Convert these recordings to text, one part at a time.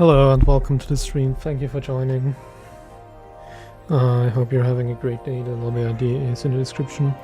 Hello and welcome to the stream. Thank you for joining. I hope you're having a great day. The lobby ID is in the description.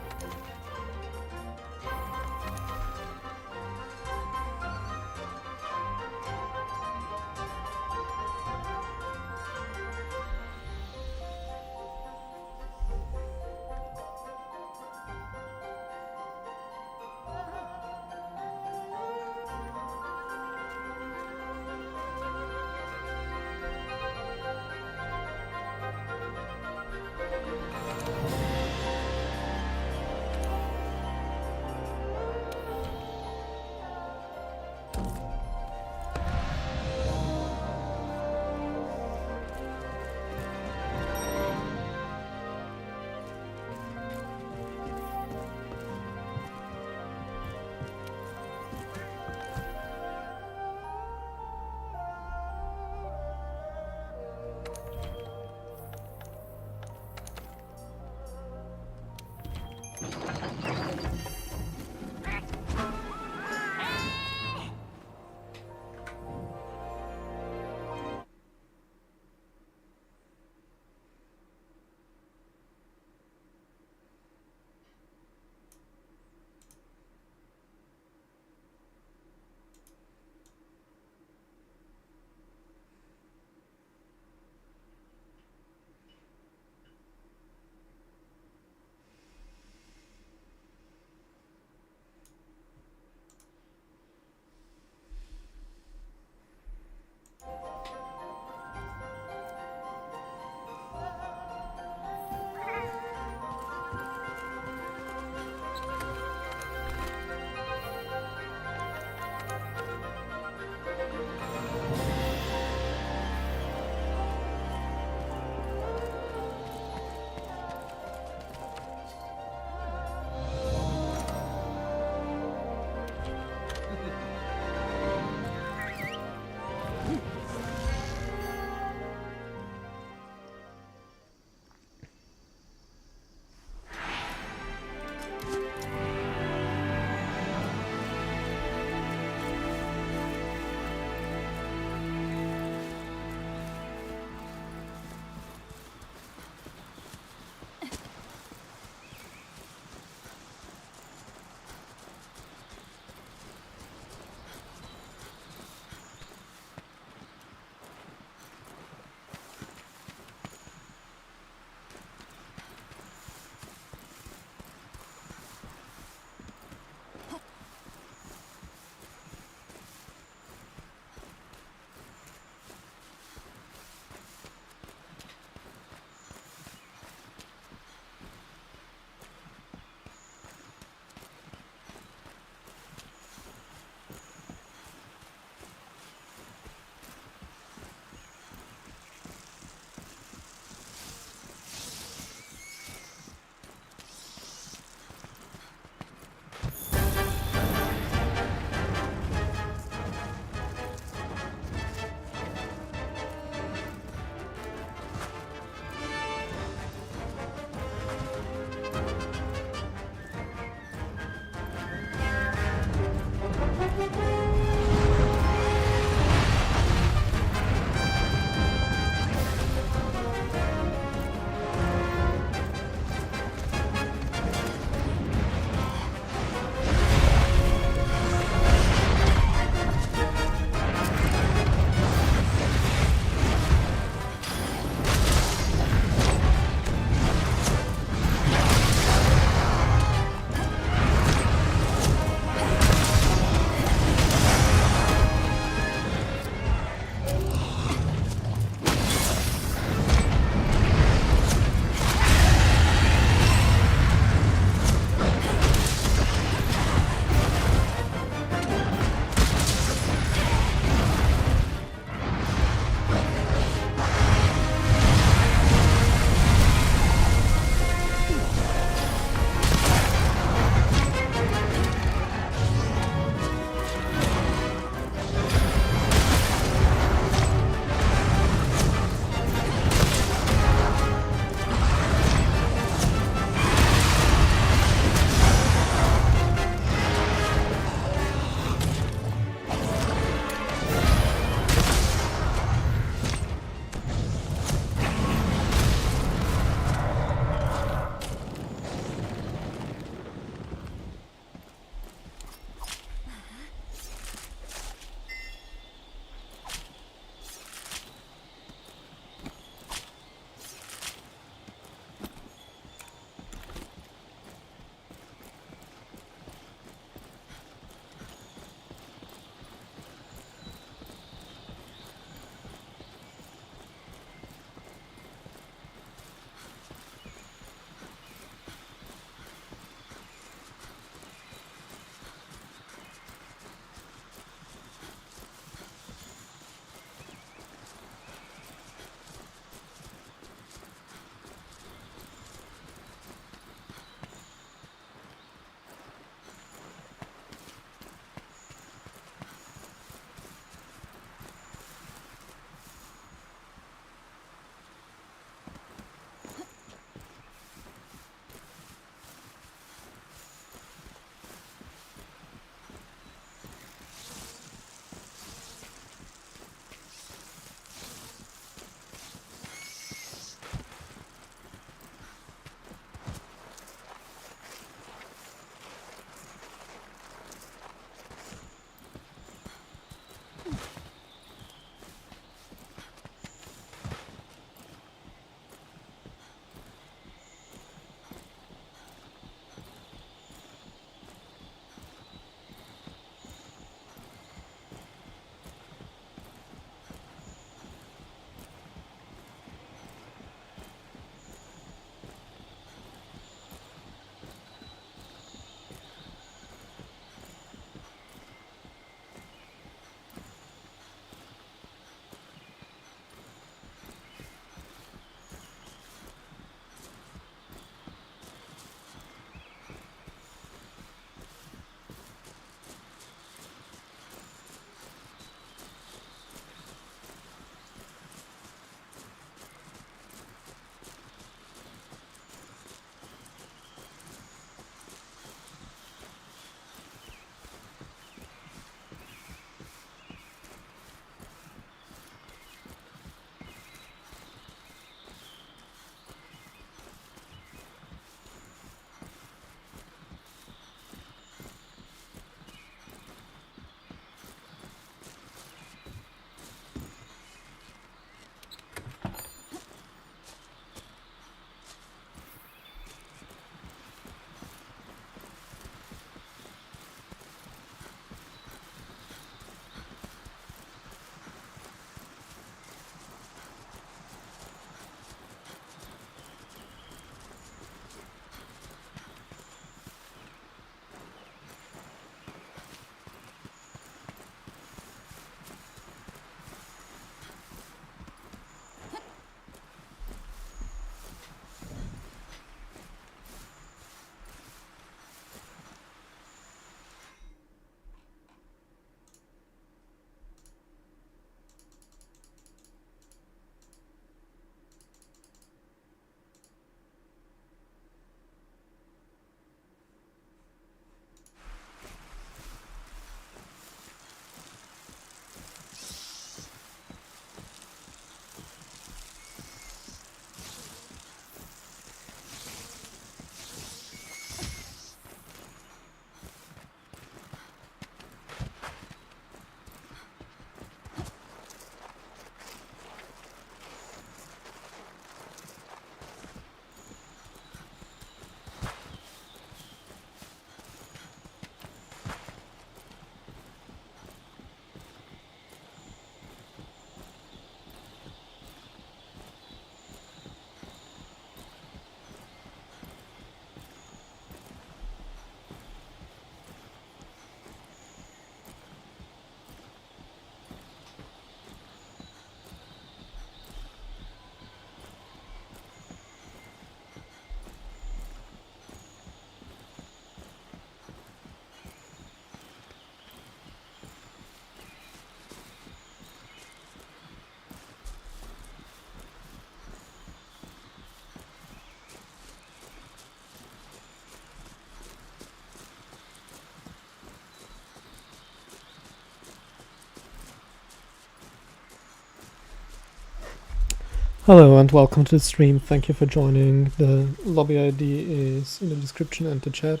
Hello and welcome to the stream. Thank you for joining. The lobby ID is in the description and the chat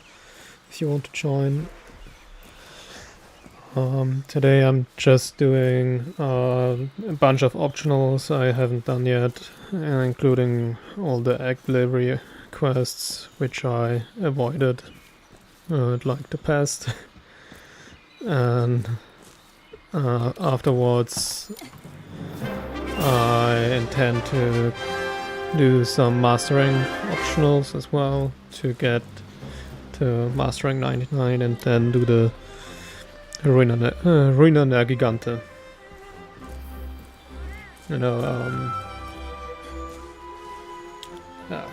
if you want to join. Today I'm just doing a bunch of optionals I haven't done yet, including all the egg delivery quests which I avoided like the past. And afterwards I intend to do some mastering optionals as well to get to mastering 99 and then do the Ruina der Gigante. You know, yeah.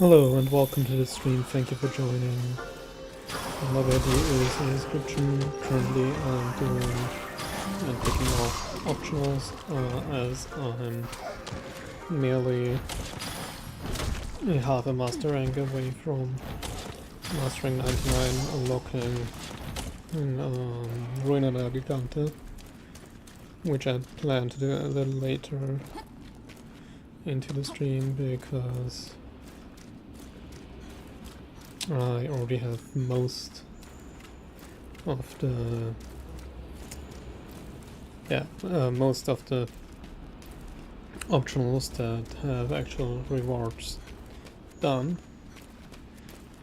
Hello and welcome to the stream. Thank you for joining. What I do is a description. Currently I'm doing and picking off optionals as I'm merely a half a master rank away from mastering 99, unlocking Ruina Gigante, which I plan to do a little later into the stream because I already have most of the optionals that have actual rewards done,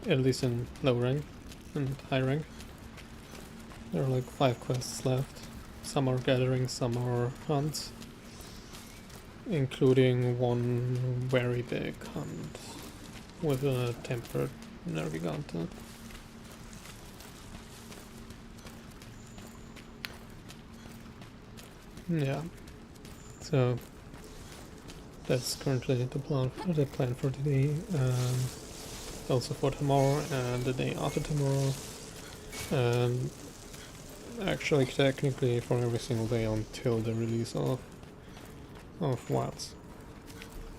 at least in low rank and high rank. There are like 5 quests left. Some are gathering, some are hunts, including one very big hunt with a tempered Nergigante. Yeah, so that's currently the plan for today, also for tomorrow and the day after tomorrow, and actually technically for every single day until the release of Wilds.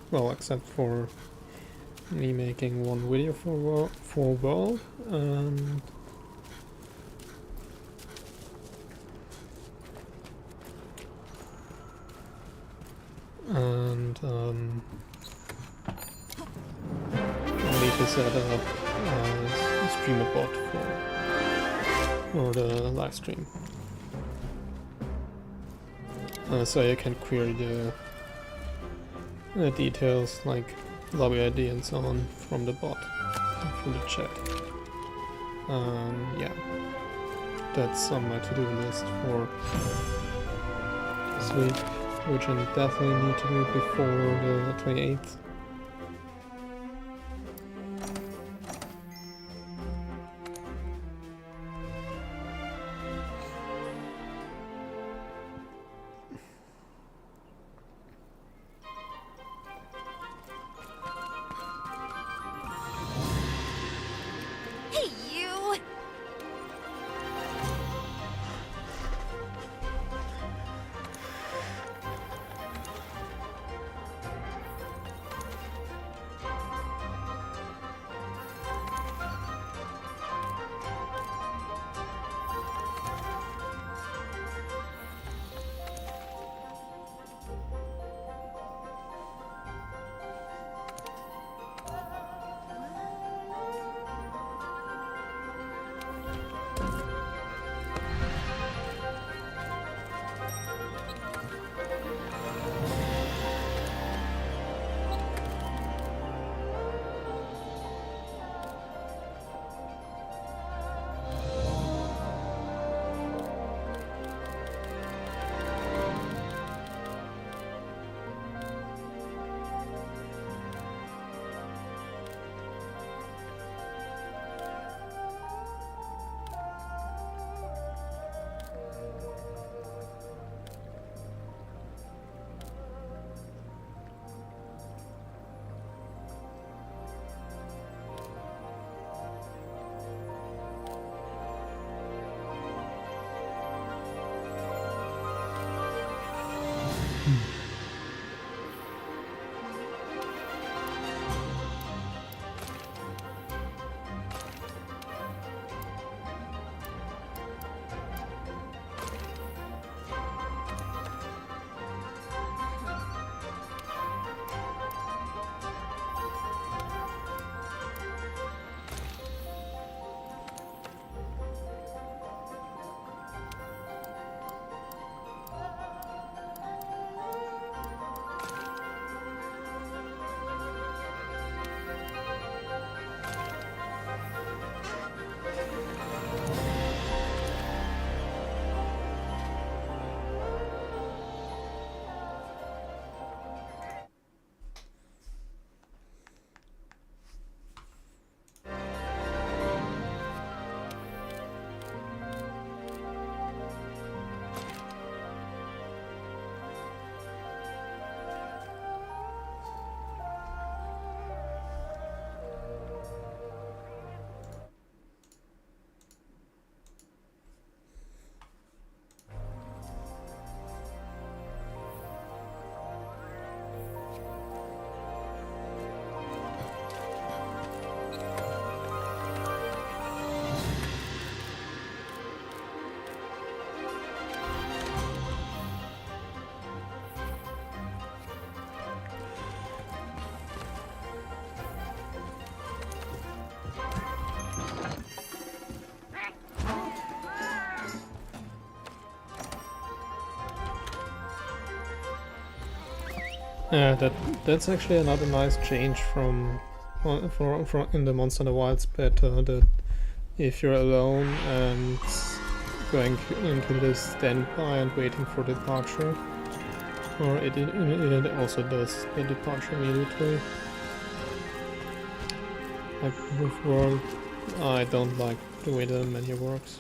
Well, except for me making one video for World and I need to set up a streamer bot for the live stream, so you can query the details like lobby ID and so on from the bot, from the chat. Yeah, that's on my to-do list for this week, which I definitely need to do before the 28th. Yeah, that's actually another nice change from in the Monster in the Wilds beta, that if you're alone and going into the standby and waiting for departure, or it also does the departure immediately. Like with World, I don't like the way the menu works.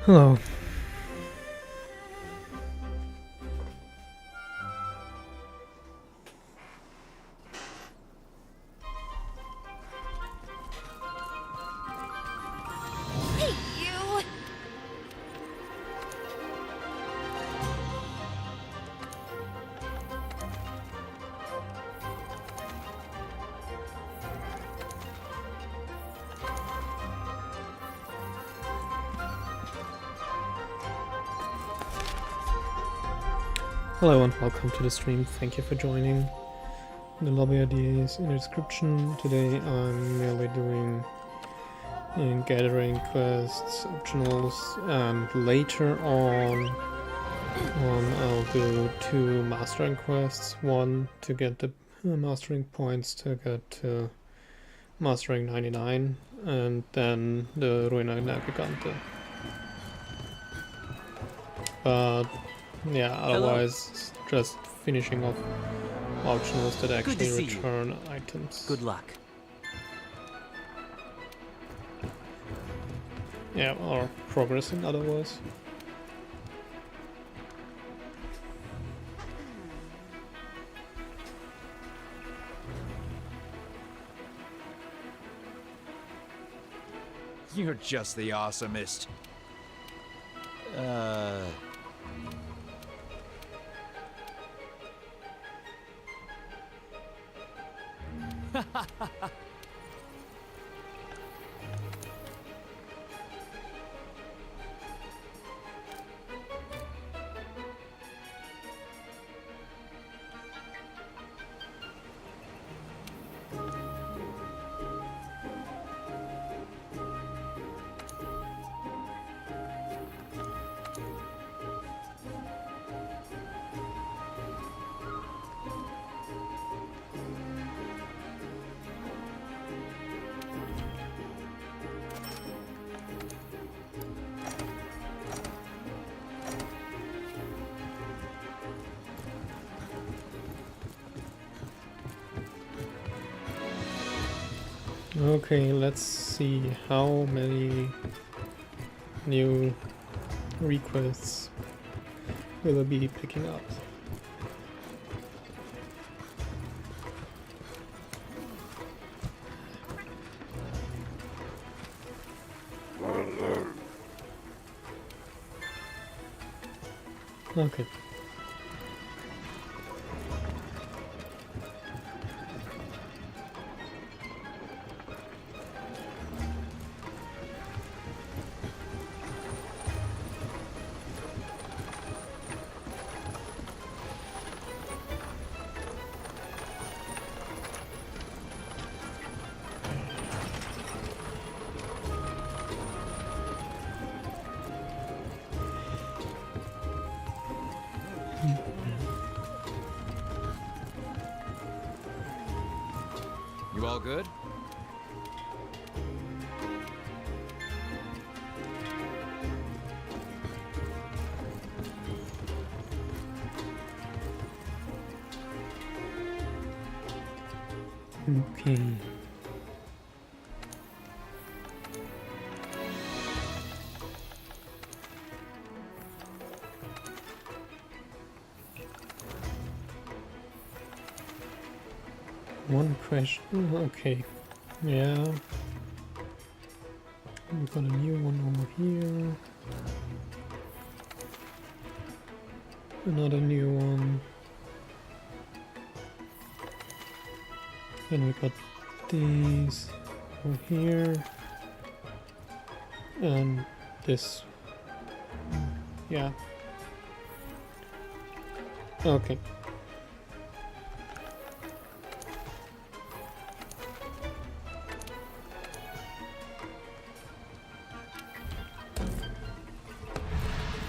Hello. Hey, you! Hello and welcome to the stream. Thank you for joining. The lobby ID is in the description. Today I'm merely doing gathering quests, optionals, and later on I'll do 2 mastering quests. One to get the mastering points to get to mastering 99, and then the Ruina Gigante. But yeah, otherwise just finishing off optionals that to actually see you. return items. Good luck. Yeah, or progressing otherwise. You're just the awesomest. Okay, let's see how many new requests will I be picking up. Okay. You all good? Okay. One question. Okay. Yeah. We've got a new one over here. Another new one. Then we got these over here. And this. Yeah. Okay.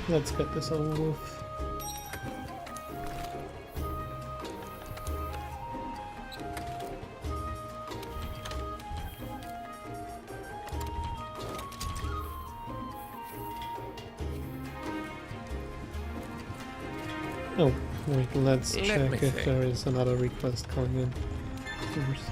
Let's get this over with. Oh, wait, let's Let check me if think. there is another request coming in first.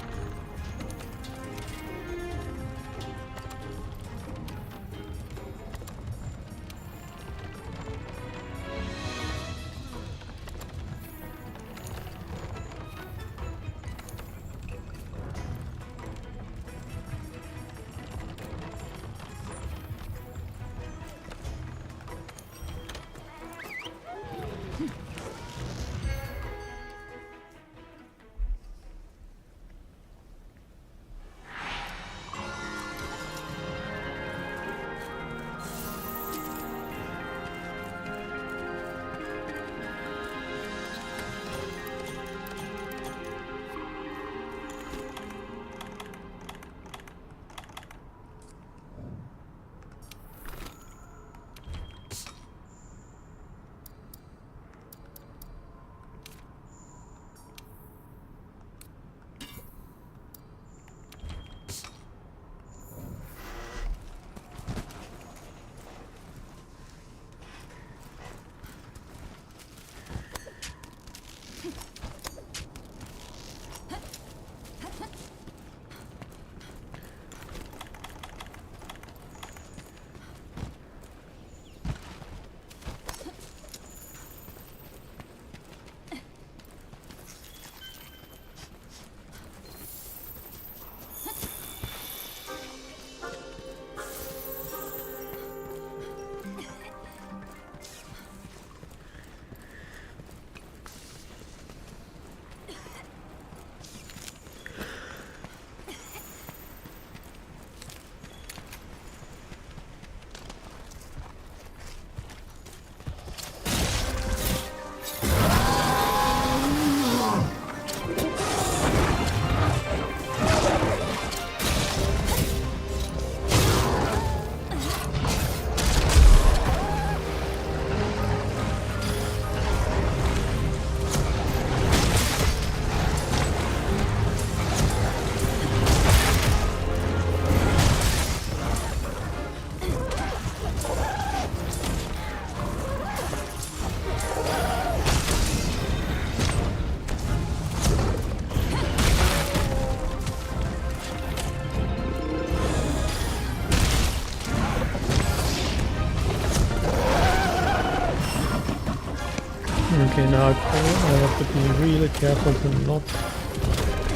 Okay, now I have to be really careful to not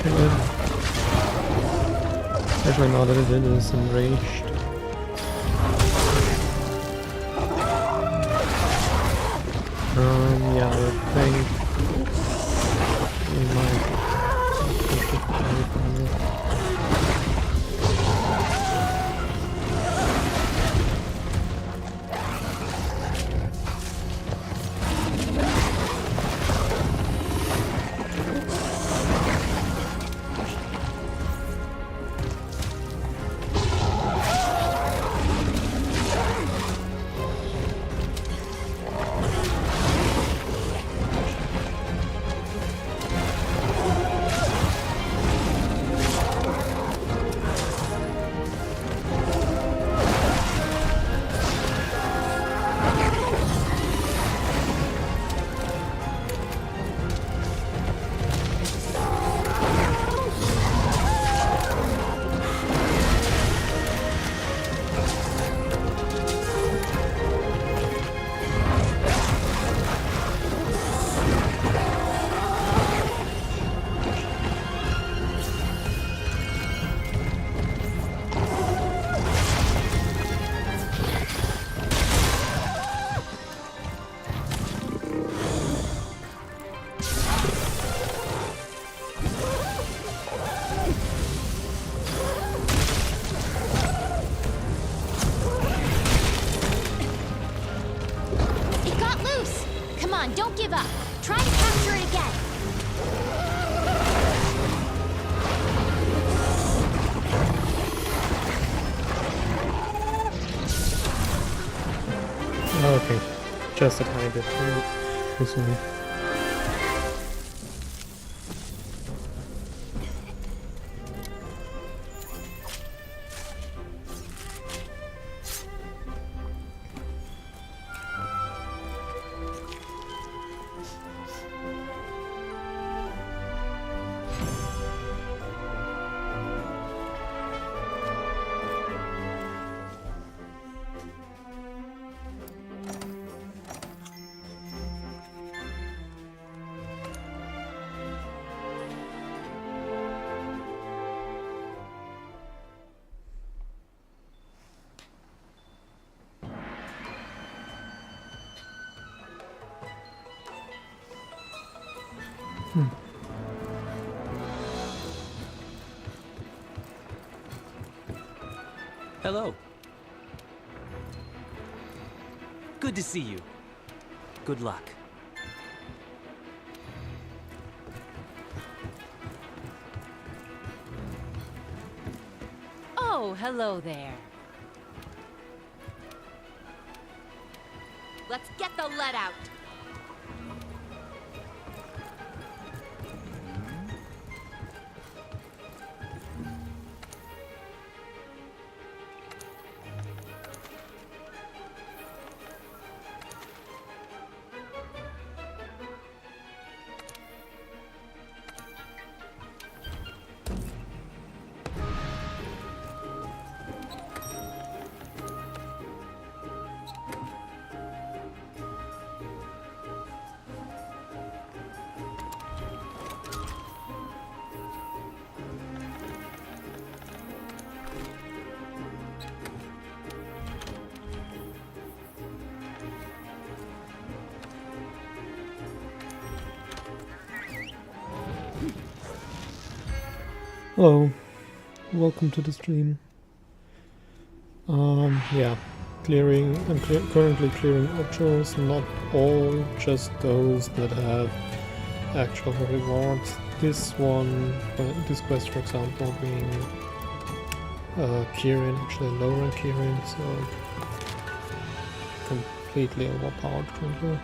kill it. Especially now that it is enraged. Yeah, I think we might push it away from it. Don't give up. Try to capture it again. Okay, just a tiny bit. This way. Hello. Good to see you. Good luck. Oh, hello there. Let's get the lead out. Hello, welcome to the stream. Yeah, clearing. I'm currently clearing optionals, not all, just those that have actual rewards. This one, this quest, for example, being Kirin, actually lower Kirin, so completely overpowered currently.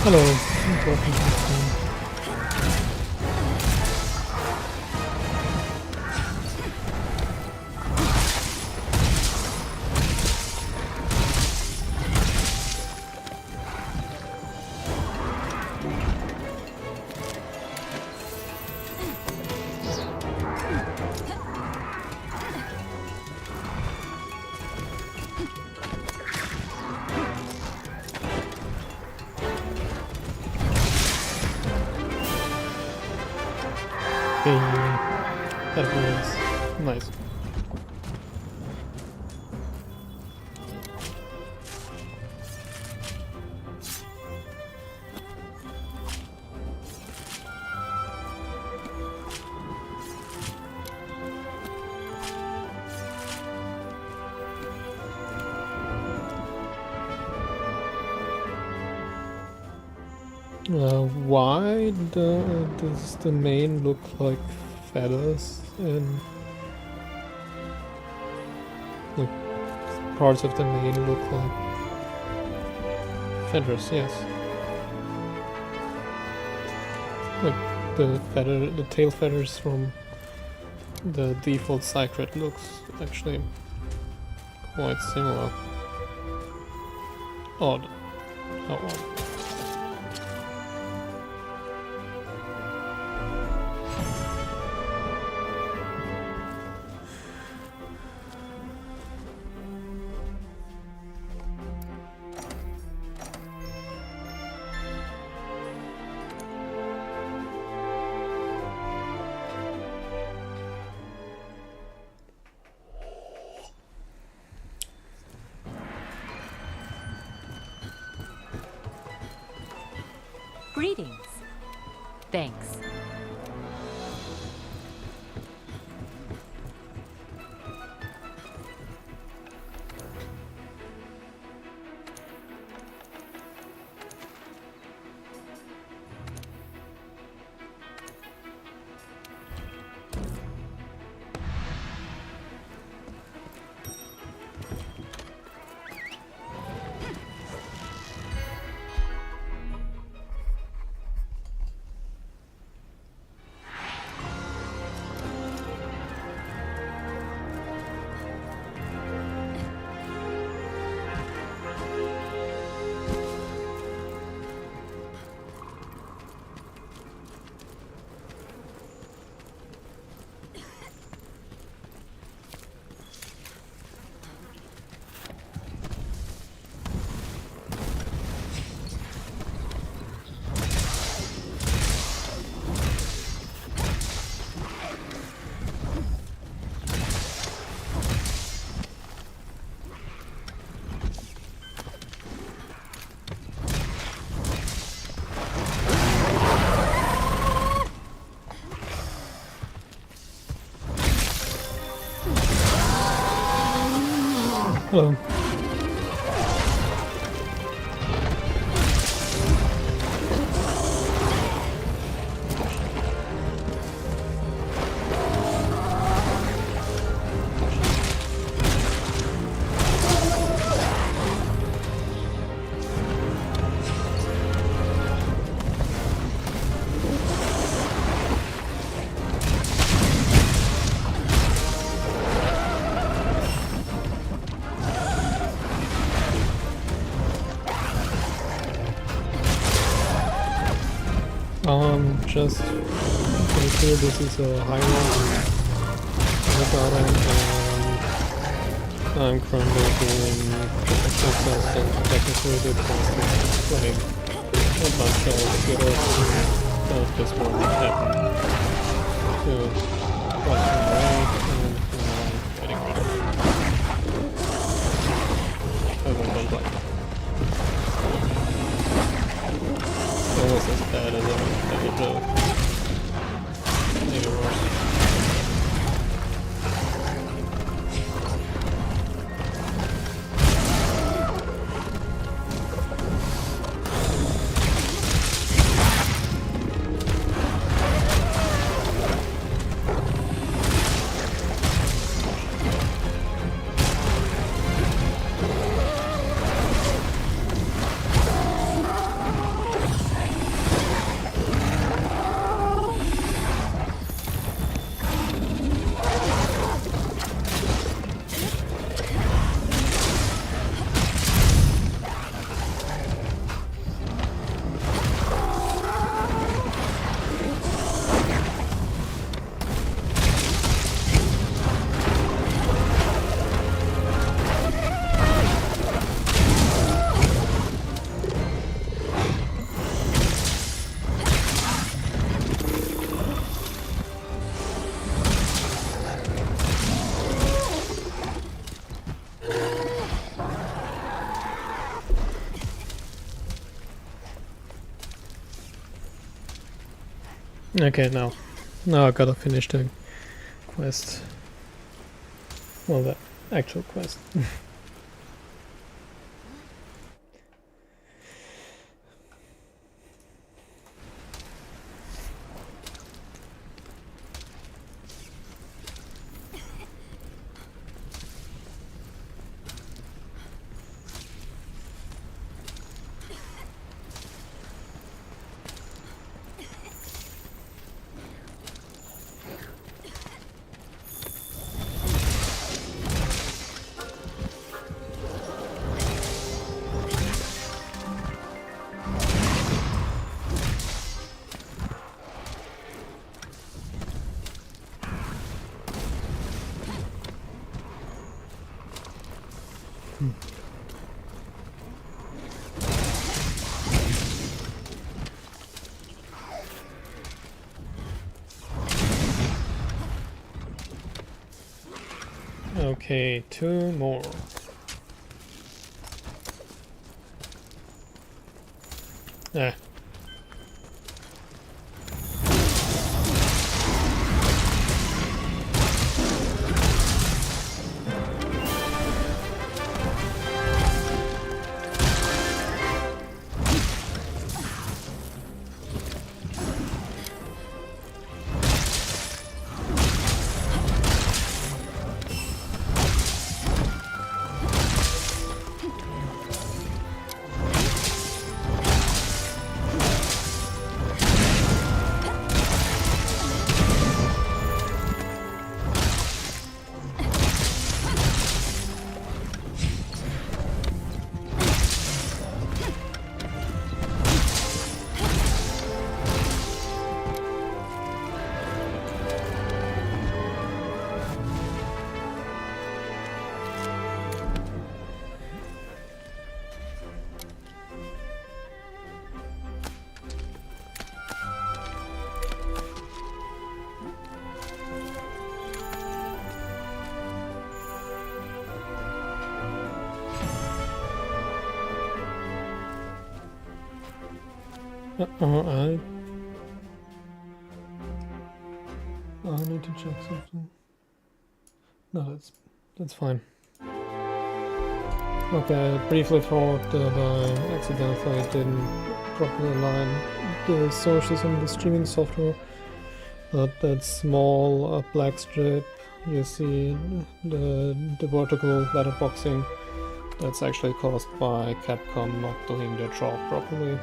Hello. Welcome to the stream. That was nice. Why does the main look like feathers and like parts of the main look like feathers? Yes, like the tail feathers from the default Secret looks actually quite similar. Odd. How odd. Greetings. Thanks. Hello. Just to be clear, this is a high roll and I'm currently doing exercise and technically the process is playing a bunch of theaters that just won't happen to watch and write and getting rid of don't like it. Almost as bad as a joke. Maybe worse. Okay, now I gotta finish the quest. Well, the actual quest. Okay, 2 more. Ah. I need to check something. No, that's fine. Okay, I briefly thought that I accidentally didn't properly align the sources in the streaming software. But that small black strip you see, the vertical letterboxing, that's actually caused by Capcom not doing their job properly.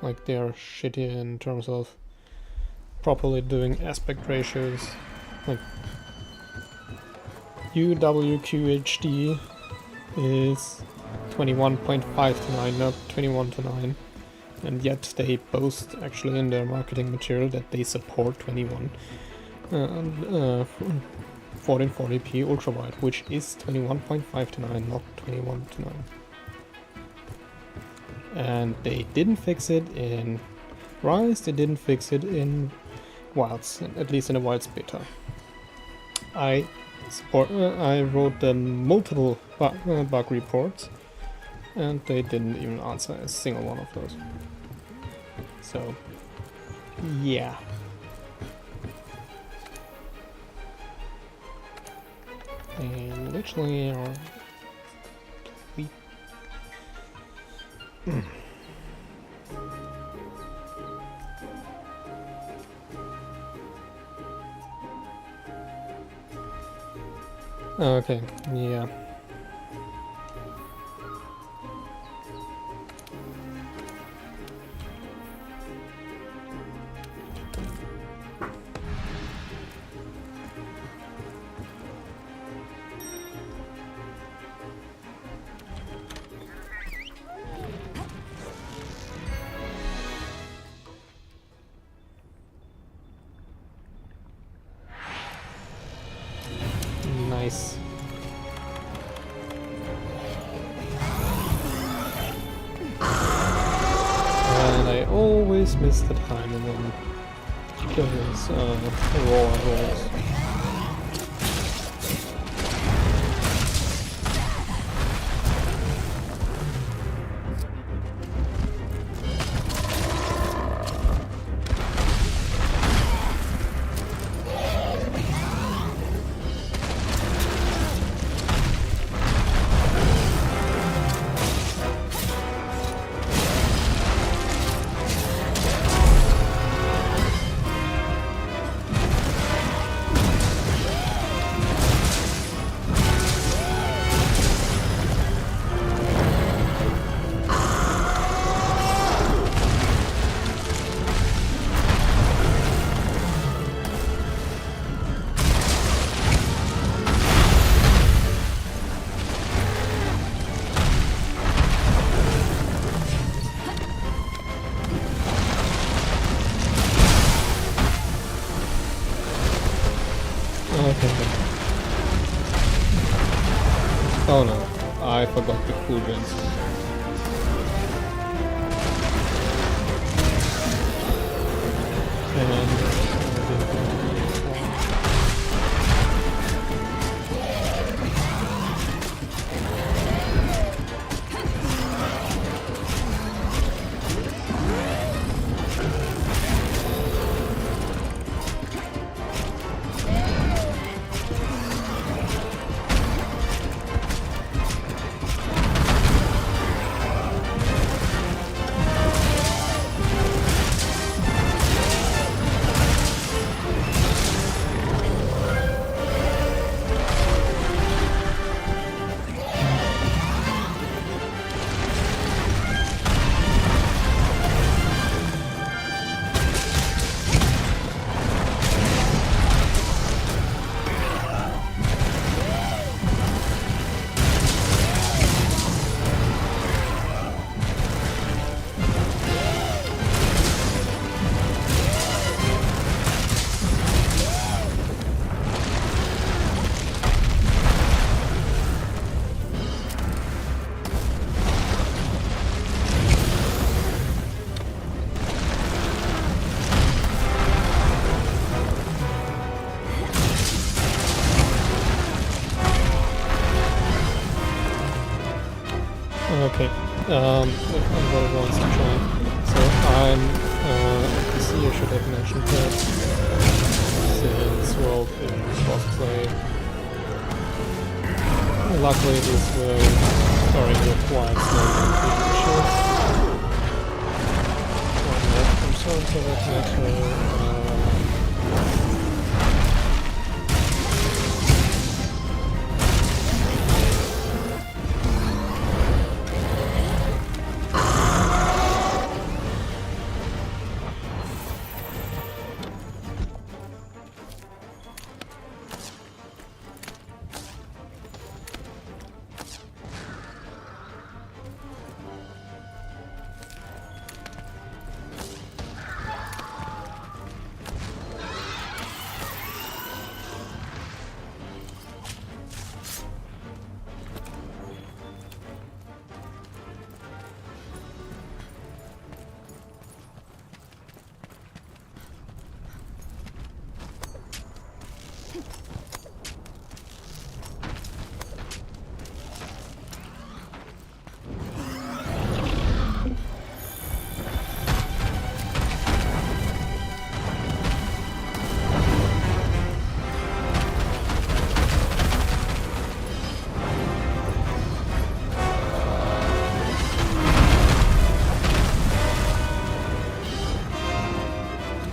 Like, they're shitty in terms of properly doing aspect ratios. Like, UWQHD is 21.5 to 9, not 21 to 9. And yet they boast actually in their marketing material that they support 21 1440p ultrawide, which is 21.5 to 9, not 21 to 9. And they didn't fix it in Rise, they didn't fix it in Wilds, at least in the Wilds beta. I wrote them multiple bug reports, and they didn't even answer a single one of those. So, yeah. They literally are... Okay, yeah. Nice. And I always miss the timing on those raw rolls. Oh no, I forgot the cool gens. Okay, what I want to try. So I'm at PC, I should have mentioned that, since World in crossplay. Luckily this will already require no issues. I'm sorry for that matter.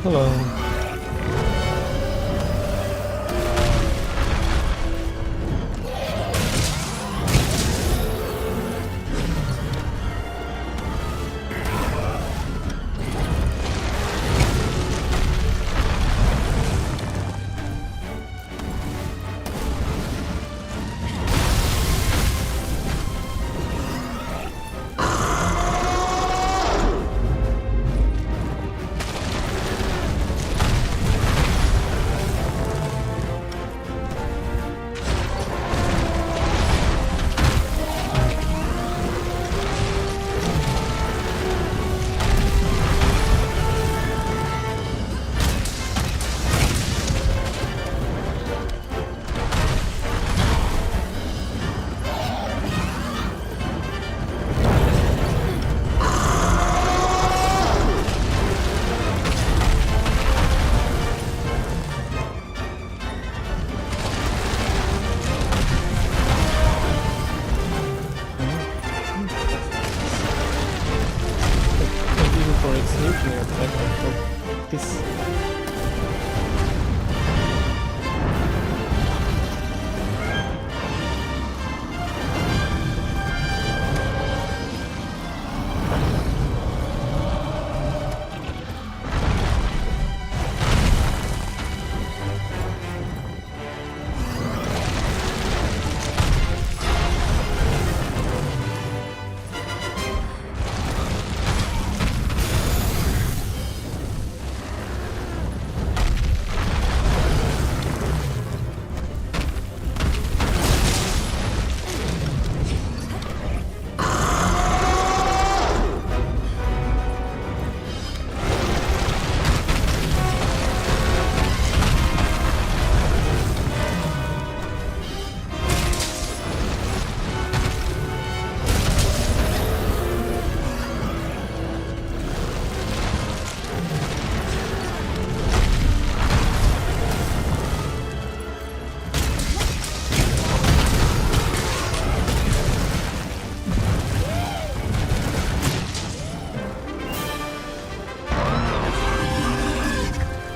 Hello.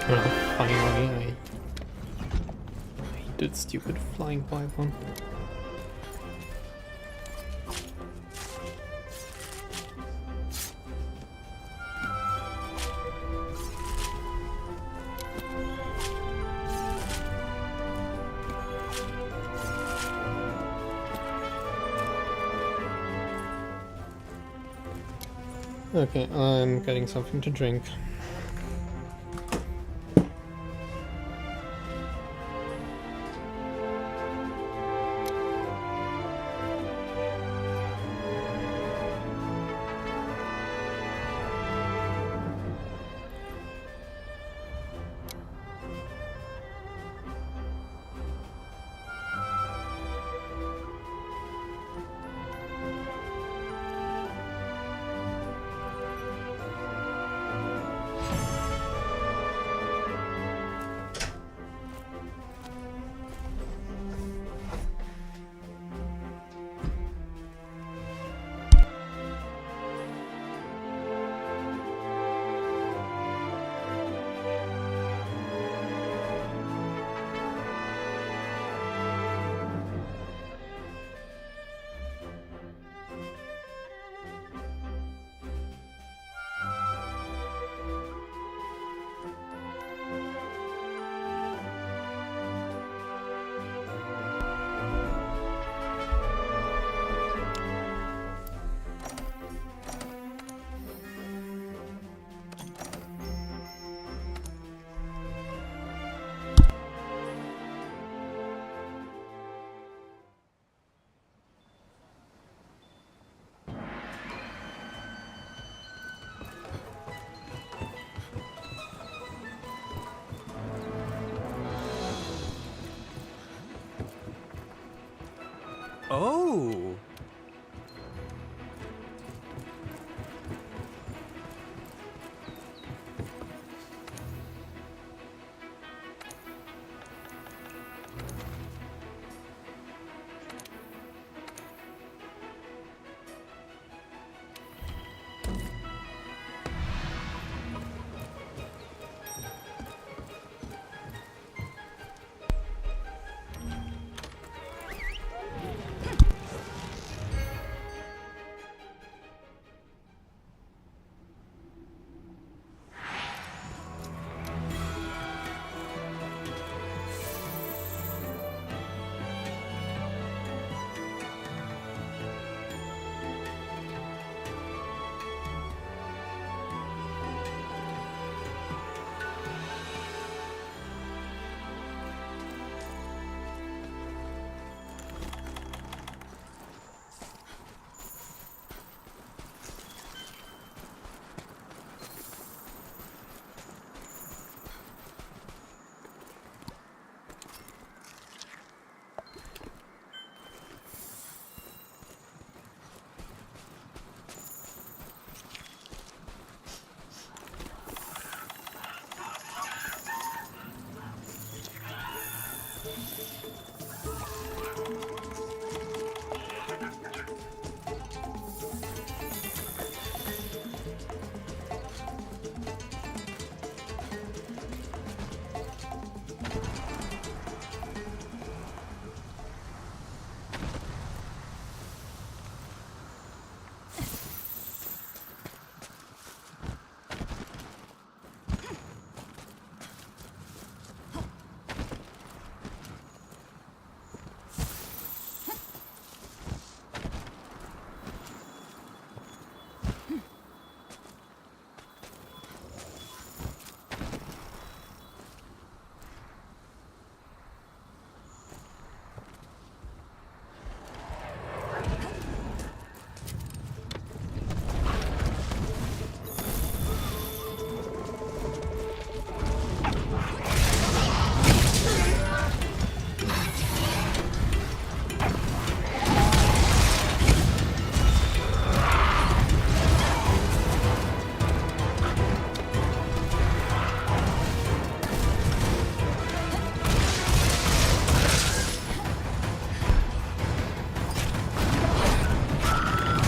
Finally, I did stupid flying python. Okay, I'm getting something to drink. Oh!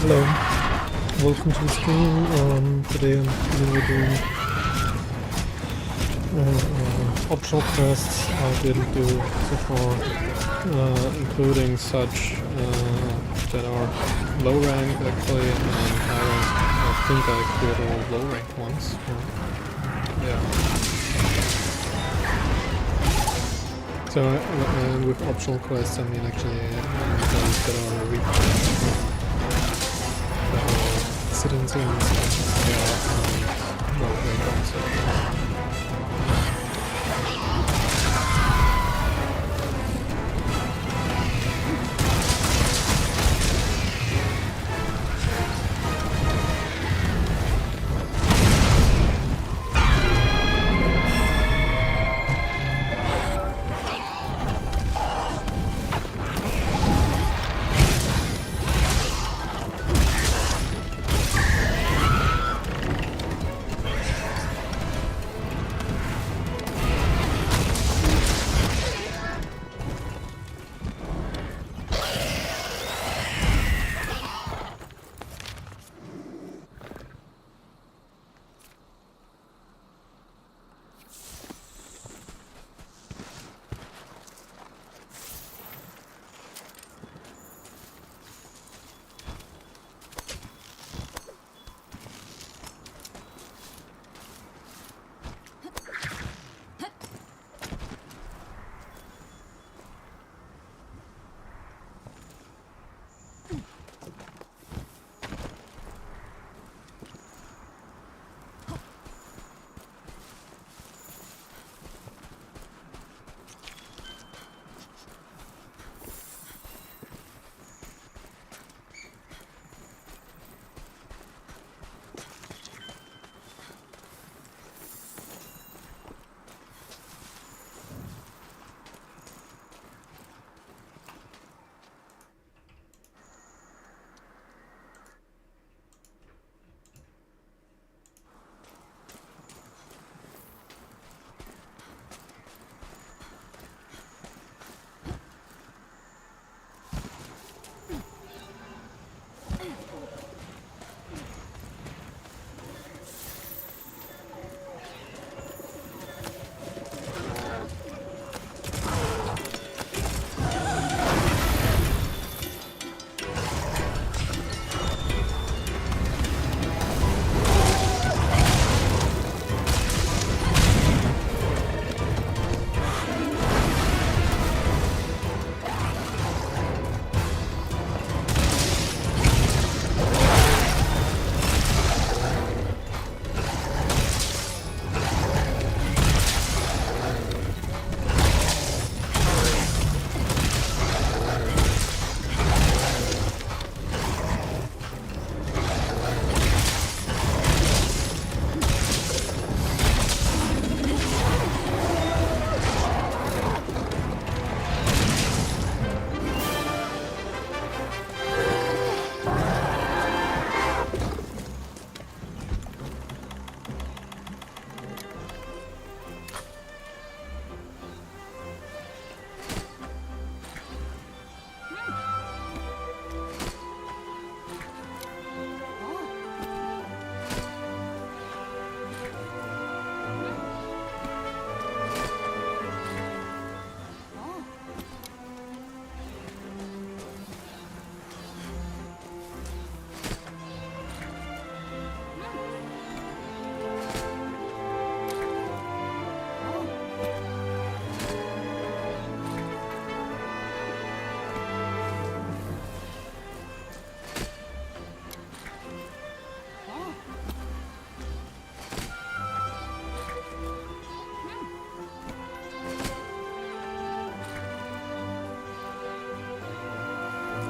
Hello, welcome to the stream. Today I'm going to be doing optional quests I didn't do so far, including such that are low rank actually and high rank. I think I did all low rank ones. Yeah. So with optional quests I mean actually those that are citizens and low rank also.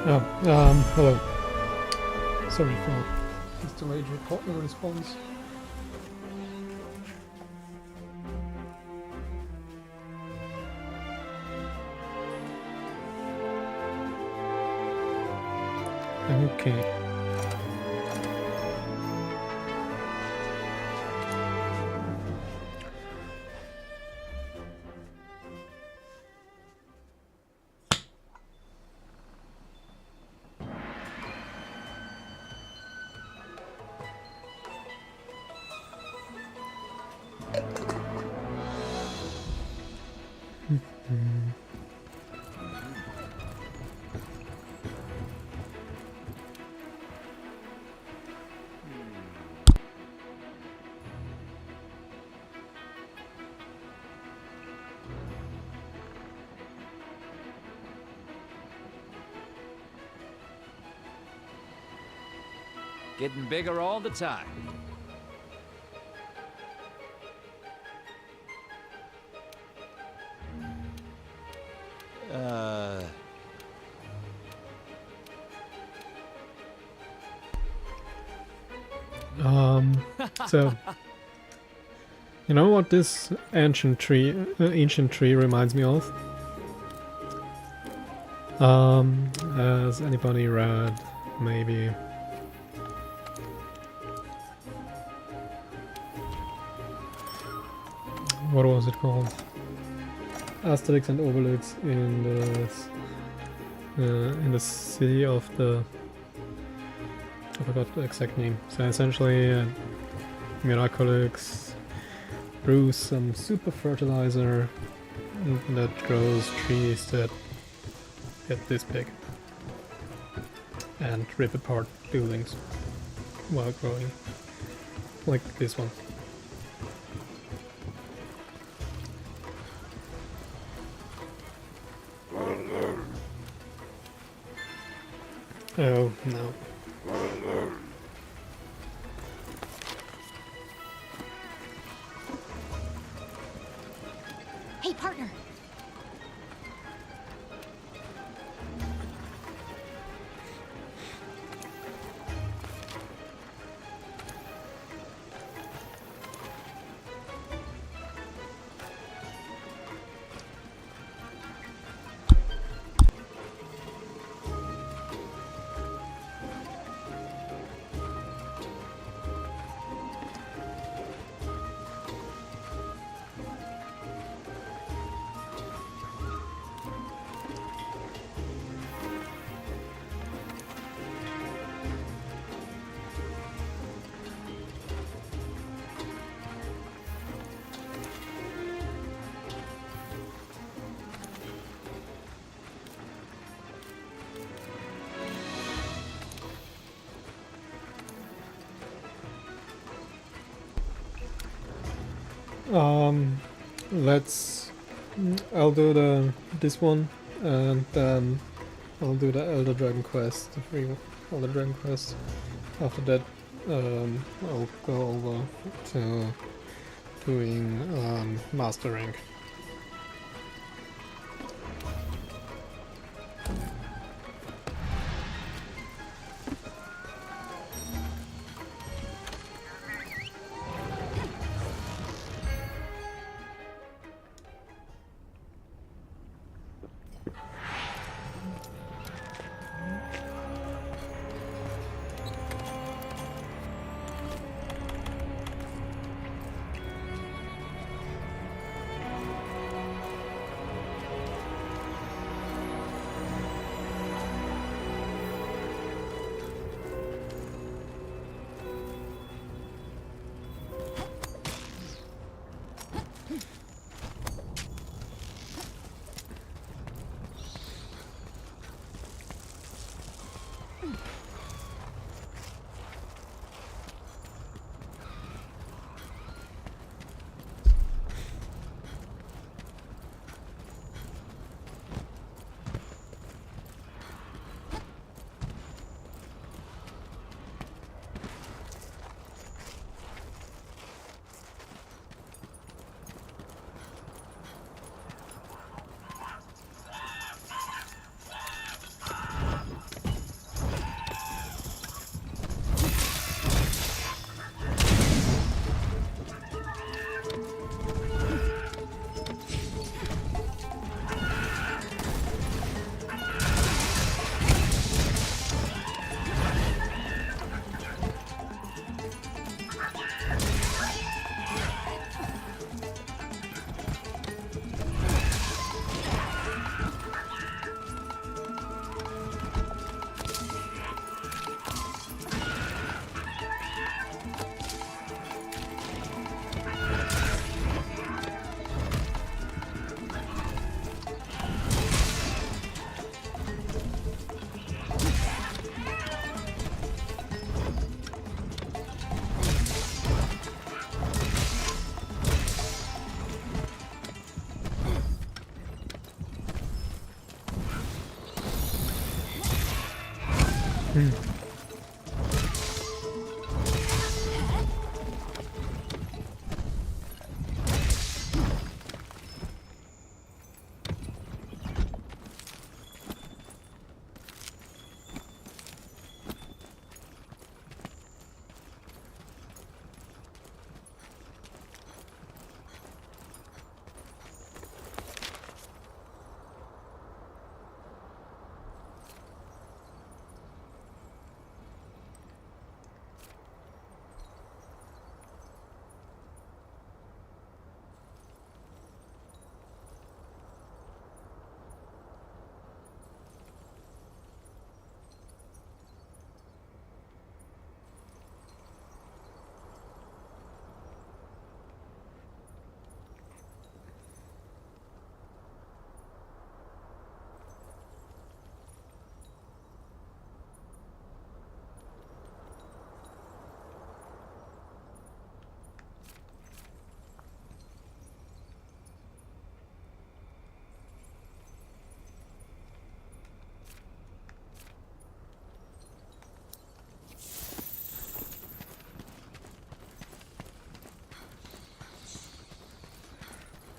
Oh, hello. Sorry for this delayed response. Okay. Getting bigger all the time. So, you know what this ancient tree reminds me of? Has anybody read maybe what was it called? Asterix and Obelix in the city of the, I forgot the exact name. So essentially, Miraculix brews some super fertilizer that grows trees that get this big and rip apart buildings while growing, like this one. Oh no. Hey, partner. I'll do this one, and then I'll do the Elder Dragon quest, the free Elder Dragon quest. After that, I'll go over to doing Master Rank.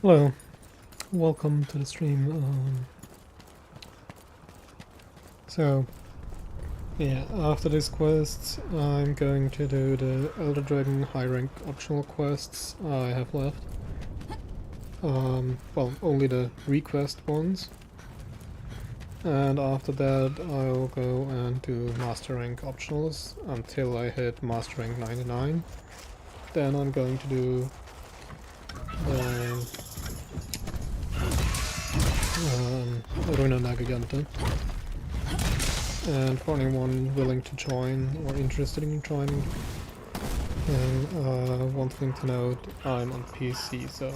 Hello, welcome to the stream. So, yeah, after this quest, I'm going to do the Elder Dragon high rank optional quests I have left. Well, only the request ones. And after that, I'll go and do master rank optionals until I hit master rank 99. Then I'm going to do the Runa Nagaganta. And for anyone willing to join or interested in joining, one thing to note, I'm on PC, so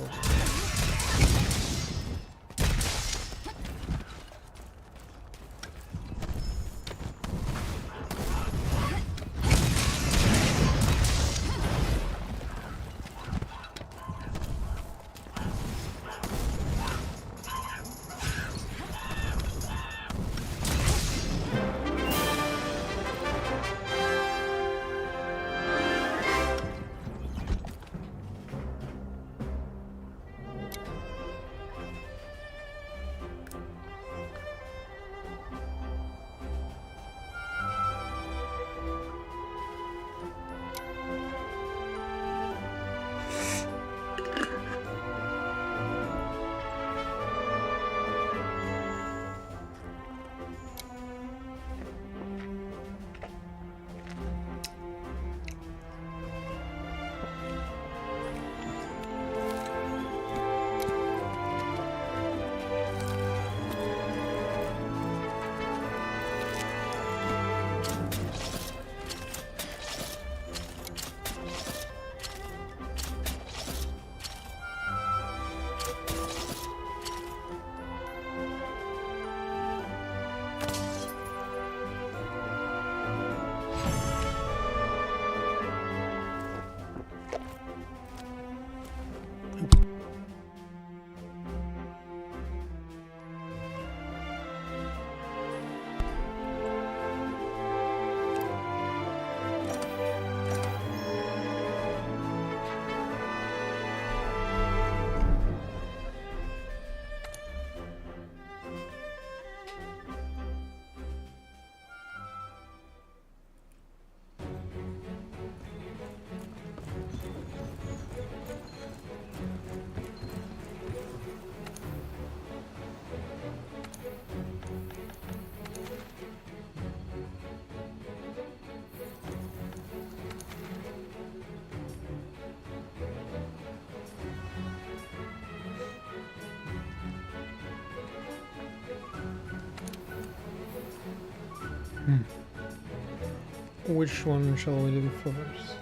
which one shall we do first?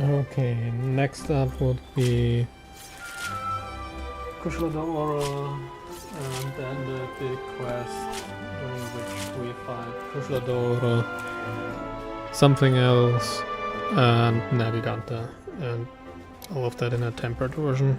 Okay, next up would be Kushladora, and then the big quest during which we fight Kushladora, something else, and Naviganta, and all of that in a tempered version.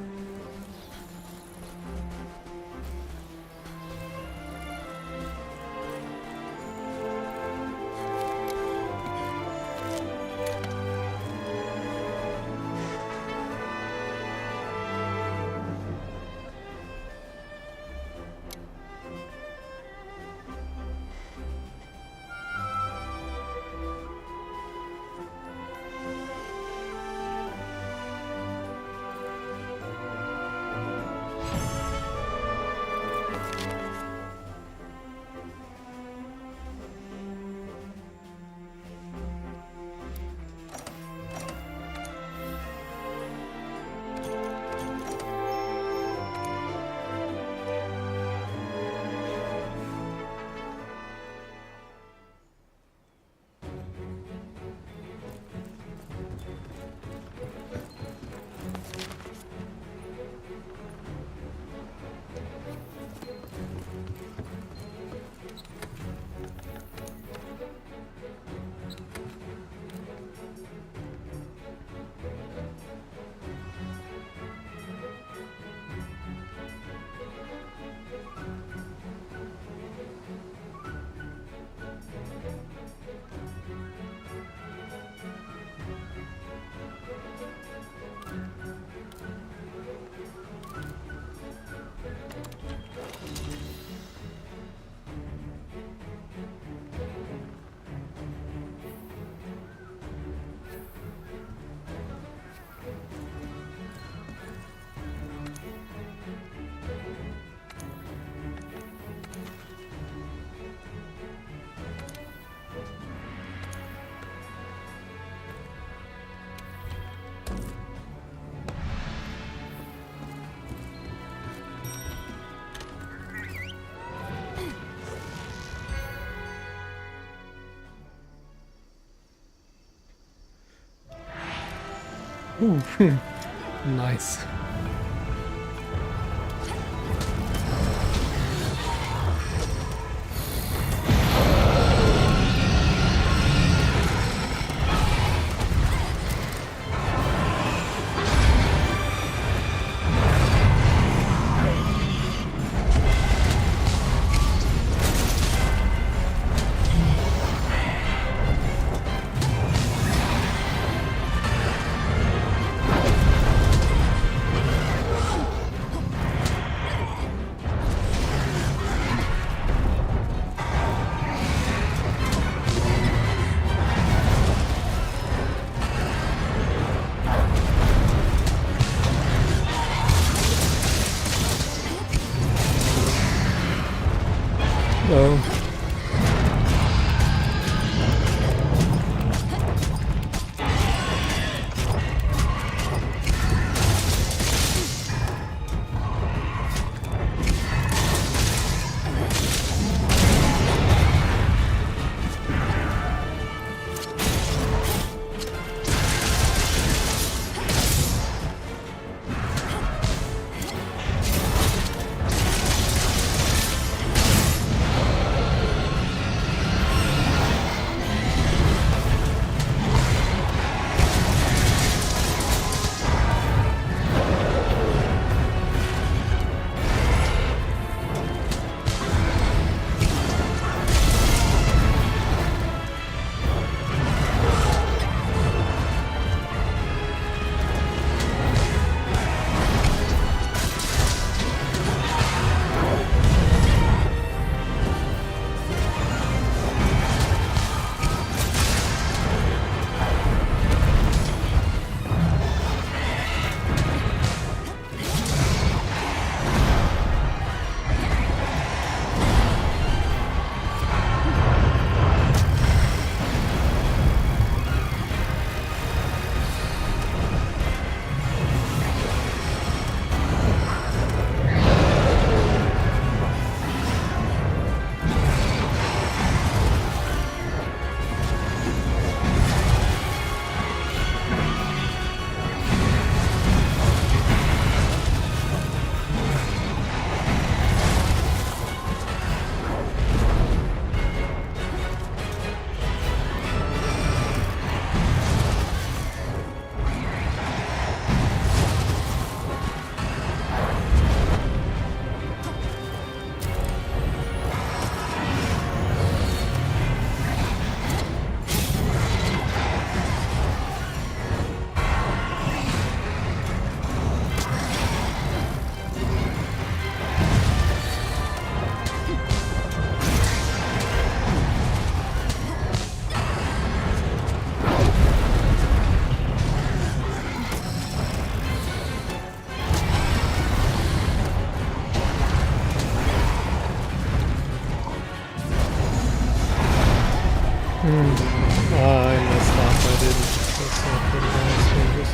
Ooh, nice.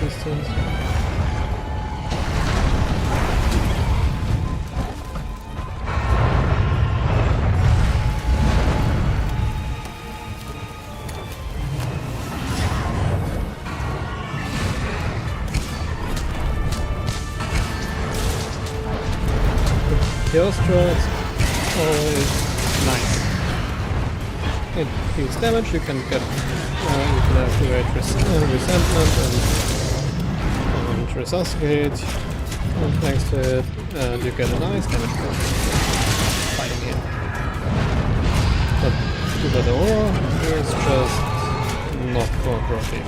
resistance. Kill strikes always nice. It deals damage, you can get you can activate resentment and resuscitate, and thanks to it, and you get a nice damage bonus fighting him. But the aura is just not cooperative.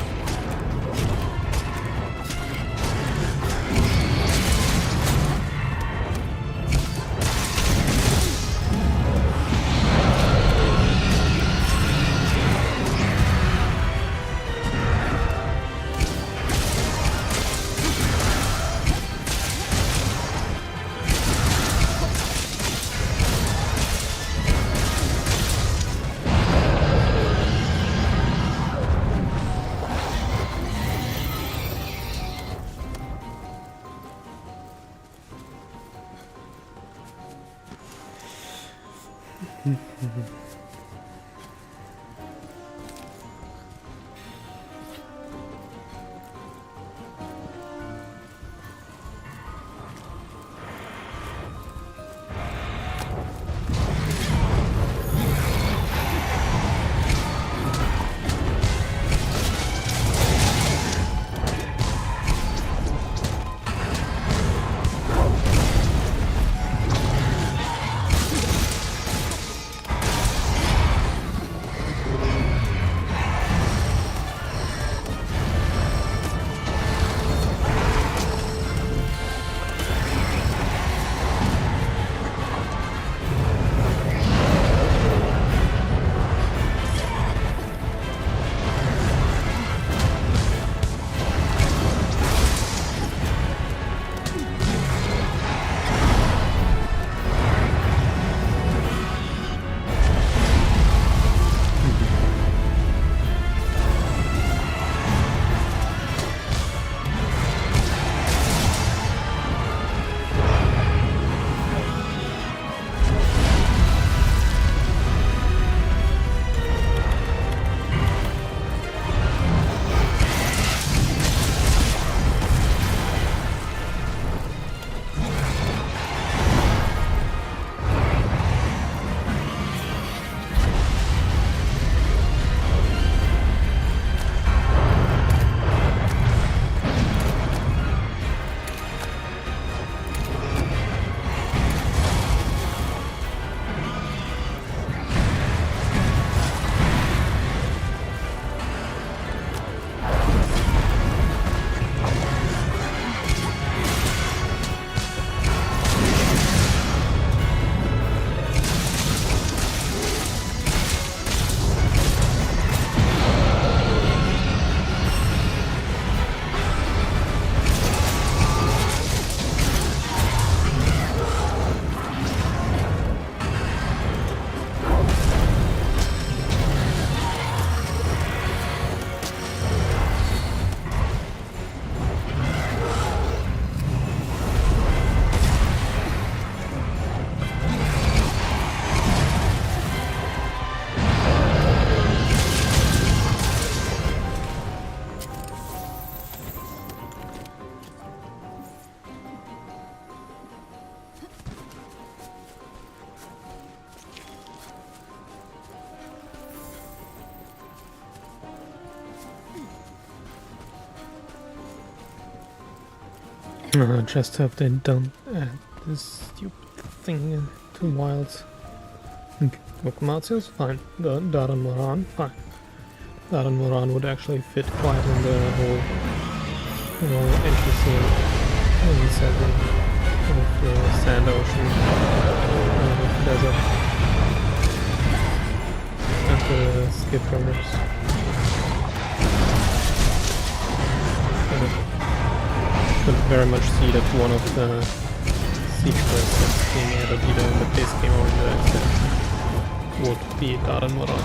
Just hope they don't add this stupid thing to wilds. Quicksync fine. Davinci, fine. Davinci would actually fit quite in the whole, interesting setting of the sand ocean desert and the skippers. Could very much see that one of the sequels that's being added either in the base game or in the extension would be Davinci.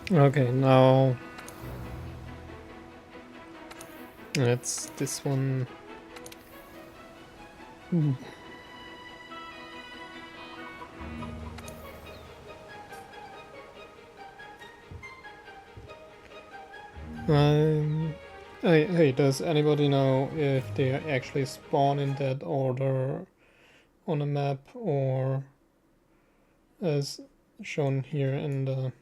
Okay, now it's this one. Hey, does anybody know if they actually spawn in that order on a map, or as shown here in the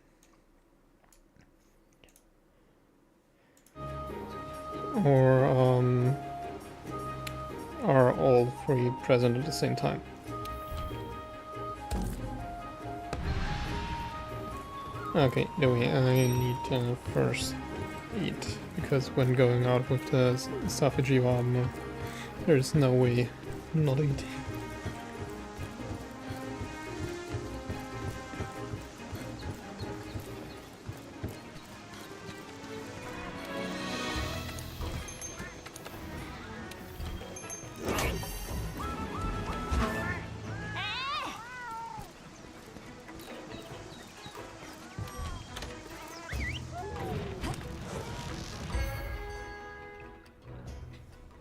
are all three present at the same time? Okay, anyway, I need to first eat, because when going out with the Safijiwa, there's no way not eating.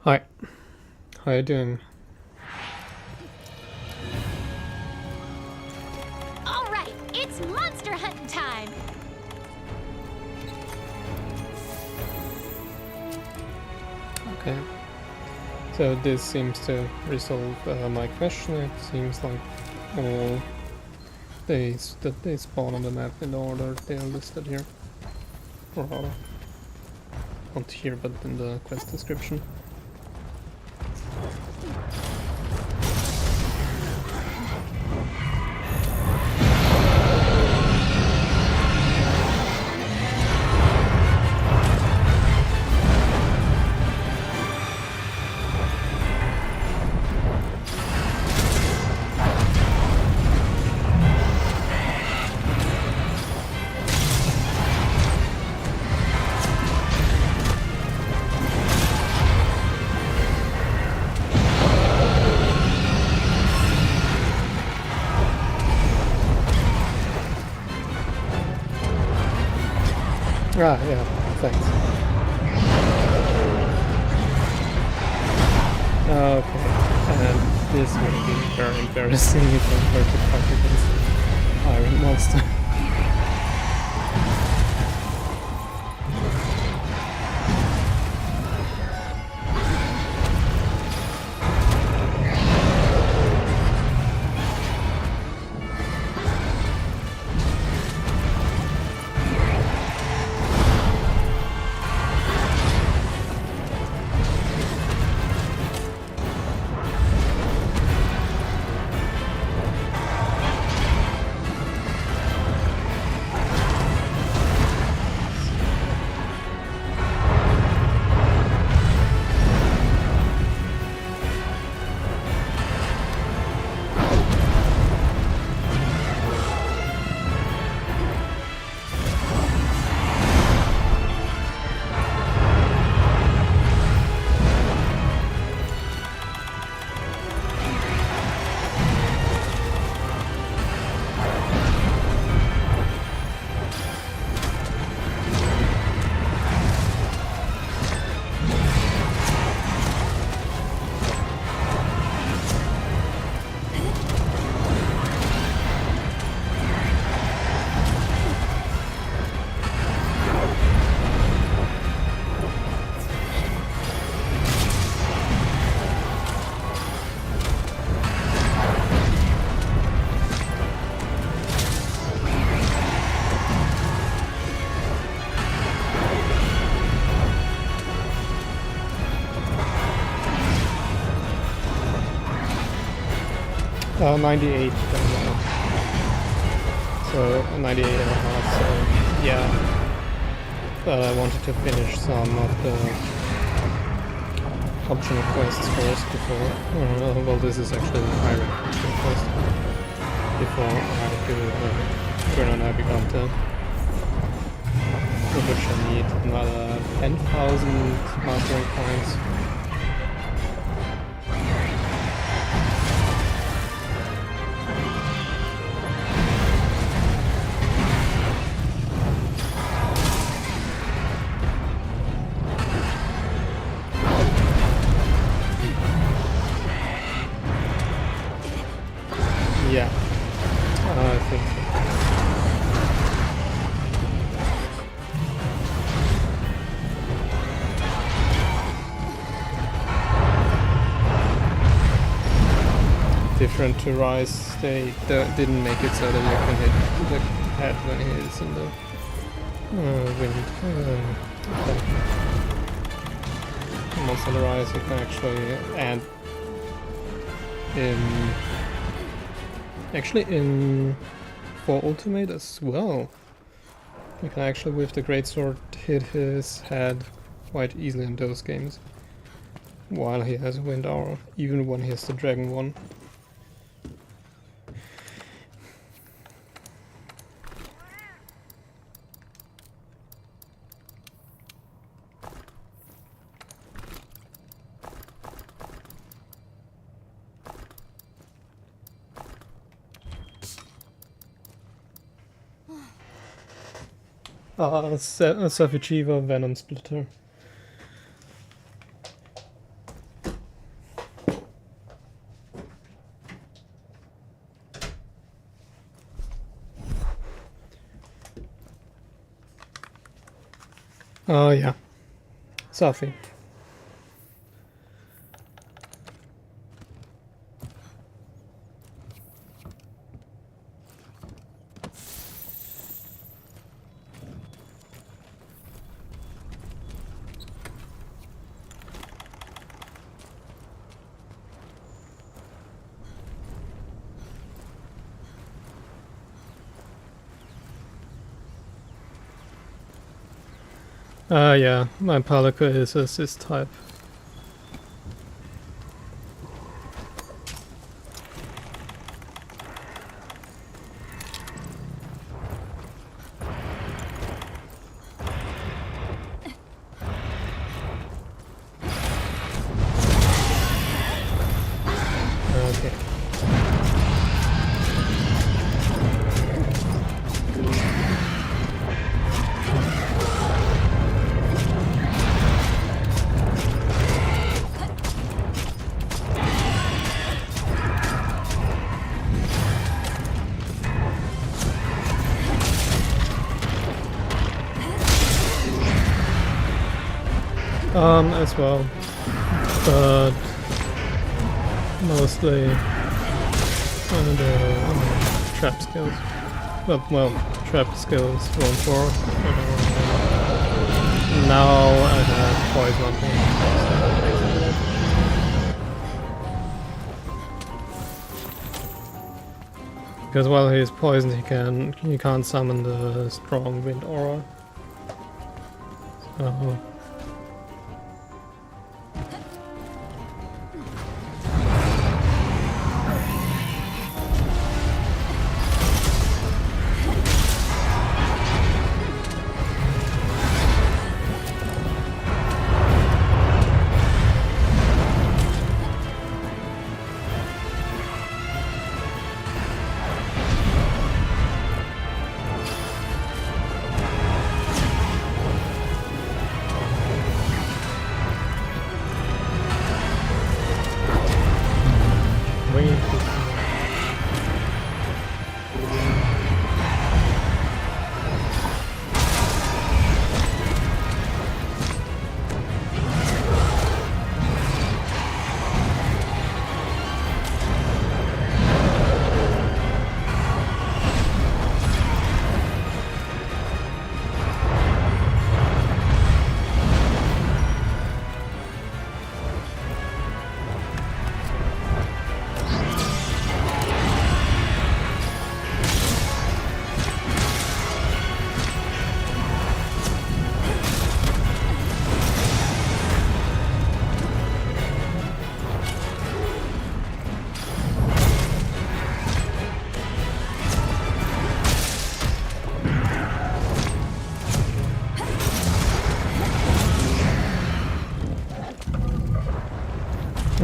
Hi, how you doing? All right, it's monster hunting time. Okay, so this seems to resolve my question. It seems like all days that they spawn on the map in the order they are listed here, or rather, not here but in the quest description. Ah, yeah, thanks. Okay, and this will be very embarrassing if I were to fight against Iron Monster. Oh, 98. So 98 and a half. So yeah. But I wanted to finish some of the optional quests first before. Well, this is actually the higher optional quest before I do Turn on Gigante, for which I need another 10,000 mastering points. turn to rise, they didn't make it so that you can hit the head when he is in the wind. Once on the rise, you can actually add in for ultimate as well. You can actually with the Greatsword hit his head quite easily in those games while he has a wind aura, even when he has the dragon one. Safichiva Venom Splitter. Oh yeah, Safi. Yeah, my Palika is assist type. Okay. As well, but mostly the trap skills. But well, trap skills won't work. Now I have poison. Because while he is poisoned, he can't summon the strong wind aura. So.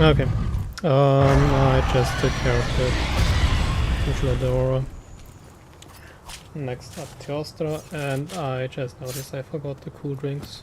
Okay. I just took care of it. Ushladora. Next up Teostra, and I just noticed I forgot the cool drinks.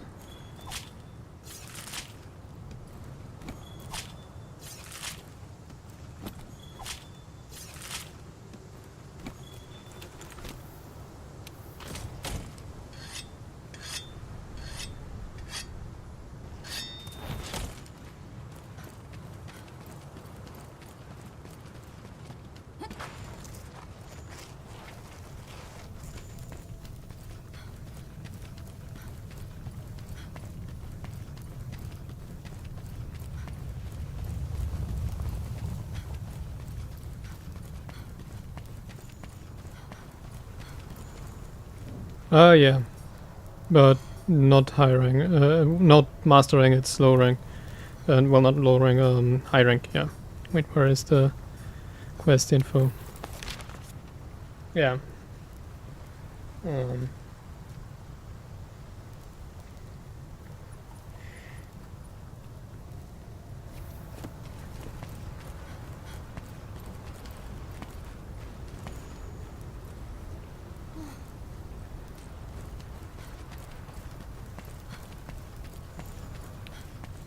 Yeah, but not not mastering, it's low rank. And well, not low rank, high rank, yeah. Wait, where is the quest info? Yeah.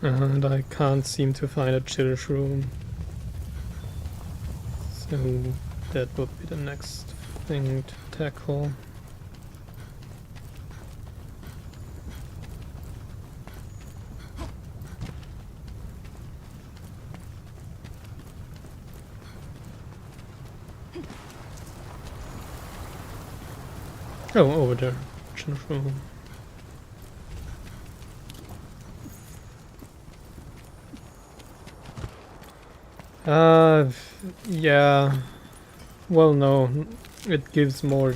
And I can't seem to find a chill room. So that would be the next thing to tackle. Oh, over there. Chill room. Yeah. Well, no. It gives more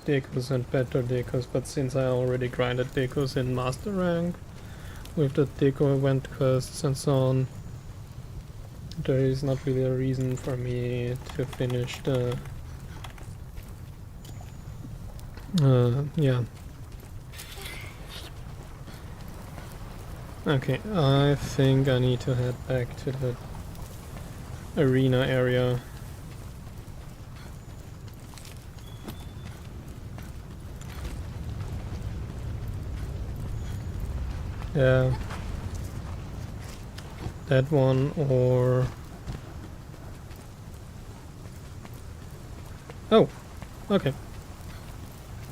decos and better decos, but since I already grinded decos in master rank with the deco event quests and so on, there is not really a reason for me to finish the yeah. Okay, I think I need to head back to the arena area. Yeah. That one or... Oh, okay.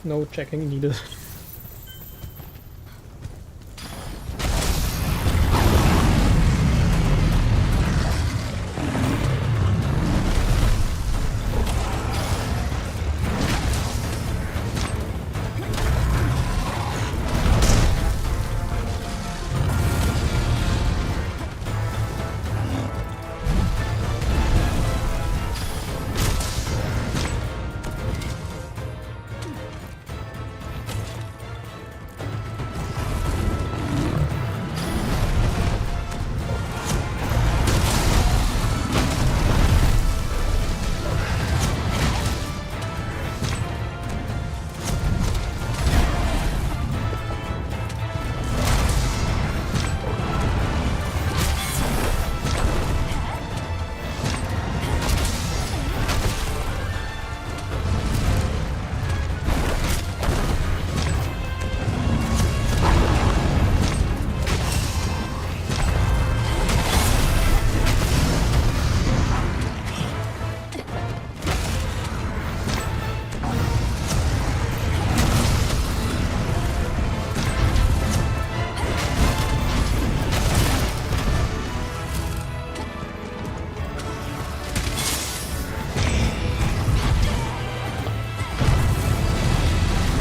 No checking needed.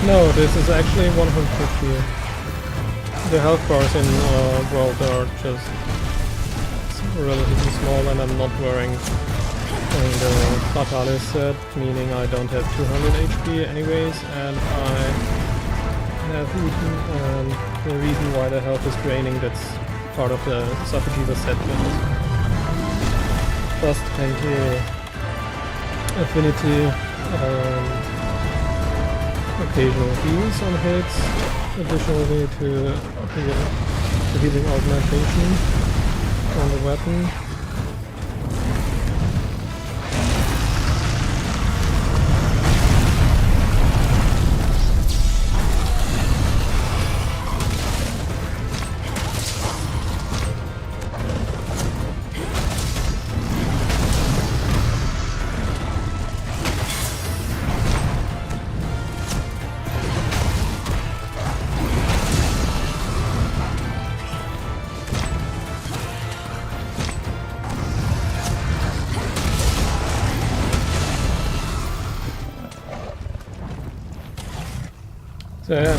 No, this is actually 150. The health bars in World are just relatively small, and I'm not wearing the Fatalis set, meaning I don't have 200 HP anyways, and I have eaten, and the reason why the health is draining, that's part of the Safujiva set build. Plus 20 affinity, occasional heals on hits, additionally to the healing augmentation on the weapon. So yeah,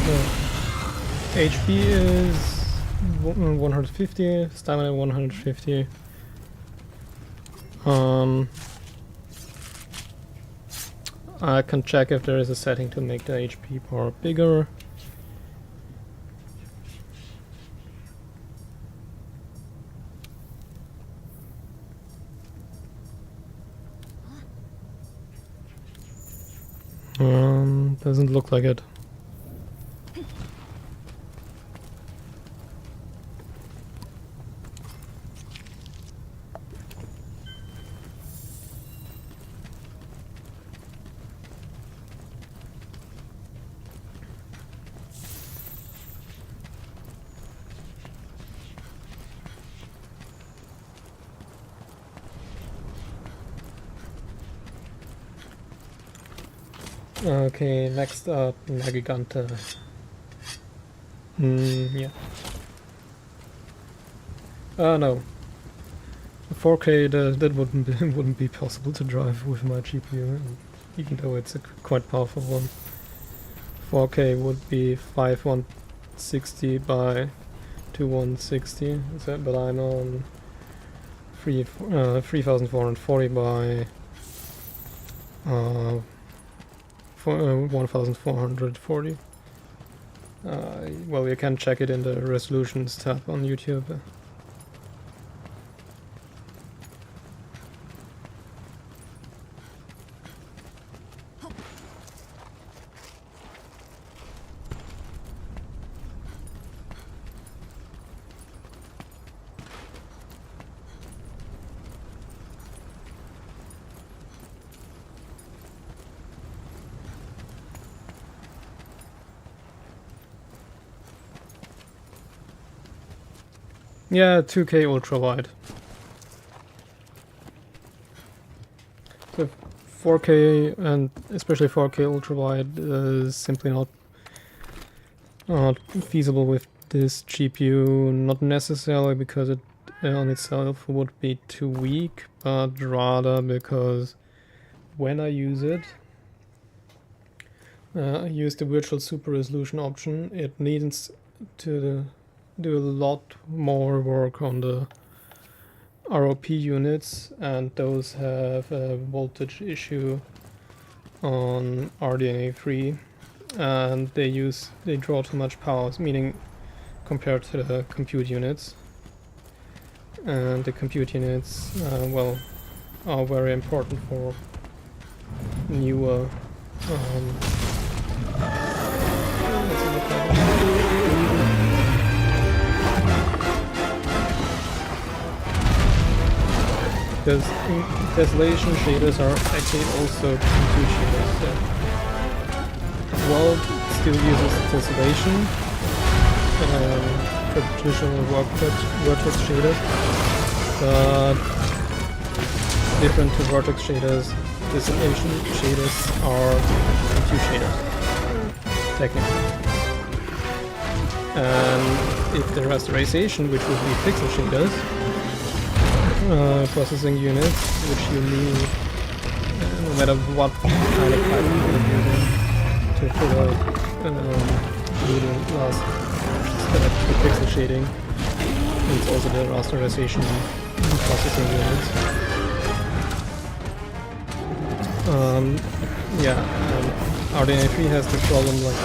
HP is 150, stamina 150. I can check if there is a setting to make the HP bar bigger. Doesn't look like it. Okay, next up, Nagigante. Yeah. No. 4K, that wouldn't be possible to drive with my GPU, even though it's a quite powerful one. 4K would be 5160 by 2160, but I'm on 3440 by 1440. Well, you can check it in the resolutions tab on YouTube. Yeah, 2K Ultrawide. So 4K and especially 4K Ultrawide is simply not feasible with this GPU. Not necessarily because it on itself would be too weak, but rather because when I use it, I use the virtual super resolution option. It needs to do a lot more work on the ROP units, and those have a voltage issue on RDNA3, and they draw too much power, meaning compared to the compute units. And the compute units, well, are very important for newer because tessellation shaders are actually also compute shaders. World still uses tessellation, traditional vertex shaders, but different to vertex shaders, tessellation shaders are compute shaders, technically. And if the rasterization, which would be pixel shaders, processing units, which you need no matter what kind of pipeline you're using to provide leading last step to pixel shading. It's also the rasterization processing units. RDNA3 has the problem, like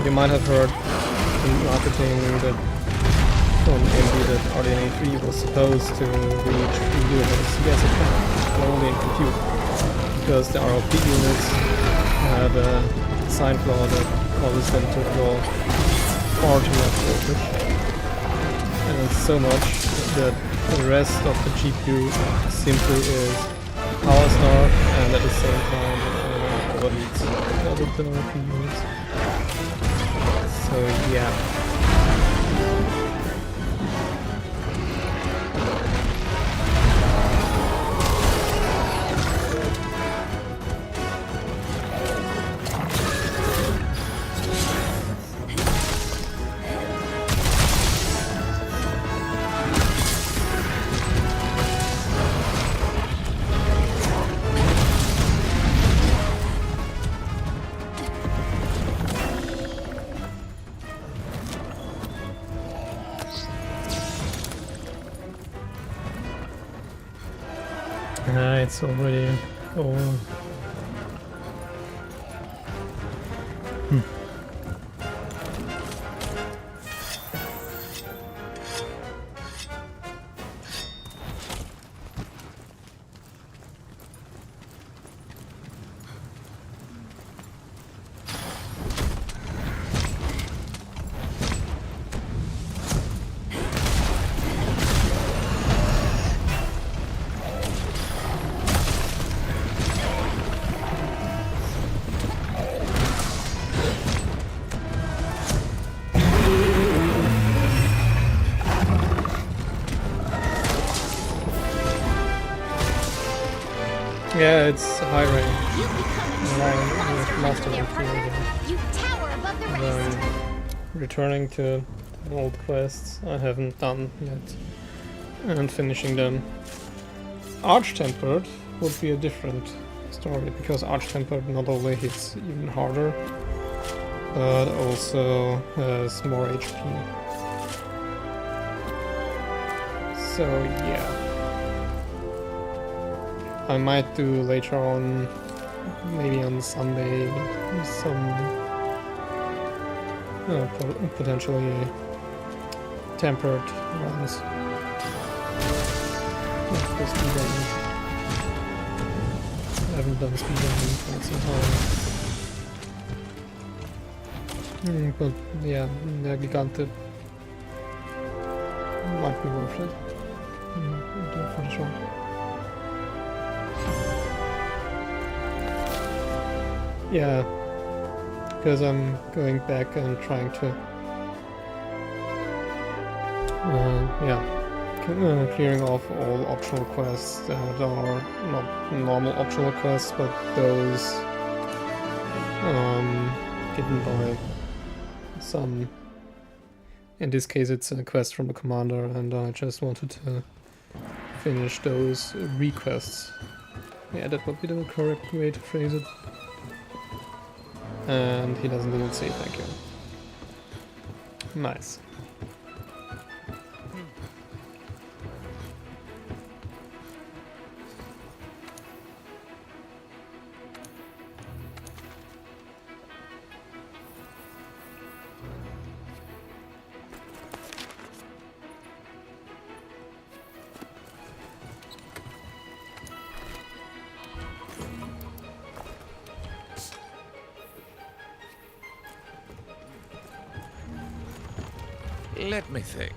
you might have heard in marketing that from AMD that RDNA3 was supposed to reach 3 GHz. Yes, it can, but only in compute, because the ROP units have a design flaw that causes them to draw far too much voltage, and it's so much that the rest of the GPU simply is power starved and at the same time overheats all of the ROP units. So yeah. It's already over. Yeah, it's high rank. You become a Right, true yeah, monster master hunter there, of the partner. game. You tower above the rest. Returning to old quests I haven't done yet and finishing them. Arch-Tempered would be a different story because Arch-Tempered not only hits even harder but also has more HP. So yeah. I might do later on, maybe on Sunday, some potentially tempered runs. For speedrunning. I haven't done speedrunning for some time. But yeah, the Gigante might be worth it. Do it for the show. Yeah, because I'm going back and trying to, clearing off all optional quests that are not normal optional quests, but those given by some. In this case, it's a quest from the commander, and I just wanted to finish those requests. Yeah, that would be the correct way to phrase it. And he doesn't even say thank you. Nice. Let me think.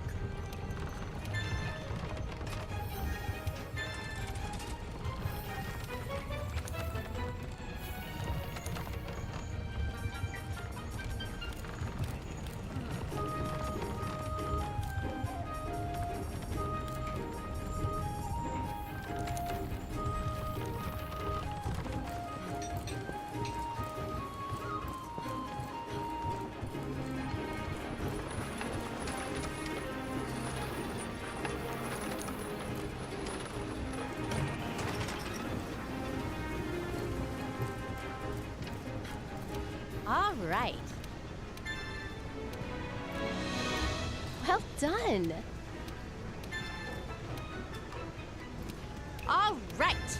All right. Well done. All right.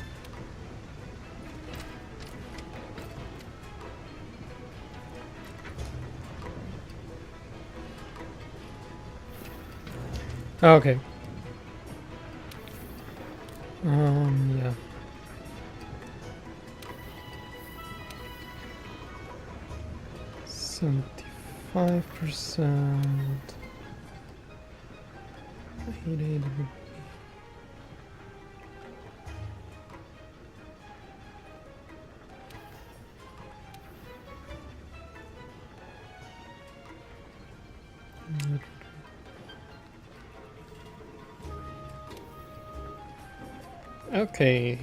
Okay. Yeah. %75%. 880. Okay,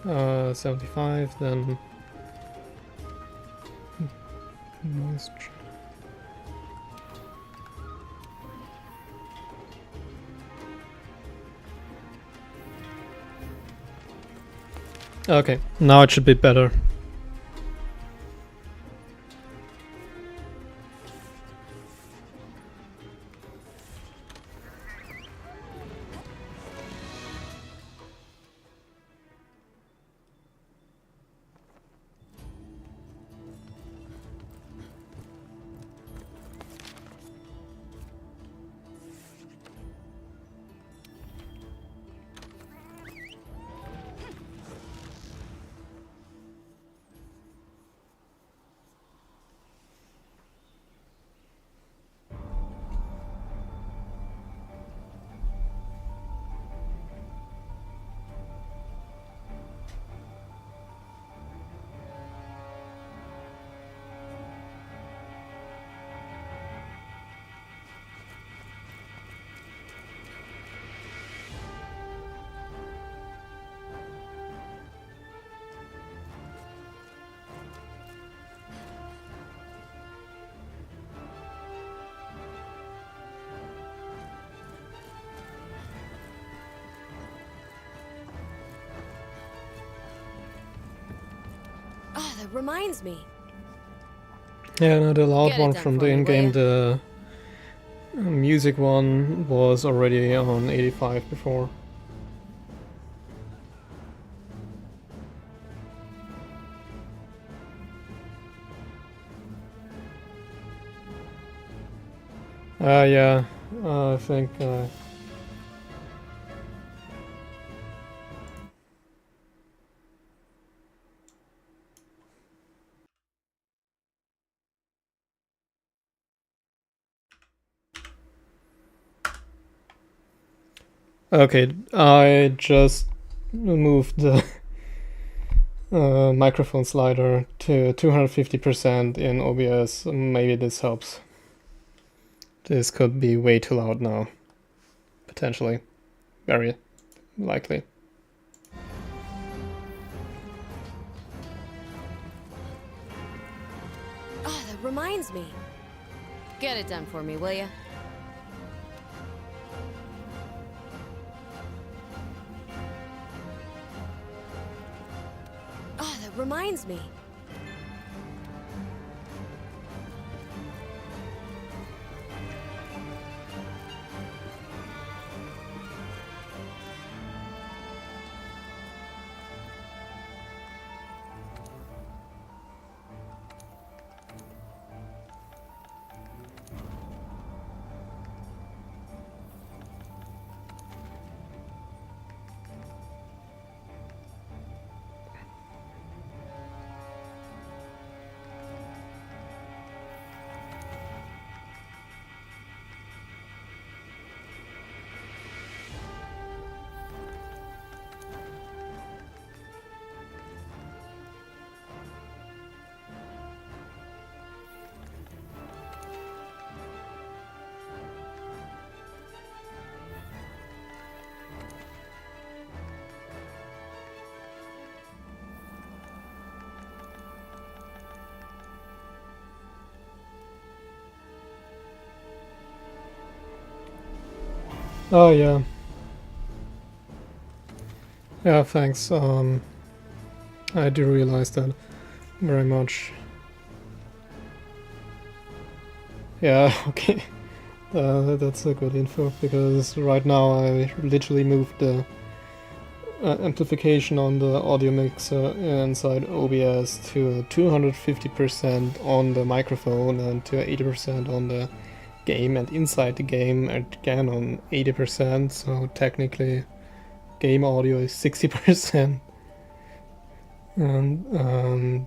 75 then. Moisture. Okay, now it should be better. that reminds me. Yeah, no, the loud Get it one done from for the me, will in-game, ya? the music one was already on 85 before. Yeah, I think okay, I just moved the microphone slider to 250% in OBS. Maybe this helps. This could be way too loud now. Potentially. Very likely. Oh, that reminds me. Get it done for me, will ya? Oh, that reminds me. Oh yeah. Yeah, thanks. I do realize that very much. Yeah, okay. That's a good info, because right now I literally moved the amplification on the audio mixer inside OBS to 250% on the microphone and to 80% on the game, and inside the game again on 80%, so technically game audio is 60%. And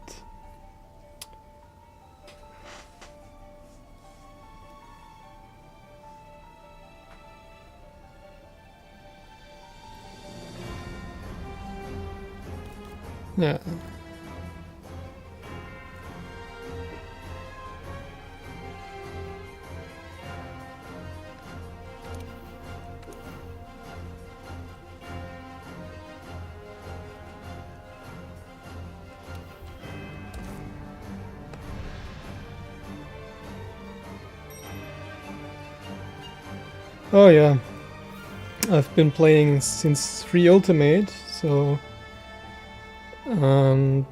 yeah. Oh yeah, I've been playing since 3 Ultimate, so and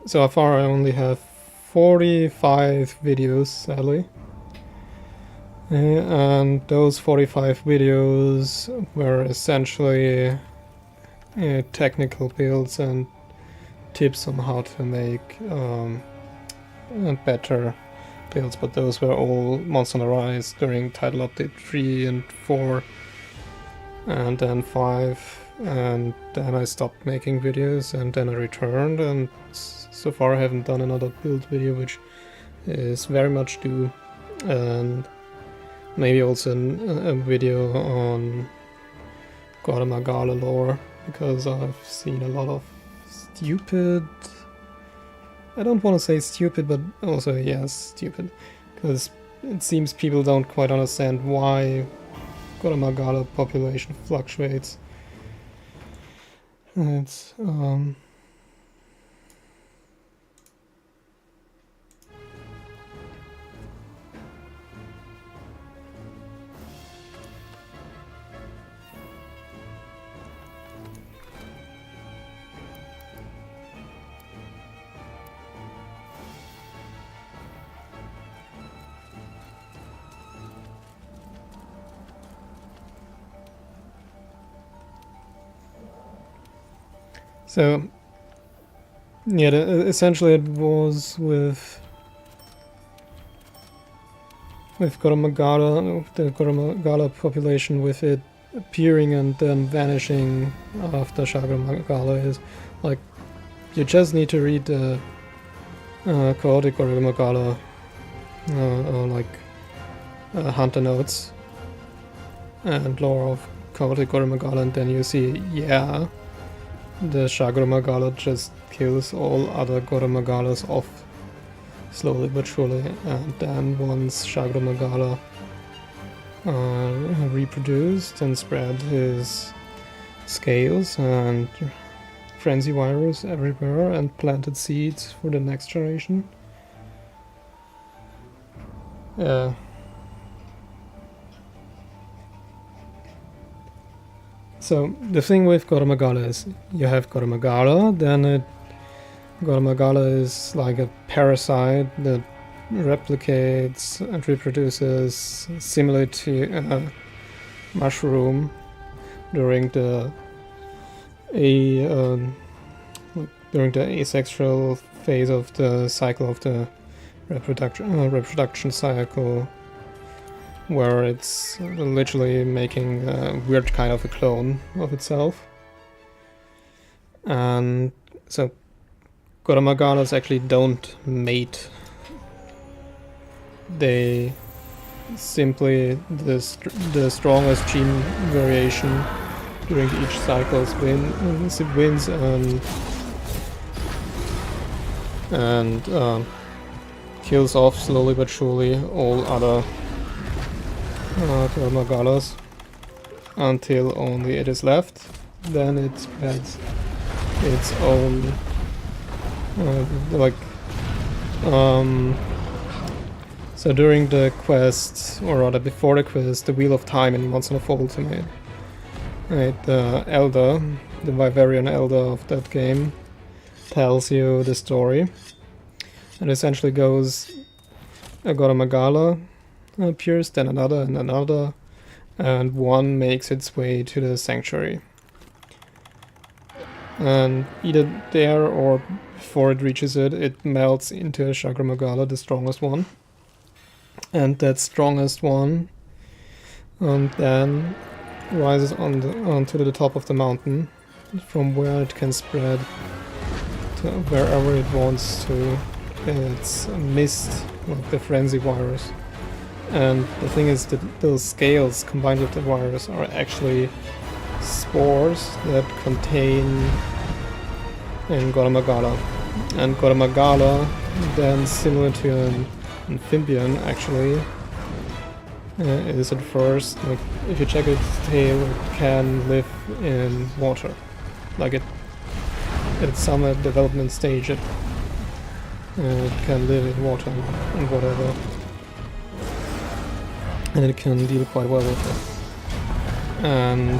so far I only have 45 videos, sadly. And those 45 videos were essentially technical builds and tips on how to make better builds, but those were all months on the rise during title update 3 and 4 and then 5, and then I stopped making videos and then I returned, and so far I haven't done another build video, which is very much due, and maybe also a video on God Magala lore, because I've seen a lot of stupid, I don't want to say stupid, but also yes, stupid, because it seems people don't quite understand why God Magala population fluctuates. It's So, yeah, essentially it was with Goromagala, the Goromagala population, with it appearing and then vanishing after Shagromagala, is like you just need to read the chaotic Goromagala or like hunter notes and lore of chaotic Goromagala, and then you see, yeah, the Shagromagala just kills all other Goromagalas off slowly but surely, and then once Shagromagala reproduced and spread his scales and frenzy virus everywhere and planted seeds for the next generation. Yeah. So the thing with Goromagala is you have Goromagala, then Goromagala is like a parasite that replicates and reproduces similar to a mushroom during the asexual phase of the cycle of the reproduction cycle, where it's literally making a weird kind of a clone of itself. And so Goromagalas actually don't mate. They simply, the strongest gene variation during each cycle wins and kills off slowly but surely all other Goromagalas until only it is left. Then it spreads its own so during the quest, or rather before the quest, the Wheel of Time in Monster of Ultimate, right, the Elder, the Vivarian Elder of that game, tells you the story. And essentially goes, a Goromagala appears, then another and another, and one makes its way to the sanctuary. And either there or before it reaches it, it melts into a Shagromagala, the strongest one. And that strongest one then rises onto the top of the mountain, from where it can spread to wherever it wants to. It's a mist, like the frenzy virus. And the thing is that those scales combined with the virus are actually spores that contain in Goromagala. And Goromagala, then similar to an amphibian actually, is at first, like, if you check its tail, it can live in water. Like at some development stage it can live in water and whatever. And it can deal quite well with it. And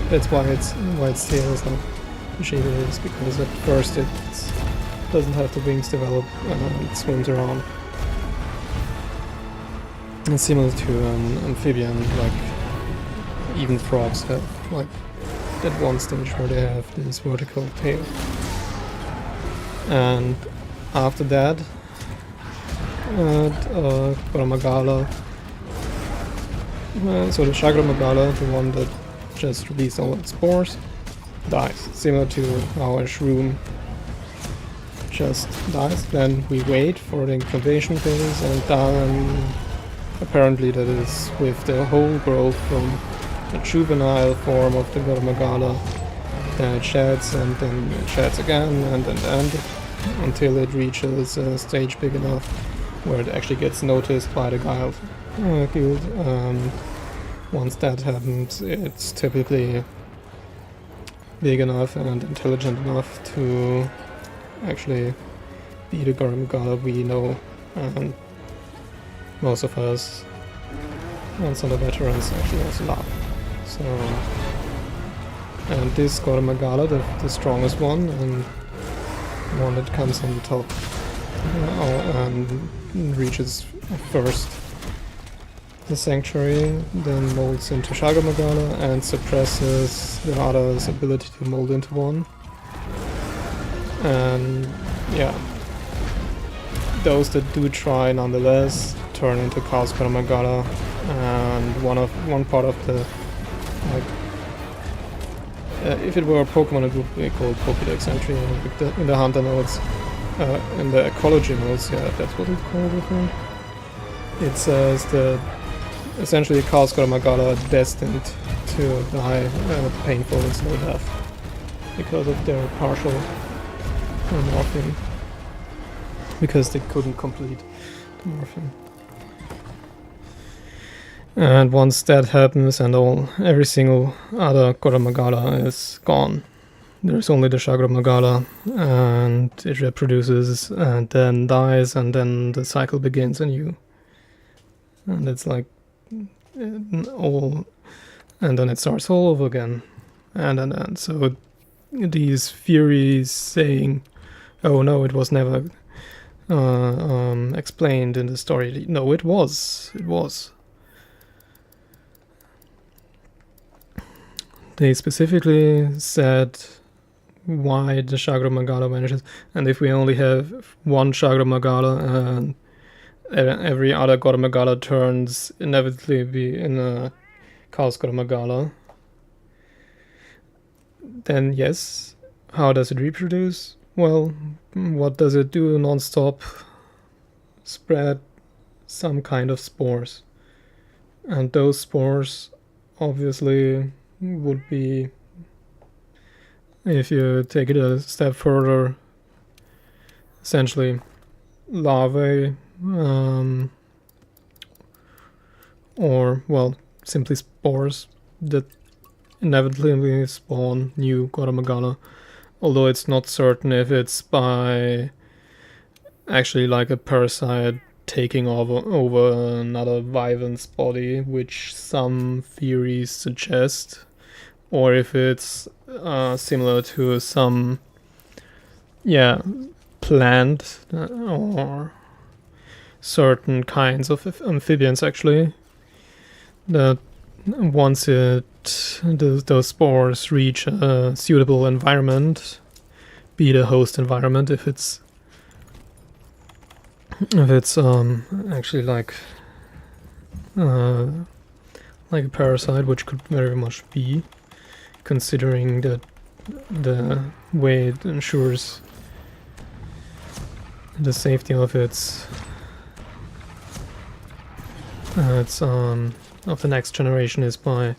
that's why its tail is like the shape it is, because at first it doesn't have the wings develop and it swims around. And similar to an amphibian, like even frogs have like that one stage where they have this vertical tail. And after that, Goromagala, so the Shagromagala, the one that just released all its spores, dies. Similar to how a shroom just dies. Then we wait for the incubation phase, and then apparently that is with the whole growth from the juvenile form of the Goromagala. Then it sheds, and then it sheds again, and until it reaches a stage big enough where it actually gets noticed by the guild. Once that happens, it's typically big enough and intelligent enough to actually be the Goromagala we know, and most of us, and some of the veterans, actually also love. So, and this Goromagala, the strongest one, and one that comes on the top and reaches first the sanctuary, then molds into Shagromagala and suppresses the other's ability to mold into one. And yeah, those that do try nonetheless turn into Chaos Magala, and one part of the like if it were a Pokemon it would be called Pokédex entry in the Hunter nodes, in the Ecology nodes, yeah, that's what it's called, I think. It says that essentially Chaos Magala are destined to die painful and slow death because of their partial morphing, because they couldn't complete the morphing. And once that happens and every single other Magala is gone, there's only the Magala, and it reproduces and then dies, and then the cycle begins anew. And it's like and then it starts all over again. And so these theories saying, oh no, it was never explained in the story. No, it was. They specifically said why the Magala vanishes, and if we only have one Magala and every other Magala turns inevitably in a Chaos Magala, then yes, how does it reproduce? Well, what does it do non-stop? Spread some kind of spores. And those spores obviously would be, if you take it a step further, essentially larvae, or, well, simply spores that inevitably spawn new Magala. Although it's not certain if it's by actually like a parasite taking over another Vyvant's body, which some theories suggest, or if it's similar to some, plant or certain kinds of amphibians actually, that once those spores reach a suitable environment, be it a host environment, if it's actually like a parasite, which could very much be, considering that the way it ensures the safety of its of the next generation is by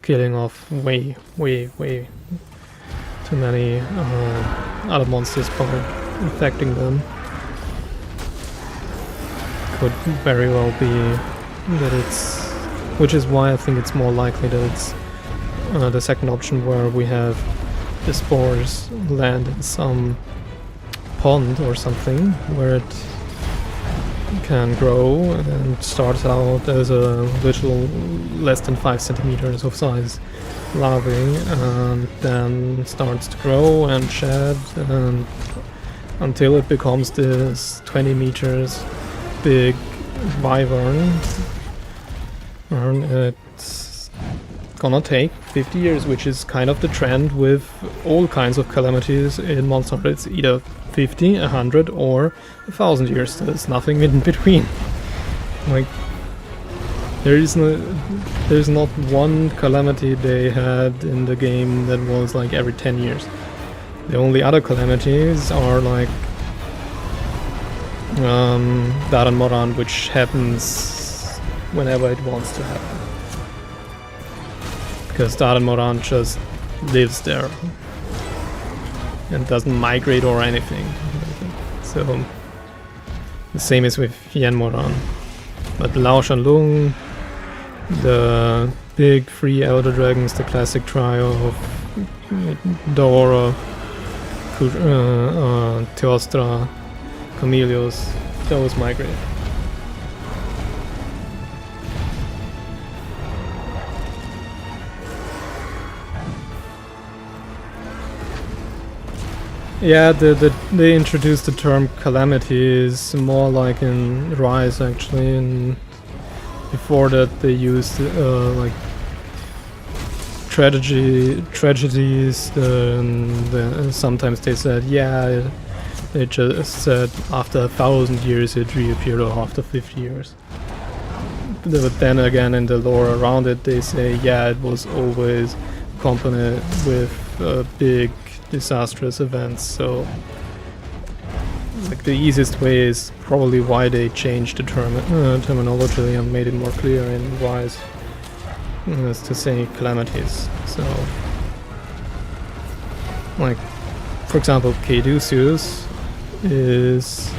killing off way too many other monsters by infecting them. Could very well be that it's, which is why I think it's more likely that it's the second option, where we have the spores land in some pond or something where it can grow and starts out as a little less than 5 centimeters of size larvae, and then starts to grow and shed, and until it becomes this 20 meters big wyvern. And it's gonna take 50 years, which is kind of the trend with all kinds of calamities in Monster Hunter. It's either 50, 100 or 1,000 years. There's nothing in between. Like, there's not one calamity they had in the game that was like every 10 years. The only other calamities are like Daran Moran, which happens whenever it wants to happen. Because Daran Moran just lives there and doesn't migrate or anything. So the same is with Yen Moran. But Lao Shanlung, the big 3 Elder Dragons, the classic trio of Daora, Teostra, Chameleos, those migrate. Yeah, they introduced the term calamities more like in Rise actually, and before that they used like tragedies, sometimes they said, yeah, they just said after 1,000 years it reappeared, or after 50 years. But then again, in the lore around it, they say, yeah, it was always accompanied with big disastrous events. So, like, the easiest way is probably why they changed the terminology and made it more clear in Rise, is to say calamities. So, like, for example, Caduceus is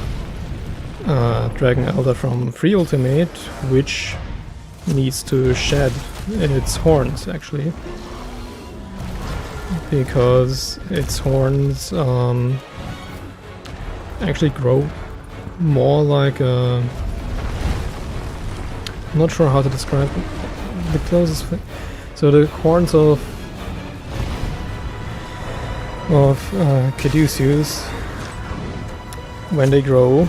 Dragon Elder from Free Ultimate, which needs to shed its horns, actually, because its horns actually grow more like a... I'm not sure how to describe the closest thing. So the horns of Caduceus, when they grow,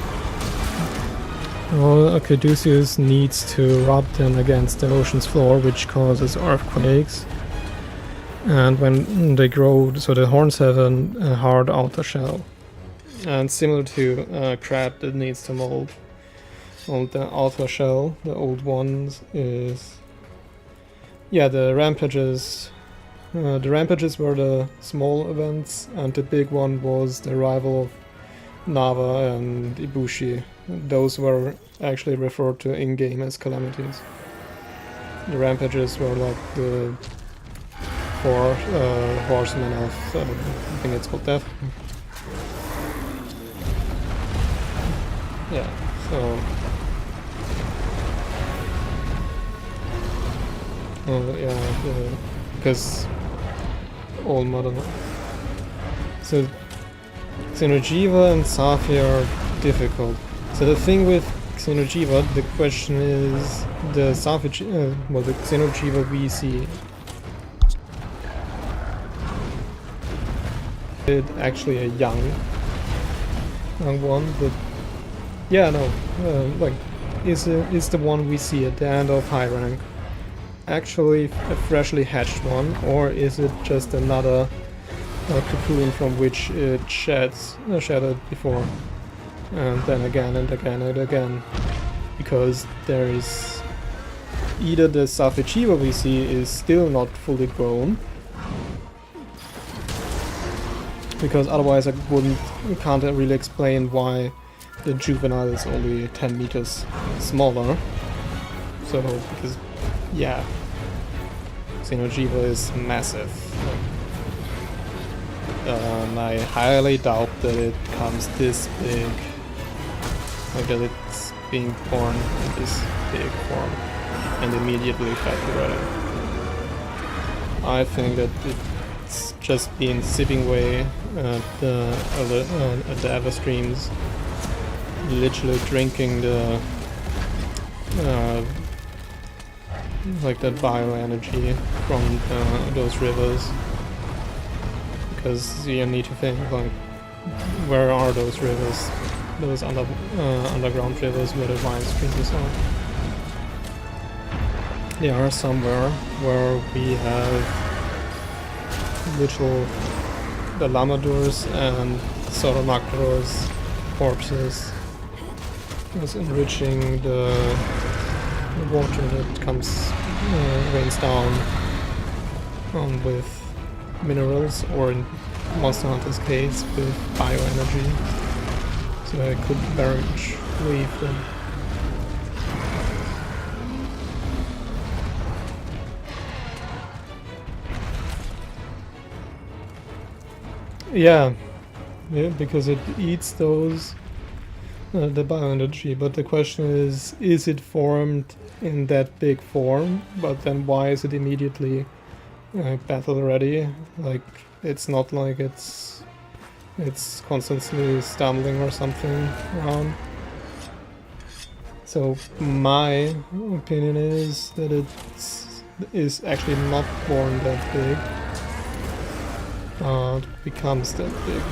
Caduceus needs to rub them against the ocean's floor, which causes earthquakes. And when they grow, so the horns have a hard outer shell. And similar to crab that needs to mold the outer shell, the old ones is... Yeah, the rampages. The rampages were the small events, and the big one was the arrival of Nava and Ibushi. Those were actually referred to in-game as calamities. The rampages were like the four horsemen of, I think it's called Death. Yeah, so... yeah, because all modern... So Xeno'jiiva and Safi are difficult. So the thing with Xeno'jiiva, the question is the Safi, well, the Xeno'jiiva we see, it actually a young one, but yeah, no, like is the one we see at the end of high rank actually a freshly hatched one, or is it just another cocoon from which it shattered before, and then again and again and again? Because there is either the Safi'jiiva we see is still not fully grown, because otherwise I can't really explain why the juvenile is only 10 meters smaller. So, because, yeah, Xeno'jiiva is massive. I highly doubt that it comes this big, like that it's being born in this big form and immediately battle ready. I think that it's just been sipping away at the Eva streams, literally drinking the like that bioenergy from those rivers. Because you need to think, like, where are those rivers? Those underground rivers where the wine streams are. They are somewhere where we have literal the Lamadors and Soromakro's corpses. It's enriching the water that comes, rains down with minerals, or in Monster Hunter's case with bioenergy, so I could very much leave them. Yeah, because it eats those the bioenergy, but the question is it formed in that big form? But then why is it immediately battle ready? Like, it's not like it's constantly stumbling or something around. So my opinion is that it is actually not born that big. It becomes that big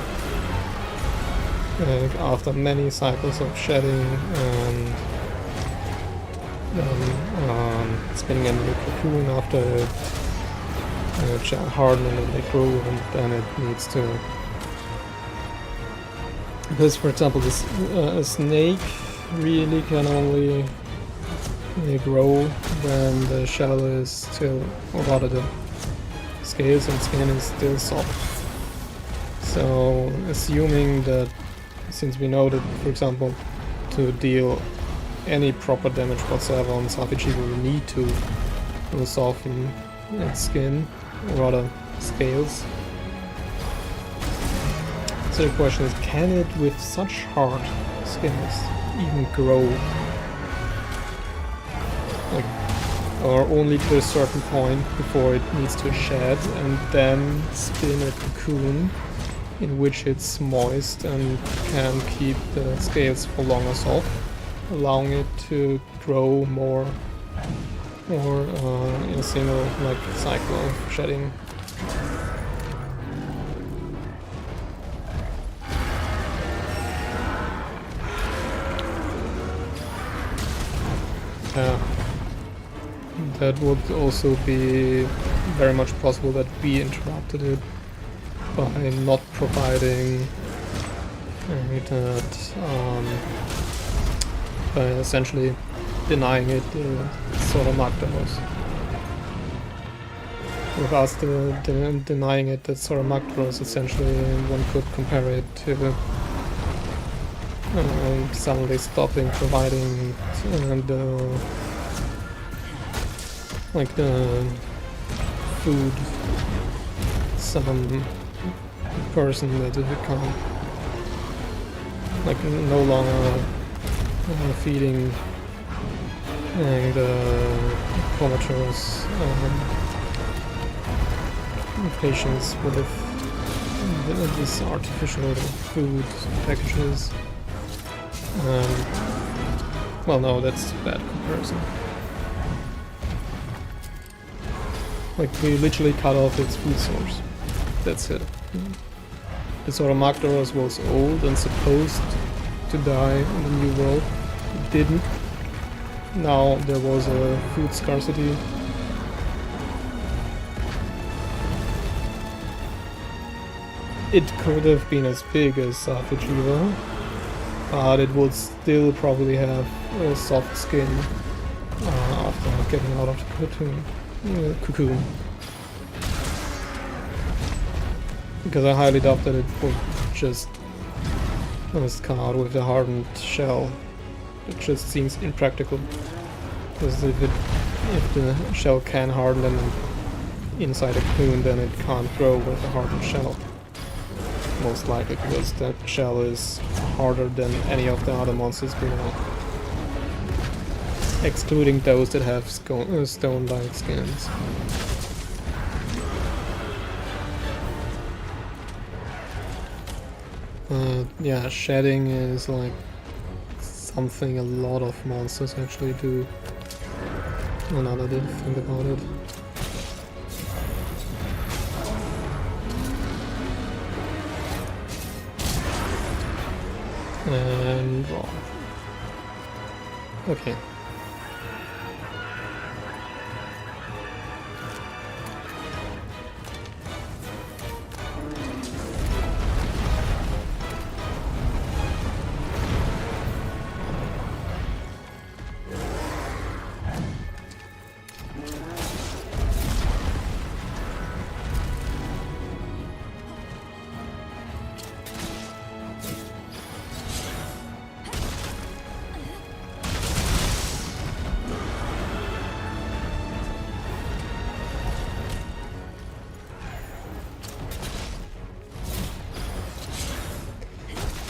after many cycles of shedding and spinning a new cocoon after it harden and they grow, and then it needs to. Because, for example, this a snake really can only grow when the shell is still, or rather the scales and skin is still soft. So, assuming that, since we know that, for example, to deal any proper damage whatsoever on Davinci, we need to soften its skin, or rather scales. So the question is, can it, with such hard skins, even grow? Like, or only to a certain point before it needs to shed and then spin a cocoon in which it's moist and can keep the scales for longer soft, allowing it to grow more in a single cycle of shedding. Yeah, that would also be very much possible that we interrupted it by not providing that, by essentially denying it the sort of macros. With us denying it the sort of macros, essentially one could compare it to suddenly stopping providing the food some person that it can't, no longer feeding the comatose patients with these artificial food packages. Well, no, that's a bad comparison. We literally cut off its food source. That's it. The sort of Magdaros was old and supposed to die in the new world. It didn't. Now there was a food scarcity. It could have been as big as Davinci, but it would still probably have a soft skin after getting out of the cocoon. Because I highly doubt that it would just come out with a hardened shell. It just seems impractical. Because if the shell can harden inside a cocoon, then it can't grow with a hardened shell. Most likely because that shell is harder than any of the other monsters we know. Excluding those that have stone-like skins. Yeah, shedding is something a lot of monsters actually do. Another did think about it. And raw. Okay.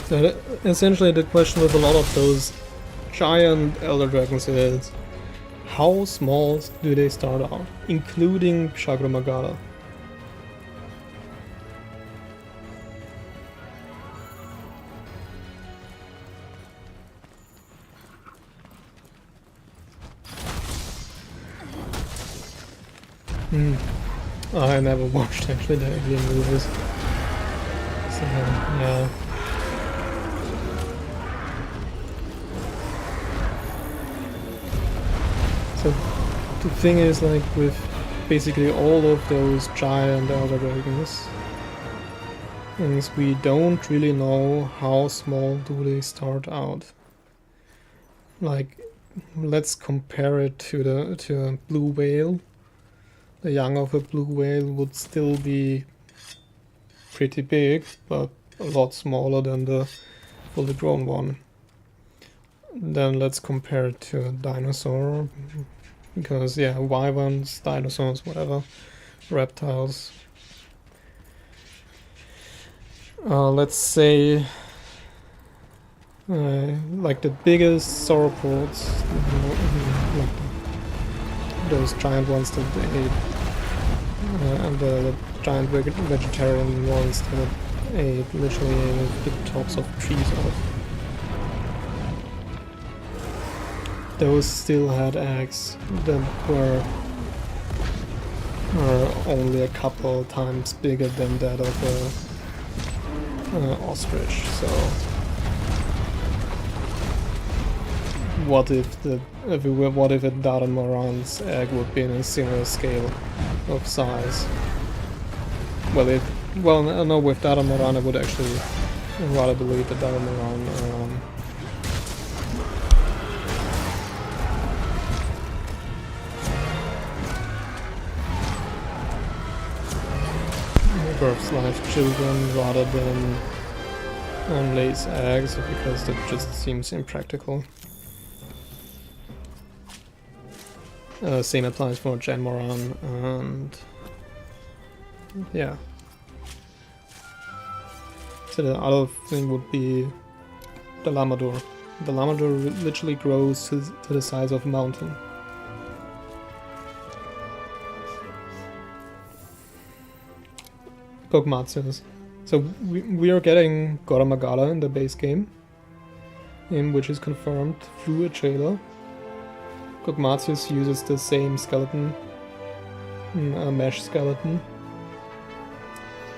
So essentially the question with a lot of those giant Elder Dragons is, how small do they start out, including Shagramagala? I never watched actually the alien movies. So yeah. So the thing is, with basically all of those giant elder dragons, things we don't really know how small do they start out. Like, let's compare it to a blue whale. The young of a blue whale would still be pretty big, but a lot smaller than the fully grown one. Then let's compare it to a dinosaur, because yeah, wyverns, dinosaurs, whatever, reptiles. Let's say like the biggest sauropods, like those giant ones that they ate, and the giant vegetarian ones that ate literally the tops of trees off. Those still had eggs that were only a couple times bigger than that of a ostrich. So what if a Davinci egg would be in a similar scale of size? Well, no, with Davinci I would actually rather believe that Davinci births live children rather than lays eggs, because that just seems impractical. Same applies for Genmoran, and yeah. So the other thing would be the Lamador. The Lamador literally grows to the size of a mountain. Gogmatsus. So we are getting Goramagala in the base game, which is confirmed through a trailer. Gogmatsus uses the same skeleton, a mesh skeleton,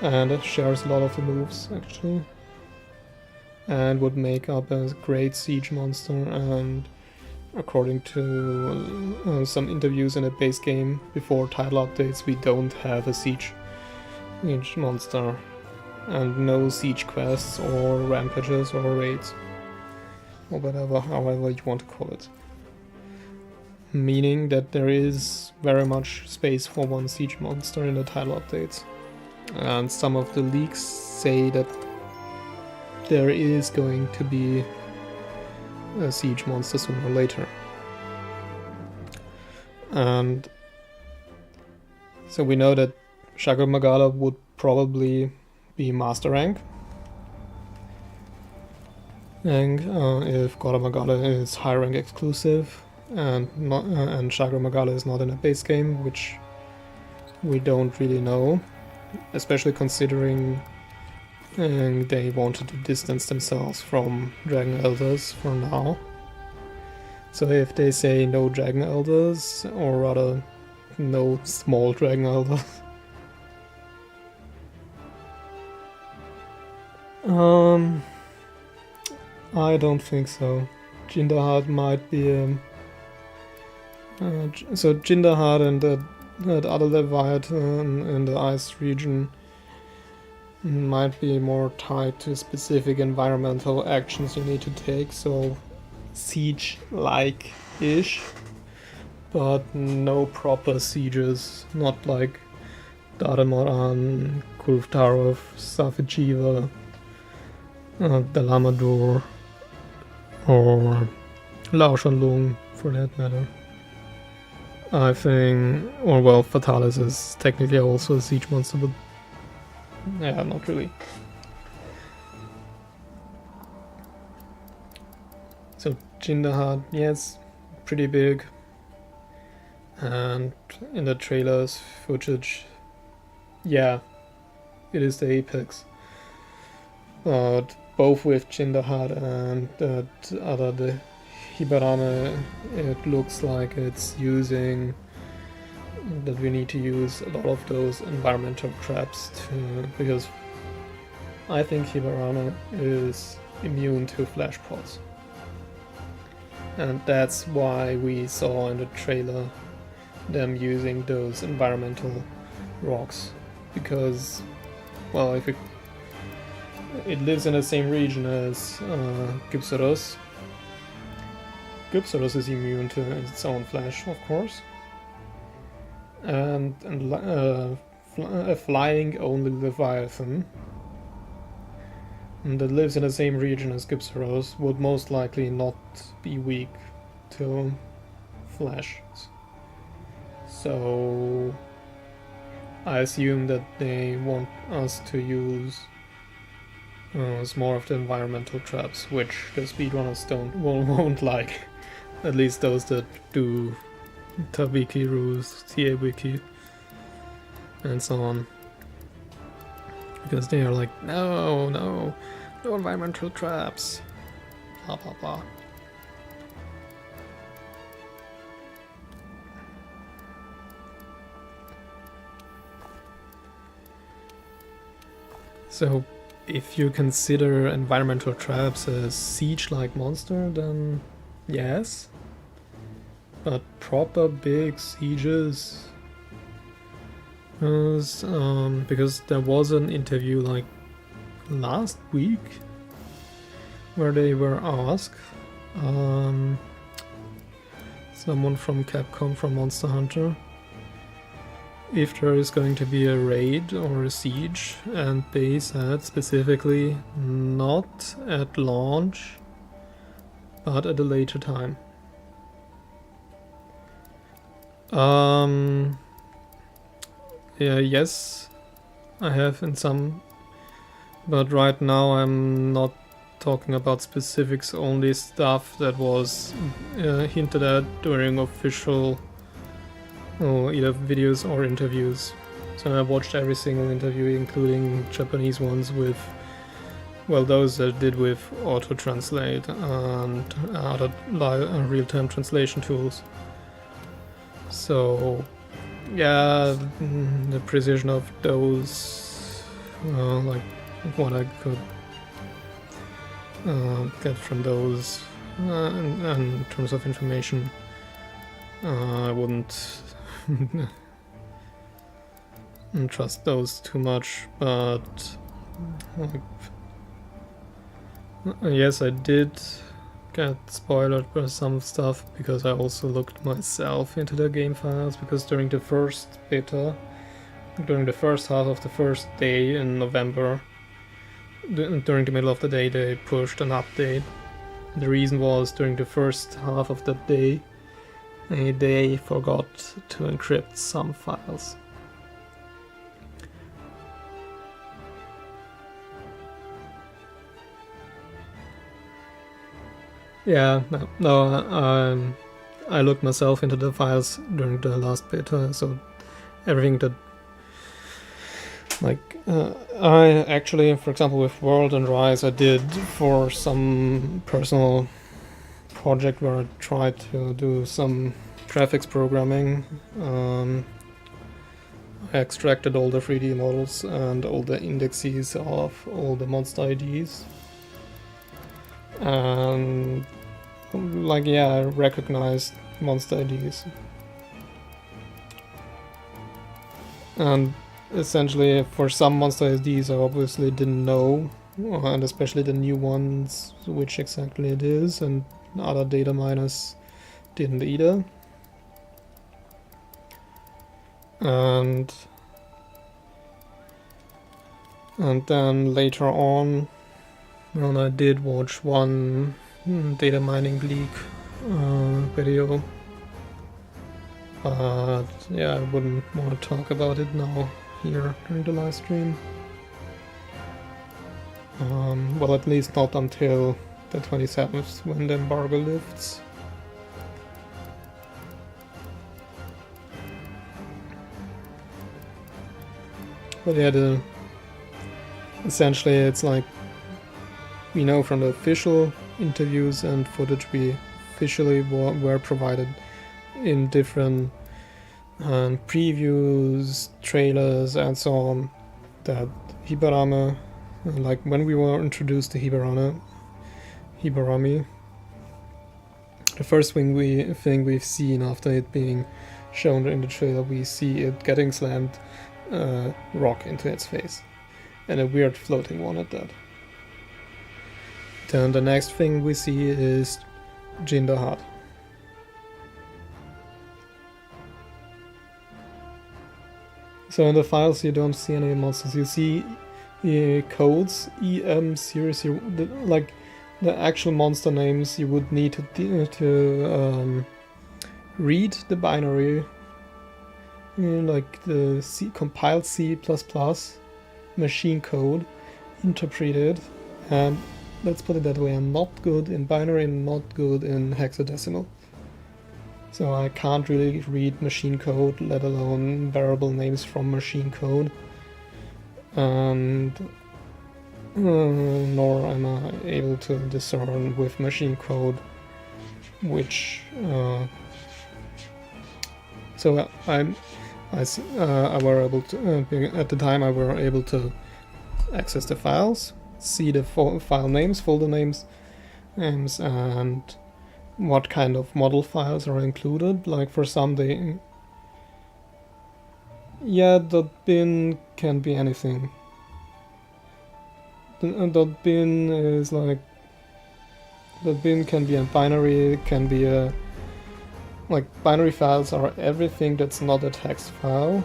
and it shares a lot of the moves actually, and would make up a great siege monster. And according to some interviews in the base game before title updates, we don't have a siege monster, and no siege quests or rampages or raids or whatever, however you want to call it. Meaning that there is very much space for one siege monster in the title updates. And some of the leaks say that there is going to be a siege monster sooner or later. And so we know that Shagamagala would probably be master rank. And if Goramagala is high rank exclusive, and Shagamagala is not in a base game, which we don't really know, especially considering they wanted to distance themselves from Dragon Elders for now. So if they say no Dragon Elders, or rather no small Dragon Elders, I don't think so. Jindahat might be so Jindahat and that other Leviathan in the ice region might be more tied to specific environmental actions you need to take, so siege-like-ish, but no proper sieges, not like Dadamoran, Kulftarov, Safijiva, the Lamador, or Laoshanlung for that matter. I think, or well, Fatalis is technically also a siege monster, but yeah, not really. So Jindahat, yes, pretty big, and in the trailers footage, yeah, it is the apex. But both with Jindahat and that other, the Hibarame, it looks like it's using, that we need to use a lot of those environmental traps because I think Hibarame is immune to flash pods. And that's why we saw in the trailer them using those environmental rocks, because, well, if it lives in the same region as Gypsaros. Gypsaros is immune to its own flesh, of course, and a flying only Leviathan that lives in the same region as Gypsaros would most likely not be weak to flesh. So I assume that they want us to use more of the environmental traps, which the speedrunners won't like. At least those that do Tawiki rules, TA Wiki, and so on. Because they are like, no environmental traps, blah blah blah. So, if you consider environmental traps a siege-like monster, then yes. But proper big sieges, because there was an interview like last week where they were asked, someone from Capcom, from Monster Hunter, if there is going to be a raid or a siege, and they said specifically not at launch but at a later time. Yeah, yes, I have in some, but right now I'm not talking about specifics, only stuff that was hinted at during official either videos or interviews. So I watched every single interview, including Japanese ones with, well, those that did with auto-translate and other real-time translation tools. So yeah, the precision of those, like what I could get from those in terms of information, I wouldn't trust those too much, but like, yes, I did get spoiled by some stuff because I also looked myself into the game files, because during the first beta, during the first half of the first day in November, during the middle of the day they pushed an update. The reason was during the first half of that day they forgot to encrypt some files. Yeah, no, I looked myself into the files during the last beta, so everything that, like, I actually, for example, with World and Rise, I did for some personal project where I tried to do some graphics programming. I extracted all the 3D models and all the indexes of all the monster IDs. And like, yeah, I recognized monster IDs. And essentially for some monster IDs I obviously didn't know, and especially the new ones, which exactly it is, and other data miners didn't either. And then later on, when I did watch one data mining leak video, but yeah, I wouldn't want to talk about it now here during the live stream. Well, at least not until the 27th, when the embargo lifts. But yeah, essentially it's like, we know from the official interviews and footage we officially were provided in different previews, trailers and so on, that Hibarame, like when we were introduced to Hibarami, the first thing we've seen after it being shown in the trailer, we see it getting slammed rock into its face, and a weird floating one at that. Then the next thing we see is Jinder Hut. So in the files you don't see any monsters, you see codes EM00, like the actual monster names. You would need to read the binary, like the compiled C++ machine code, interpret it, and let's put it that way, I'm not good in binary and not good in hexadecimal. So I can't really read machine code, let alone variable names from machine code, and nor am I able to discern with machine code which. So I were able to at the time I were able to access the files, see the file names, folder names, and what kind of model files are included. Like for some they... Yeah, .bin can be anything. .bin is like... .bin can be a binary, it can be a... Like binary files are everything that's not a text file.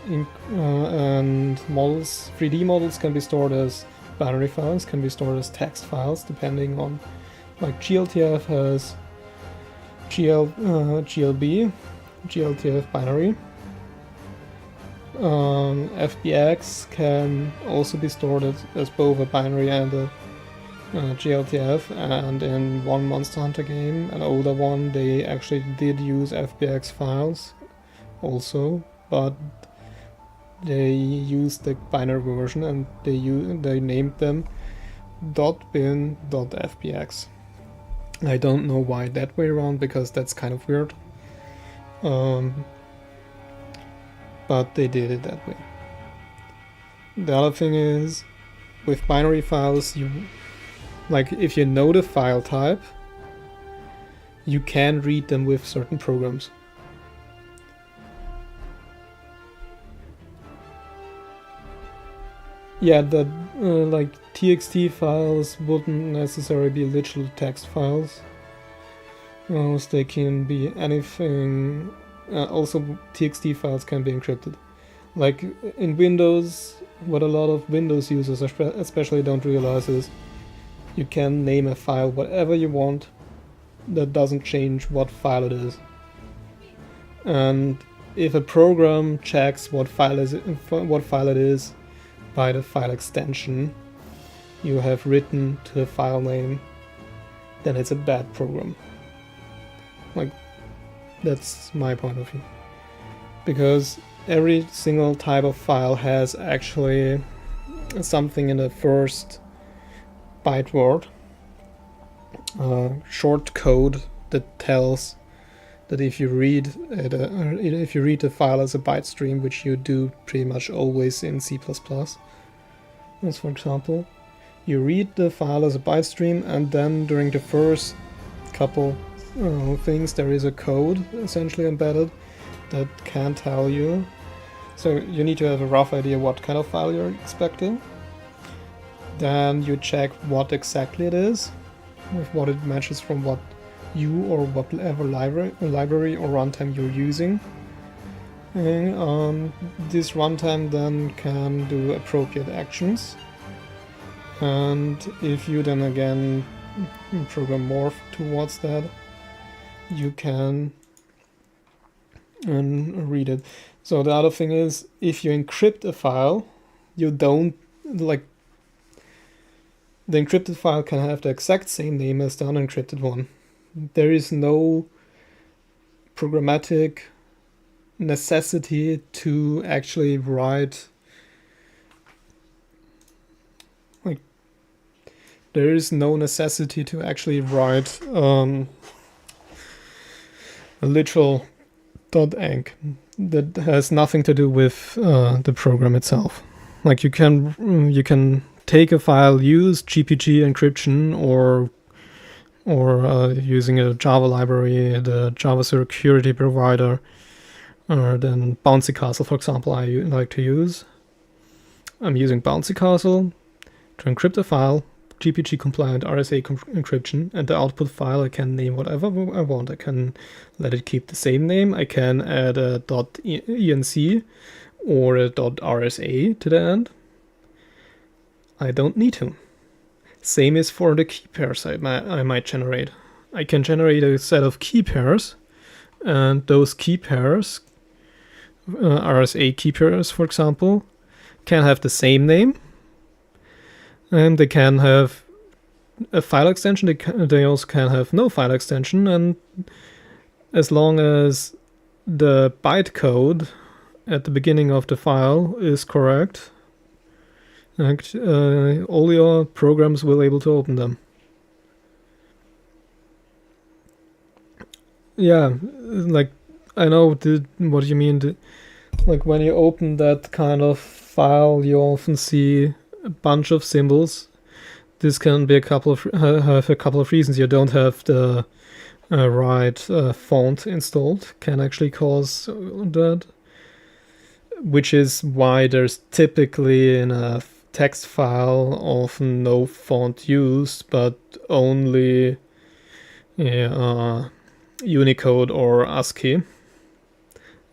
And models, 3D models can be stored as binary files, can be stored as text files, depending on... Like GLTF has GLB, GLTF binary. FBX can also be stored as both a binary and a GLTF, and in one Monster Hunter game, an older one, they actually did use FBX files also, but they used the binary version and they named them .bin.fbx. I don't know why that way around, because that's kind of weird. But they did it that way. The other thing is, with binary files, like if you know the file type, you can read them with certain programs. Yeah, the like TXT files wouldn't necessarily be literal text files. They can be anything. Also, TXT files can be encrypted. Like in Windows, what a lot of Windows users especially don't realize is you can name a file whatever you want. That doesn't change what file it is. And if a program checks what file it is by the file extension you have written to the file name, then it's a bad program. Like, that's my point of view. Because every single type of file has actually something in the first byte word, short code that tells that if you read the file as a byte stream, which you do pretty much always in C++, as for example, you read the file as a byte stream, and then during the first couple things there is a code essentially embedded that can tell you. So you need to have a rough idea what kind of file you're expecting. Then you check what exactly it is, with what it matches from what you or whatever library or runtime you're using. And this runtime then can do appropriate actions. And if you then again program morph towards that, you can read it. So the other thing is, if you encrypt a file, you don't, like, the encrypted file can have the exact same name as the unencrypted one. There is no programmatic necessity to actually write, like, there is no necessity to actually write a literal .enc that has nothing to do with the program itself. Like, you can take a file, use GPG encryption, or using a Java library, the Java security provider, Or then Bouncy Castle, for example, I like to use. I'm using Bouncy Castle to encrypt a file, GPG compliant RSA encryption, and the output file I can name whatever I want. I can let it keep the same name. I can add a .enc or a .rsa to the end. I don't need to. Same is for the key pairs I might generate. I can generate a set of key pairs, and those key pairs, RSA key pairs for example, can have the same name, and they can have a file extension. They also can have no file extension, and as long as the bytecode at the beginning of the file is correct, all your programs will be able to open them. Yeah, like I know what you mean. Like when you open that kind of file, you often see a bunch of symbols. This can be have a couple of reasons. You don't have the right font installed, can actually cause that. Which is why there's typically in a text file often no font used, but only Unicode or ASCII,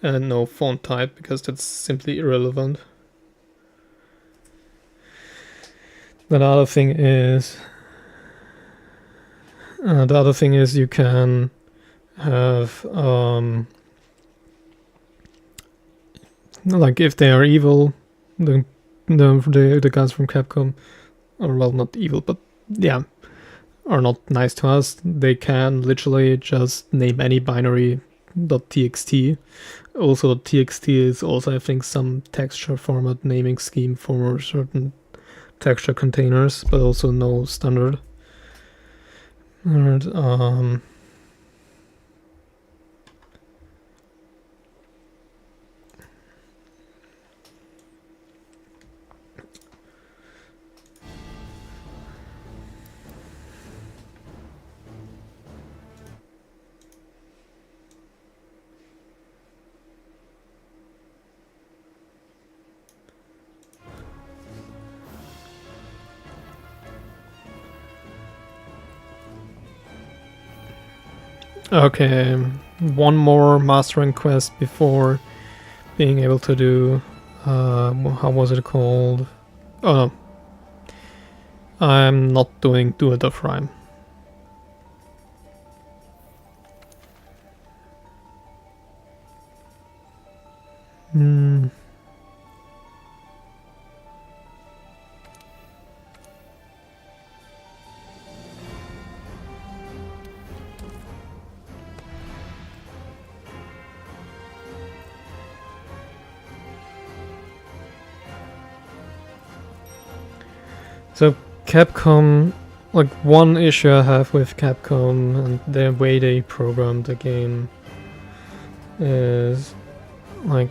and no font type, because that's simply irrelevant. The other thing is you can have like if they are evil, the guys from Capcom, or well, not evil, but yeah, are not nice to us. They can literally just name any binary .txt. Also, .txt is also, I think, some texture format naming scheme for certain texture containers, but also no standard. And, okay, one more mastering quest before being able to do, how was it called? Oh no, I'm not doing Do It of Rhyme. So Capcom, like one issue I have with Capcom and the way they programmed the game is like,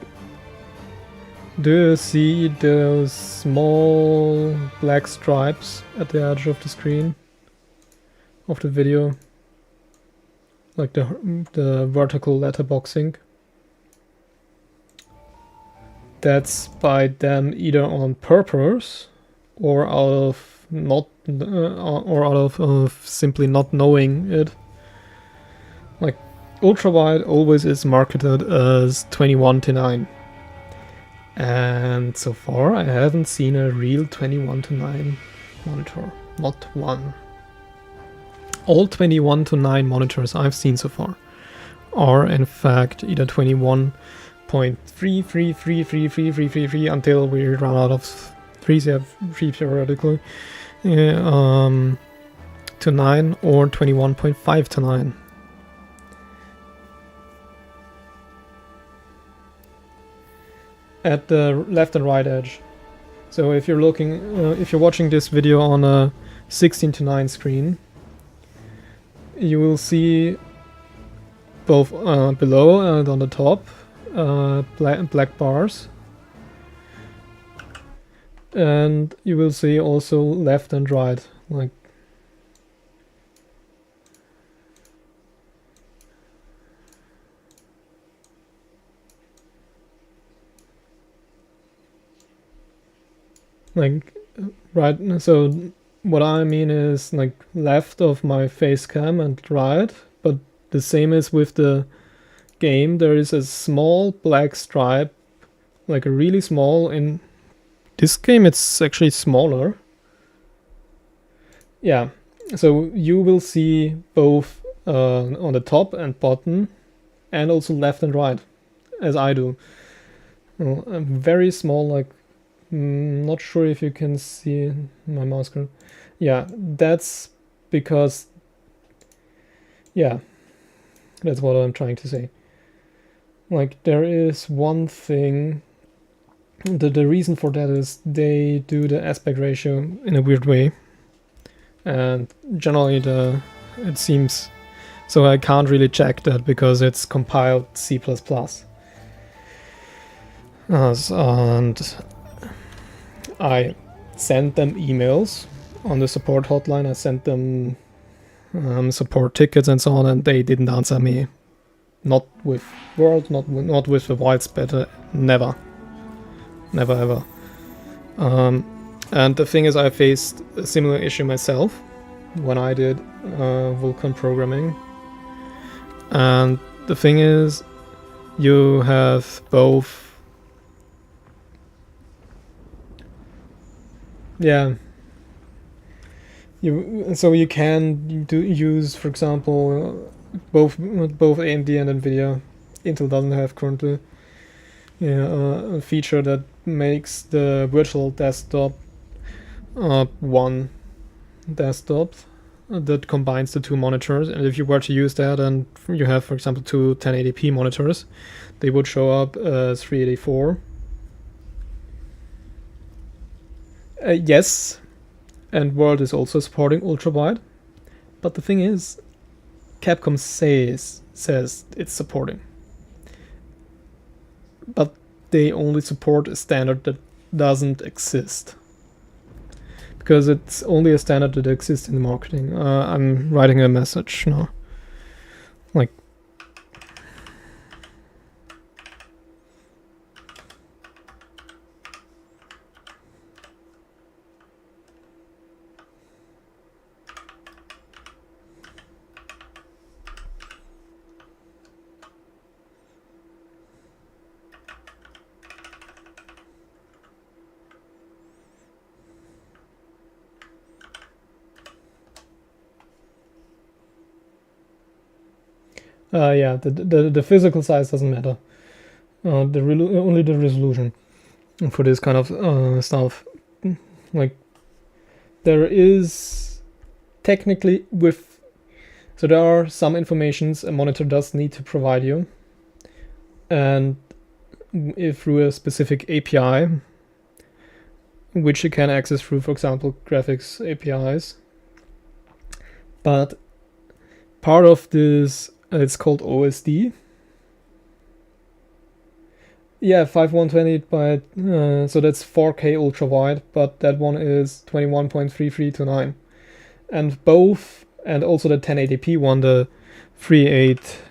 do you see those small black stripes at the edge of the screen of the video? Like the vertical letterboxing? That's by them either on purpose or out of simply not knowing it. Like Ultrawide always is marketed as 21:9, and so far I haven't seen a real 21:9 monitor, not one. All 21:9 monitors I've seen so far are in fact either 21.3333333 until we run out of 3 theoretically, to 9, or 21.5 to 9. At the left and right edge. So if you're looking, if you're watching this video on a 16:9 screen, you will see both below and on the top black bars. And you will see also left and right, like like right. So what I mean is like left of my face cam and right, but the same is with the game. There is a small black stripe, like a really small. In this game it's actually smaller. Yeah, so you will see both on the top and bottom, and also left and right, as I do. Well, a very small, like, not sure if you can see my mouse curve. Yeah, that's because, yeah, that's what I'm trying to say. Like, there is one thing, the reason for that is they do the aspect ratio in a weird way. And generally it seems, so I can't really check that because it's compiled C++. And I sent them emails on the support hotline. I sent them support tickets and so on, and they didn't answer me. Not with World, not with the Wilds beta, never ever. And the thing is, I faced a similar issue myself when I did Vulkan programming. And the thing is, you have both. Yeah. So you can use, for example, both AMD and NVIDIA. Intel doesn't have currently a feature that makes the virtual desktop one desktop that combines the two monitors. And if you were to use that and you have, for example, two 1080p monitors, they would show up as 384. Yes, and World is also supporting ultrawide, but the thing is, Capcom says it's supporting, but they only support a standard that doesn't exist, because it's only a standard that exists in the marketing. I'm writing a message now, like, yeah, the physical size doesn't matter. Only the resolution for this kind of stuff. Like, there is technically so there are some informations a monitor does need to provide you, and if through a specific API, which you can access through, for example, graphics APIs. But part of this, it's called OSD. Yeah, 5120 by so that's 4K ultra wide, but that one is 21.33 to 9. And both, and also the 1080p one, the 38,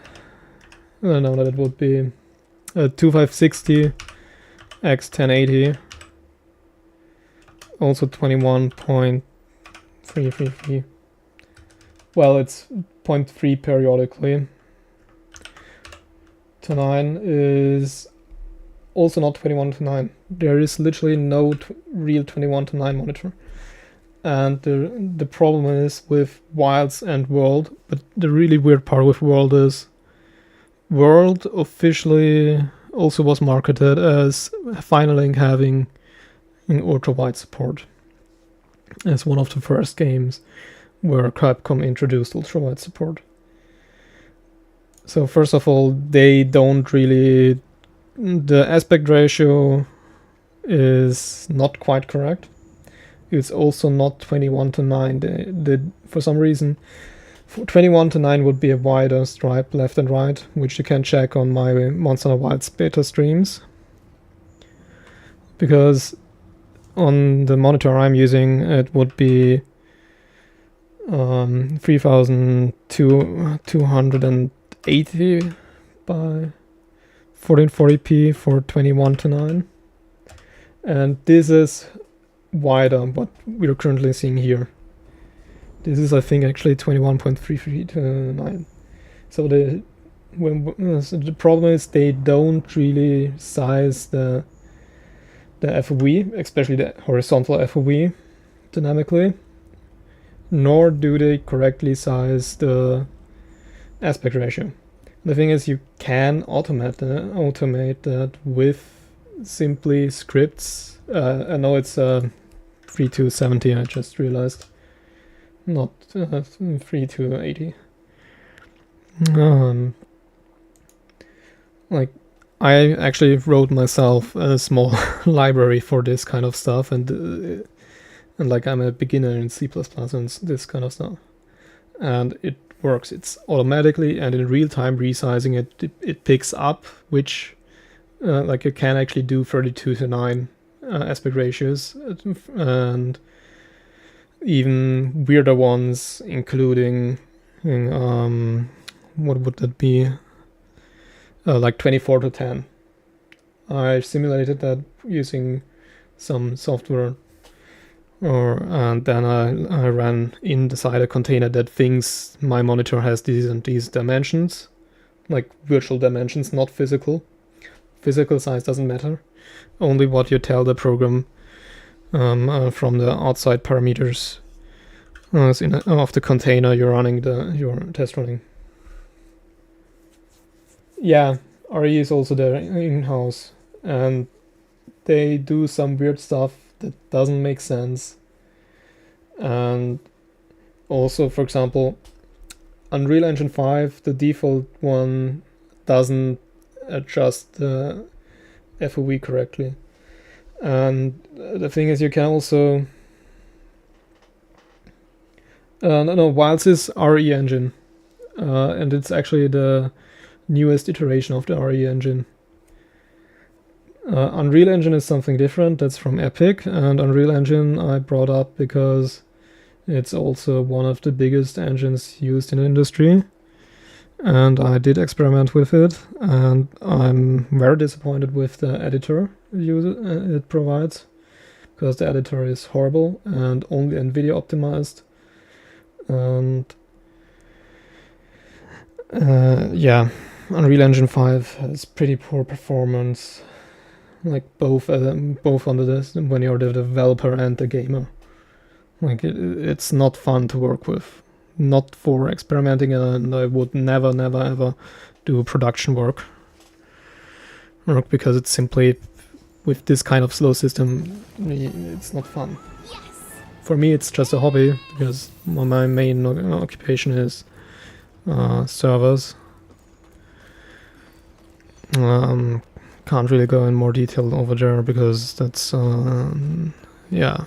I don't know, that would be 2560 x 1080, also 21.333. Well, it's 0.3 periodically. To 9 is also not 21 to 9. There is literally no real 21 to 9 monitor. And the problem is with Wilds and World, but the really weird part with World is World officially also was marketed as finally having an ultra-wide support as one of the first games where Capcom introduced ultra-wide support. So first of all, they don't really, the aspect ratio is not quite correct. It's also not 21 to 9. For some reason, 21 to 9 would be a wider stripe left and right, which you can check on my Monster Hunter Wilds beta streams. Because on the monitor I'm using, it would be 3280 by 1440p for 21 to 9. And this is wider what we're currently seeing here. This is, I think, actually 21.33 to 9. So the problem is they don't really size the FOV, especially the horizontal FOV, dynamically, nor do they correctly size the aspect ratio. The thing is, you can automate that with simply scripts. I know it's 3270, I just realized, not 3280. Like, I actually wrote myself a small library for this kind of stuff, and like I'm a beginner in C++ and this kind of stuff, and it works. It's automatically and in real time resizing it picks up which like you can actually do 32:9 aspect ratios, and even weirder ones, including what would that be? Like 24:10. I simulated that using some software, and then I ran inside a container that thinks my monitor has these and these dimensions, like virtual dimensions, not physical. Physical size doesn't matter. Only what you tell the program from the outside parameters of the container you're running your test running. Yeah, RE is also there in-house, and they do some weird stuff that doesn't make sense. And also, for example, Unreal Engine 5, the default one, doesn't adjust the FOV correctly. And the thing is, you can also Wilds is RE engine, and it's actually the newest iteration of the RE engine. Unreal Engine is something different. That's from Epic, and Unreal Engine I brought up because it's also one of the biggest engines used in the industry, and I did experiment with it, and I'm very disappointed with the editor it provides, because the editor is horrible and only NVIDIA optimized, and yeah, Unreal Engine 5 has pretty poor performance, like both on when you're the developer and the gamer. Like it's not fun to work with, not for experimenting, and I would never ever do production work because it's simply, with this kind of slow system, it's not fun. Yes. For me it's just a hobby, because my main occupation is servers. Can't really go in more detail over there because that's yeah.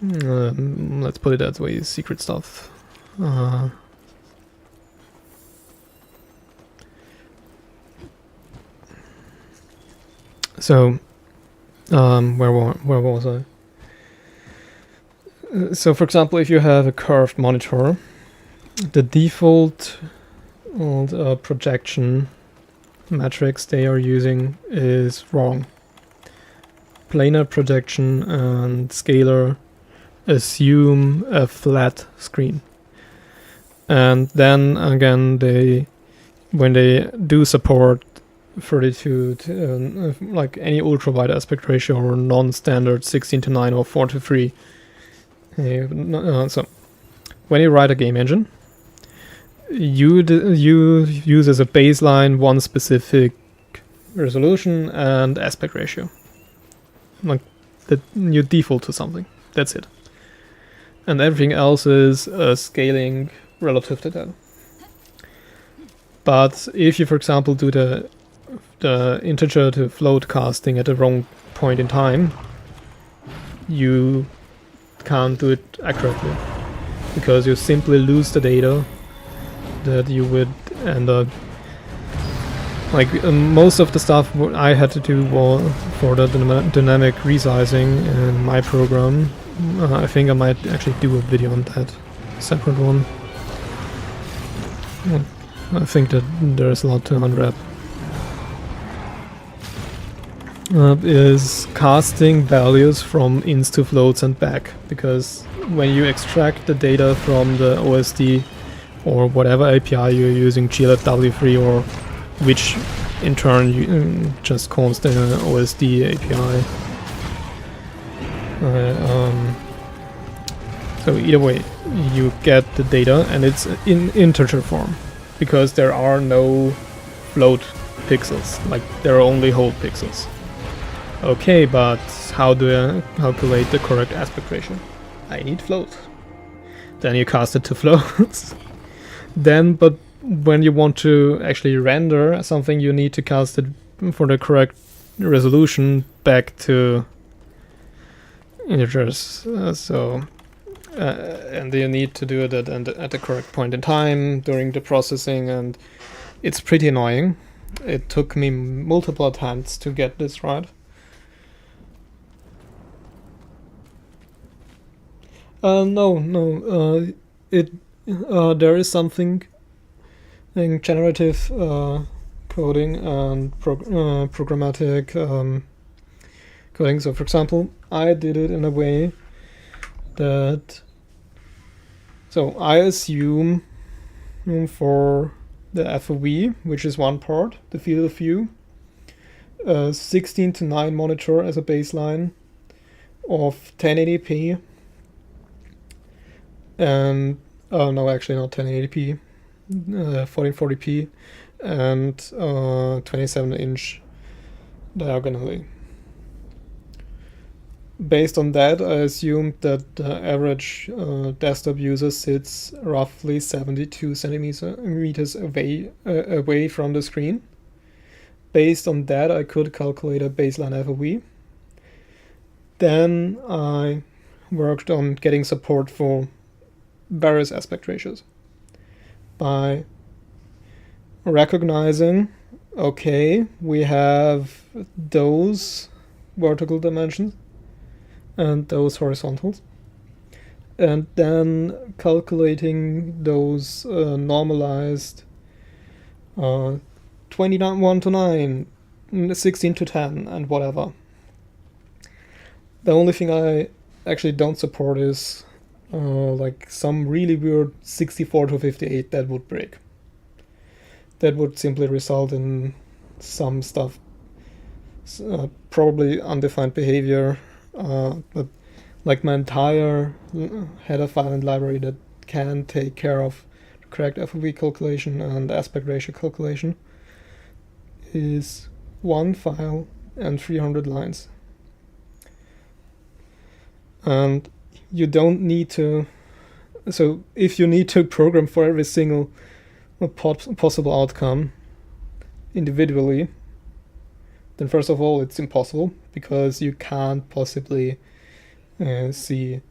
Let's put it that way, secret stuff. So where was I? So for example, if you have a curved monitor, the default projection metrics they are using is wrong. Planar projection and scalar assume a flat screen, and then again when they do support 32 like any ultra-wide aspect ratio or non-standard 16:9 or 4:3, so when you write a game engine, you use as a baseline one specific resolution and aspect ratio, like that you default to something. That's it, and everything else is scaling relative to that. But if you, for example, do the integer to float casting at the wrong point in time, you can't do it accurately, because you simply lose the data that you would end up, like most of the stuff I had to do for the dynamic resizing in my program. I think I might actually do a video on that, separate one. I think that there's a lot to unwrap. is casting values from ins to floats and back, because when you extract the data from the OSD or whatever API you're using, GLFW3, or which in turn just calls the OSD API. So either way, you get the data and it's in integer form, because there are no float pixels, like there are only whole pixels. Okay, but how do I calculate the correct aspect ratio? I need float. Then you cast it to floats. But when you want to actually render something, you need to cast it for the correct resolution back to integers. And you need to do it at the correct point in time during the processing, and it's pretty annoying. It took me multiple attempts to get this right. There is something in generative coding and programmatic coding. So, for example, I did it in a way that, so I assume for the FOV, which is one part, the field of view, 16:9 monitor as a baseline of 1080p, and no, actually not 1080p, 1440p, and 27-inch diagonally. Based on that, I assumed that the average desktop user sits roughly 72 centimeters away from the screen. Based on that, I could calculate a baseline FOV. Then I worked on getting support for various aspect ratios by recognizing, okay, we have those vertical dimensions and those horizontals, and then calculating those normalized 21:9, 16:10, and whatever. The only thing I actually don't support is like some really weird 64:58 that would break. That would simply result in some stuff, probably undefined behavior, but like my entire header file and library that can take care of the correct FOV calculation and aspect ratio calculation is one file and 300 lines. And you don't need to, so if you need to program for every single possible outcome individually, then first of all it's impossible, because you can't possibly see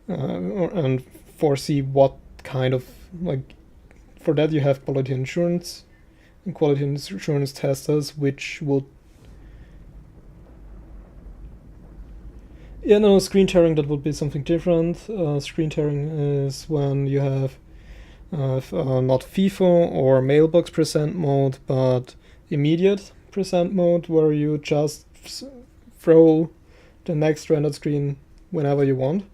and foresee what kind of, like, for that you have quality assurance and quality assurance testers, which would, screen tearing, that would be something different. Screen tearing is when you have not FIFO or mailbox present mode, but immediate present mode, where you just throw the next rendered screen whenever you want,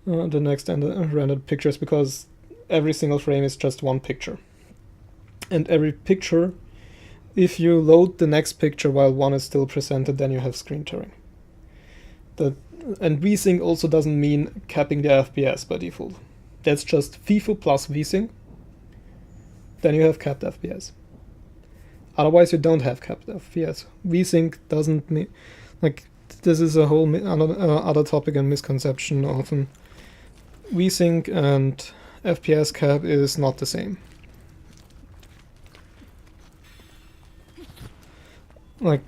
the next rendered pictures, because every single frame is just one picture. And every picture, if you load the next picture while one is still presented, then you have screen tearing. And vsync also doesn't mean capping the FPS by default. That's just FIFO plus vsync. Then you have capped FPS. Otherwise, you don't have capped FPS. Vsync doesn't mean, like, this is a whole other topic and misconception often. Vsync and FPS cap is not the same. Like,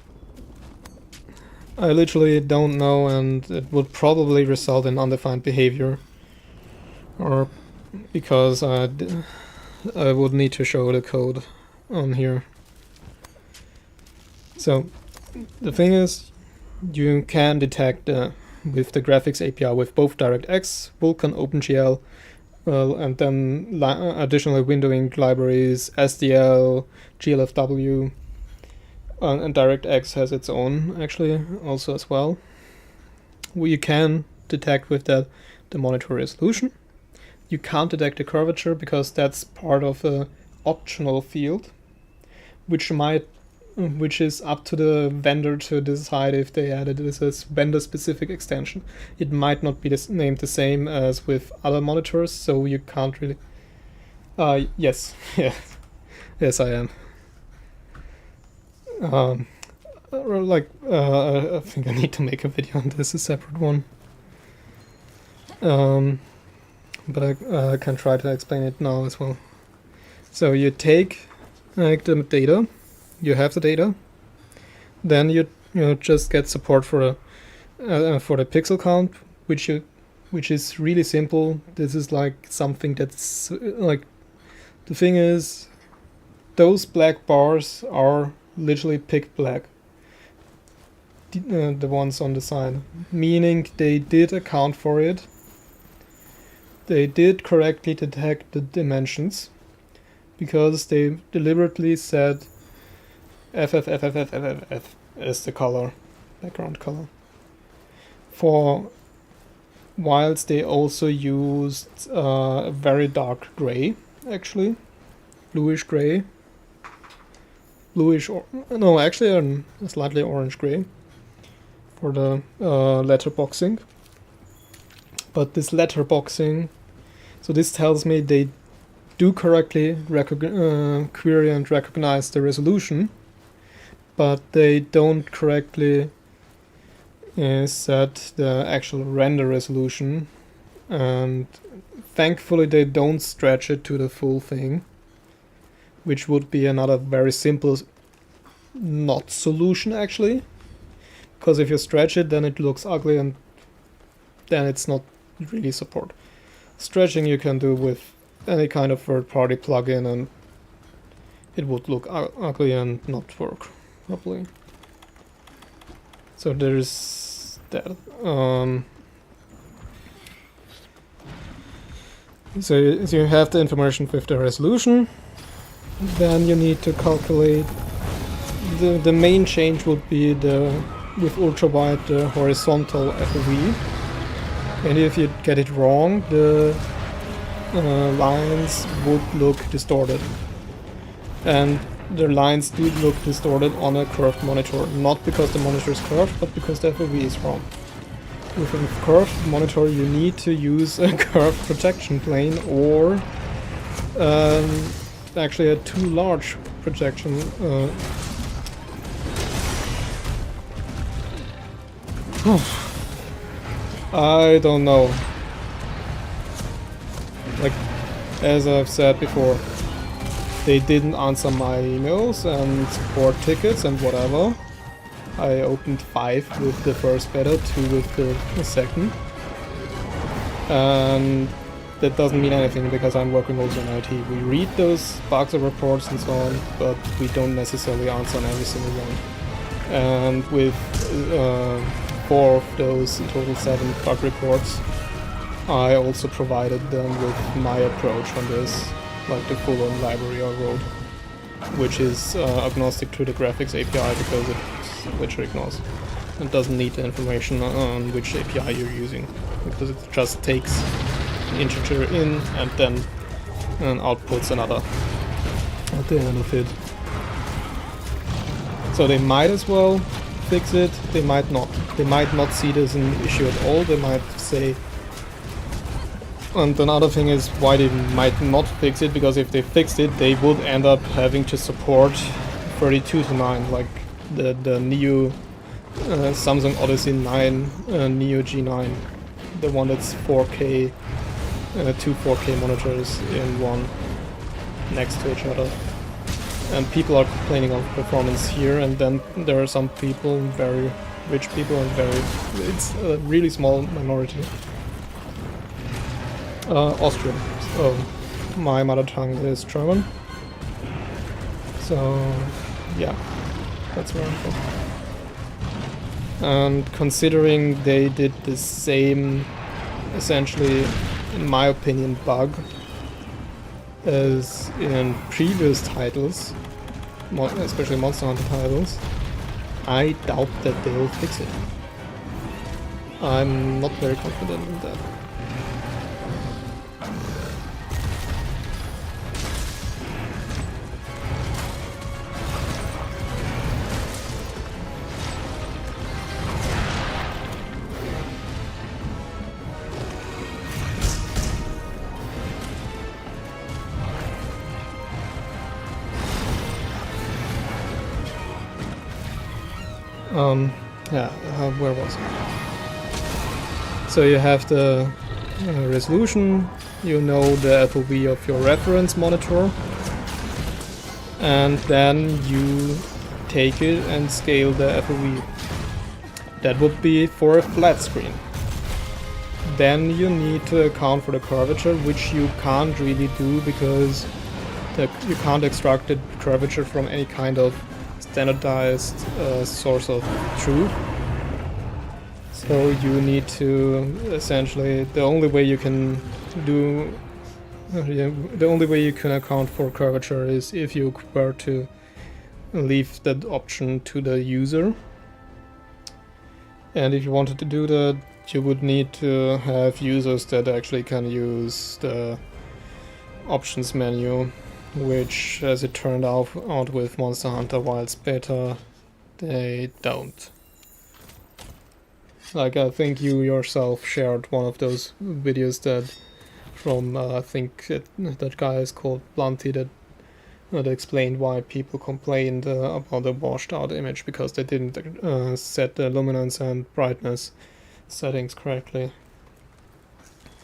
I literally don't know, and it would probably result in undefined behavior, or because I would need to show the code on here. So the thing is, you can detect with the graphics API with both DirectX, Vulkan, OpenGL, and then additionally windowing libraries, SDL, GLFW, and DirectX has its own actually also as well. You can detect with that the monitor resolution. You can't detect the curvature because that's part of a optional field, which is up to the vendor to decide if they added this as vendor-specific extension. It might not be named the same as with other monitors, so you can't really. Yes, yes, yes, I am. I think I need to make a video on this, a separate one. But I can try to explain it now as well. So you take like the data, you have the data, then you just get support for the pixel count, which is really simple. This is like something that's like, the thing is, those black bars are literally pick black. The ones on the side, meaning they did account for it. They did correctly detect the dimensions because they deliberately said FFFFFFF is the color, background color. Whilst they also used a very dark gray, actually, bluish gray, actually a slightly orange gray for the letterboxing. But this letterboxing, so this tells me they do correctly query and recognize the resolution, but they don't correctly set the actual render resolution, and thankfully they don't stretch it to the full thing, which would be another very simple not solution actually, because if you stretch it then it looks ugly and then it's not really support. Stretching you can do with any kind of third-party plugin and it would look ugly and not work properly. So there's that. So you have the information with the resolution, then you need to calculate. The main change would be with ultrawide the horizontal FOV. And if you get it wrong, the lines would look distorted. And the lines do look distorted on a curved monitor. Not because the monitor is curved, but because the FOV is wrong. With a curved monitor you need to use a curved projection plane or actually a too large projection. I don't know. Like, as I've said before, they didn't answer my emails and support tickets and whatever. I opened 5 with the first beta, 2 with the second. And that doesn't mean anything because I'm working also in IT. We read those bugs or reports and so on, but we don't necessarily answer on every single one. And with 4 of those, in total 7 bug reports, I also provided them with my approach on this, like the full-on library I wrote, which is agnostic to the graphics API because it literally ignores. It doesn't need the information on which API you're using, because it just takes an integer in and then outputs another at the end of it. So they might as well fix it, they might not. They might not see this as an issue at all, they might say... And another thing is why they might not fix it, because if they fixed it, they would end up having to support 32:9, like the new Samsung Odyssey 9 Neo G9, the one that's 4K, 2 4K monitors in one next to each other. And people are complaining of performance here, and then there are some people, very rich people, and it's a really small minority. Austrian. So my mother tongue is German. So yeah, that's where I'm from. And considering they did the same, essentially, in my opinion, bug as in previous titles, especially Monster Hunter titles, I doubt that they'll fix it. I'm not very confident in that. Where was it? So you have the resolution, you know the FOV of your reference monitor, and then you take it and scale the FOV. That would be for a flat screen. Then you need to account for the curvature, which you can't really do because you can't extract the curvature from any kind of standardized source of truth. So you need to essentially, the only way you can account for curvature is if you were to leave that option to the user. And if you wanted to do that, you would need to have users that actually can use the options menu, which, as it turned out with Monster Hunter Wilds Beta, they don't. Like, I think you yourself shared one of those videos that from, I think that guy is called Blunty, that explained why people complained about the washed out image because they didn't set the luminance and brightness settings correctly.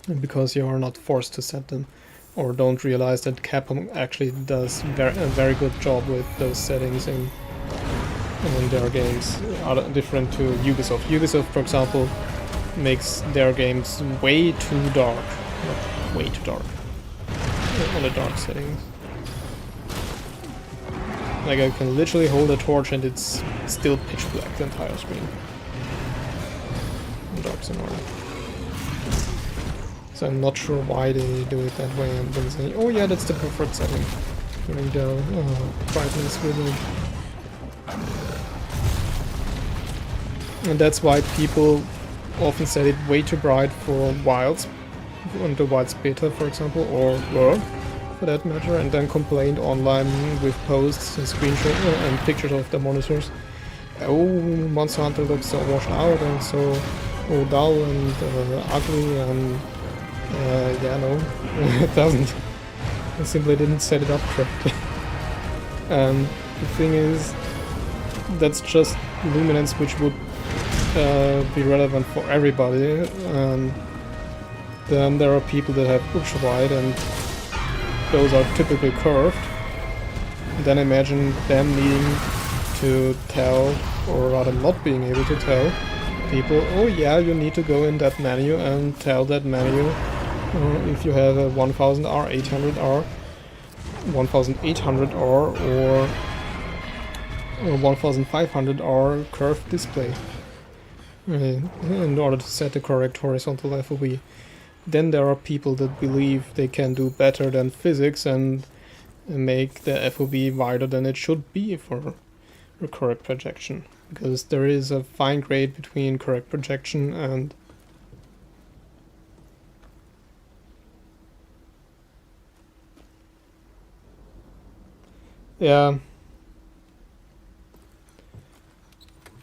And because you are not forced to set them, or don't realize that Capcom actually does a very good job with those settings in their games, are different to Ubisoft. Ubisoft, for example, makes their games way too dark. Way too dark. On the dark settings. Like, I can literally hold a torch and it's still pitch black, the entire screen. Dark scenario. So I'm not sure why they do it that way, and then say, oh yeah, that's the preferred setting. During the brightness really. And that's why people often set it way too bright for Wilds, on the Wilds Beta, for example, or World, for that matter, and then complained online with posts and screenshots and pictures of the monitors. Oh, Monster Hunter looks so washed out and so dull and ugly, and yeah, no, it doesn't. I simply didn't set it up correctly. And the thing is, that's just luminance which would be relevant for everybody, and then there are people that have ultrawide and those are typically curved. Then imagine them needing to tell, or rather not being able to tell people, oh yeah, you need to go in that menu and tell that menu if you have a 1000R, 800R, 1800R or 1500R curved display in order to set the correct horizontal FOV. Then there are people that believe they can do better than physics and make the FOV wider than it should be for a correct projection, because there is a fine grade between correct projection and yeah.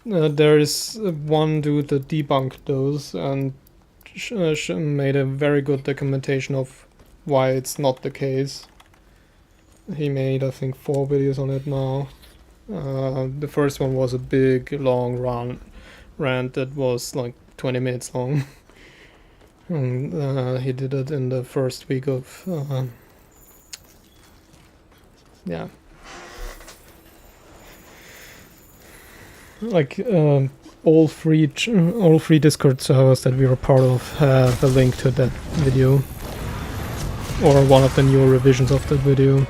There is one dude that debunked those and made a very good documentation of why it's not the case. He made, I think, 4 videos on it now. The first one was a big, long rant that was like 20 minutes long. And he did it in the first week of... yeah. Like, all three Discord servers that we were part of have a link to that video, or one of the newer revisions of that video.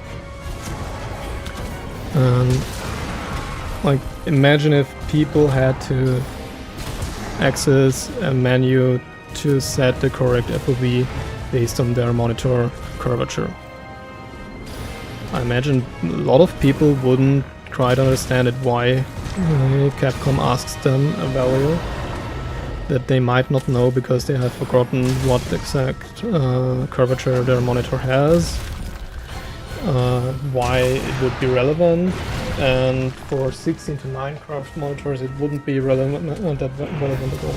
Like, imagine if people had to access a menu to set the correct FOV based on their monitor curvature. I imagine a lot of people wouldn't quite understand it why Capcom asks them a value that they might not know because they have forgotten what exact curvature their monitor has, why it would be relevant, and for 16 to 9 curved monitors it wouldn't be relevant, that relevant at all.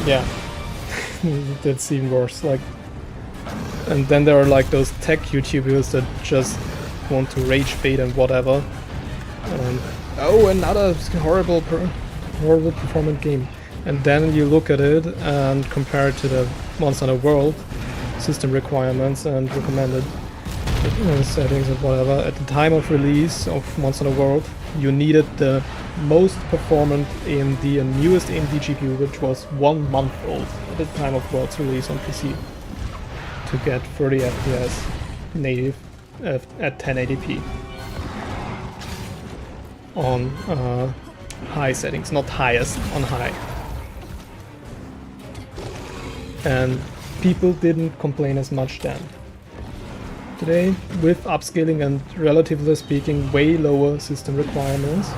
Yeah, that's even worse. Like, and then there are like those tech YouTubers that just want to rage bait and whatever. Oh, another horrible performant game. And then you look at it and compare it to the Monster Hunter World system requirements and recommended settings and whatever. At the time of release of Monster Hunter World, you needed the most performant AMD and newest AMD GPU, which was 1 month old at the time of World's release on PC, to get 30 FPS native at 1080p on high settings, not highest, on high. And people didn't complain as much then. Today, with upscaling and relatively speaking way lower system requirements,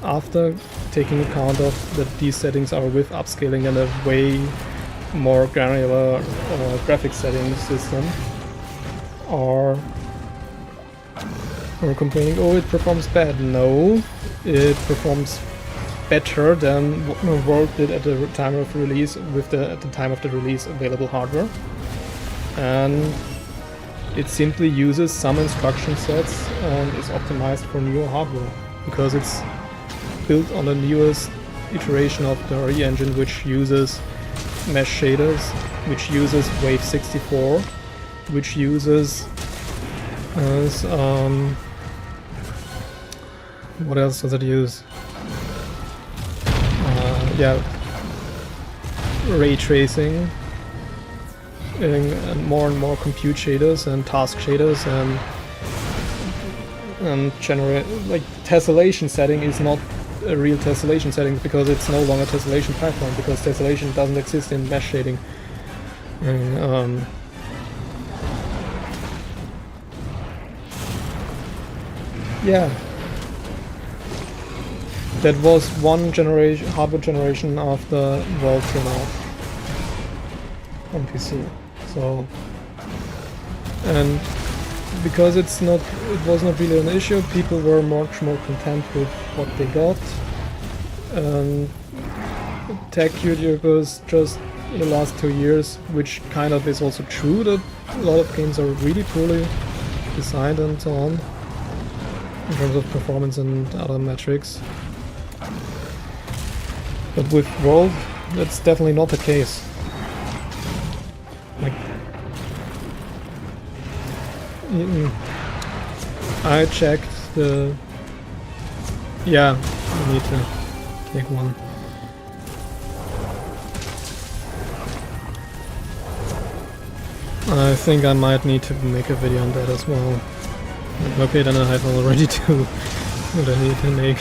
after taking account of that these settings are with upscaling and a way more granular graphics setting system, are complaining, oh, it performs bad. No, it performs better than what World did at the time of release with the at the time of the release available hardware, and it simply uses some instruction sets and is optimized for newer hardware because it's built on the newest iteration of the RE engine, which uses mesh shaders, which uses Wave 64, which uses what else does it use? Yeah, ray tracing, and more compute shaders and task shaders, and generate, like, tessellation setting is not a real tessellation setting because it's no longer tessellation pipeline, because tessellation doesn't exist in mesh shading. Yeah, that was one generation, hardware generation after World came out on PC. So, and because it was not really an issue, people were much more content with what they got. Tech YouTubers just in the last 2 years, which kind of is also true that a lot of games are really poorly designed and so on, in terms of performance and other metrics. But with World, that's definitely not the case. Like, I checked the... Yeah, I need to take one. I think I might need to make a video on that as well. Okay, then I have already two that I need to make.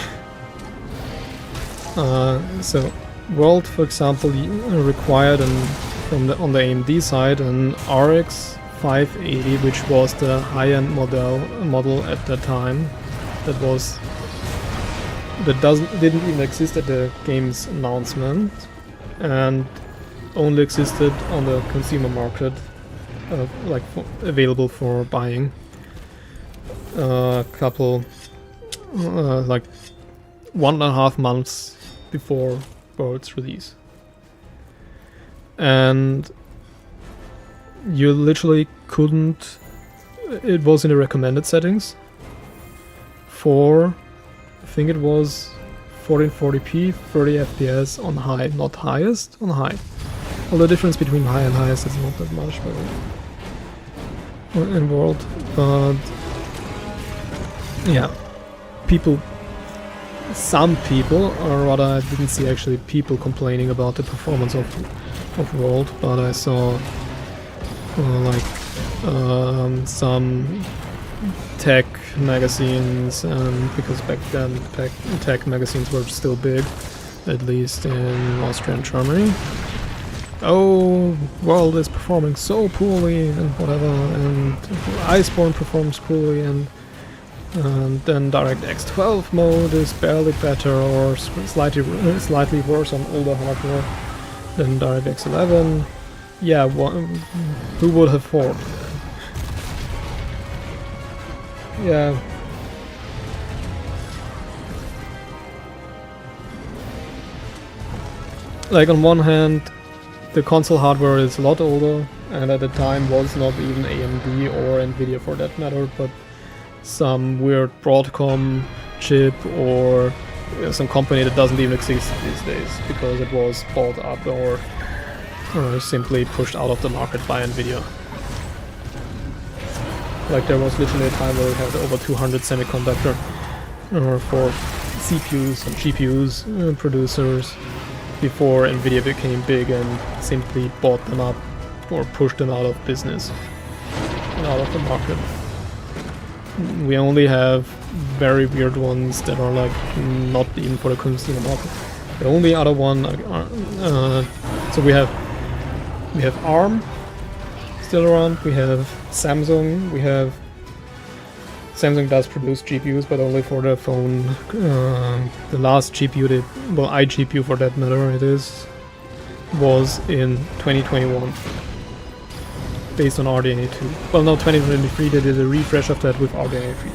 So World, for example, required on the AMD side an RX 580, which was the high-end model at that time. Didn't even exist at the game's announcement, and only existed on the consumer market, available for buying. Couple, like 1.5 months before World's release, and you literally couldn't. It was in the recommended settings for, I think it was 1440p, 30 FPS on high, not highest, on high. Well, the difference between high and highest is not that much, but in World, but yeah, some people, or rather I didn't see actually people complaining about the performance of World, but I saw some tech magazines, because back then tech magazines were still big, at least in Austria and Germany, oh, world is performing so poorly and whatever, and Iceborne performs poorly, and then DirectX 12 mode is barely better or slightly worse on older hardware than DirectX 11. Yeah, who would have thought? Yeah. Like, on one hand, the console hardware is a lot older, and at the time was not even AMD or Nvidia for that matter, but some weird Broadcom chip or some company that doesn't even exist these days because it was bought up or simply pushed out of the market by Nvidia. Like, there was literally a time where we had over 200 semiconductor for CPUs and GPUs producers before Nvidia became big and simply bought them up or pushed them out of business and out of the market. We only have very weird ones that are like not even for the consumer market. The only other one, so we have ARM still around. We have Samsung. Samsung does produce GPUs, but only for the phone. The last GPU, iGPU for that matter, was in 2021, based on RDNA 2. Well, no, 2023 they did a refresh of that with RDNA 3,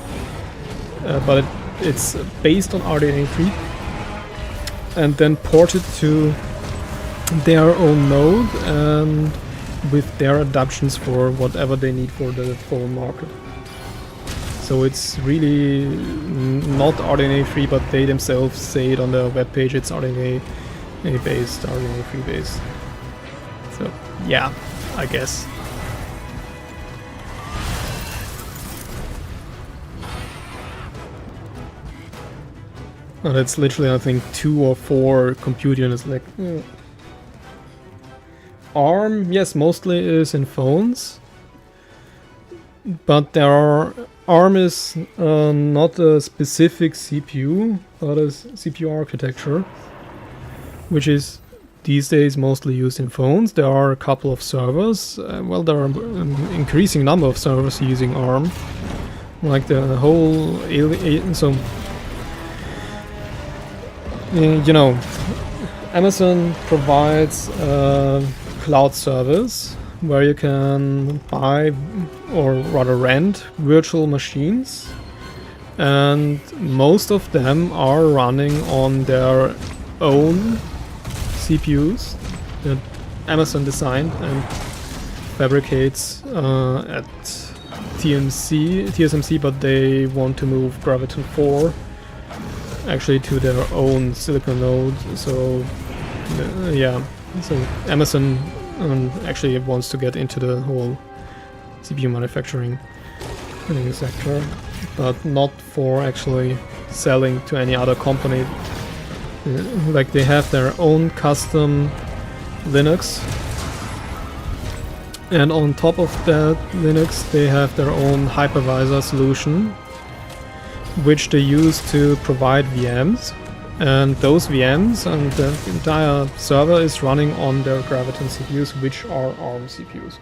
but it's based on RDNA 3 and then ported to their own node and with their adaptations for whatever they need for the phone market. So it's really not RDNA 3, but they themselves say it on their webpage, it's RDNA based, RDNA 3 based. So yeah, I guess. And it's literally, I think, 2 or 4 compute units. Like ARM, yes, mostly is in phones, but ARM is not a specific CPU, but a CPU architecture, which is these days mostly used in phones. There are a couple of servers, well, there are an increasing number of servers using ARM, like the whole so you know, Amazon provides a cloud service where you can buy or rather rent virtual machines, and most of them are running on their own CPUs that Amazon designed and fabricates at TSMC, but they want to move Graviton 4 actually to their own silicon node. So yeah, so Amazon actually wants to get into the whole CPU manufacturing sector, but not for actually selling to any other company. Like, they have their own custom Linux, and on top of that Linux they have their own hypervisor solution, which they use to provide VMs, and those VMs and the entire server is running on their Graviton CPUs, which are ARM CPUs.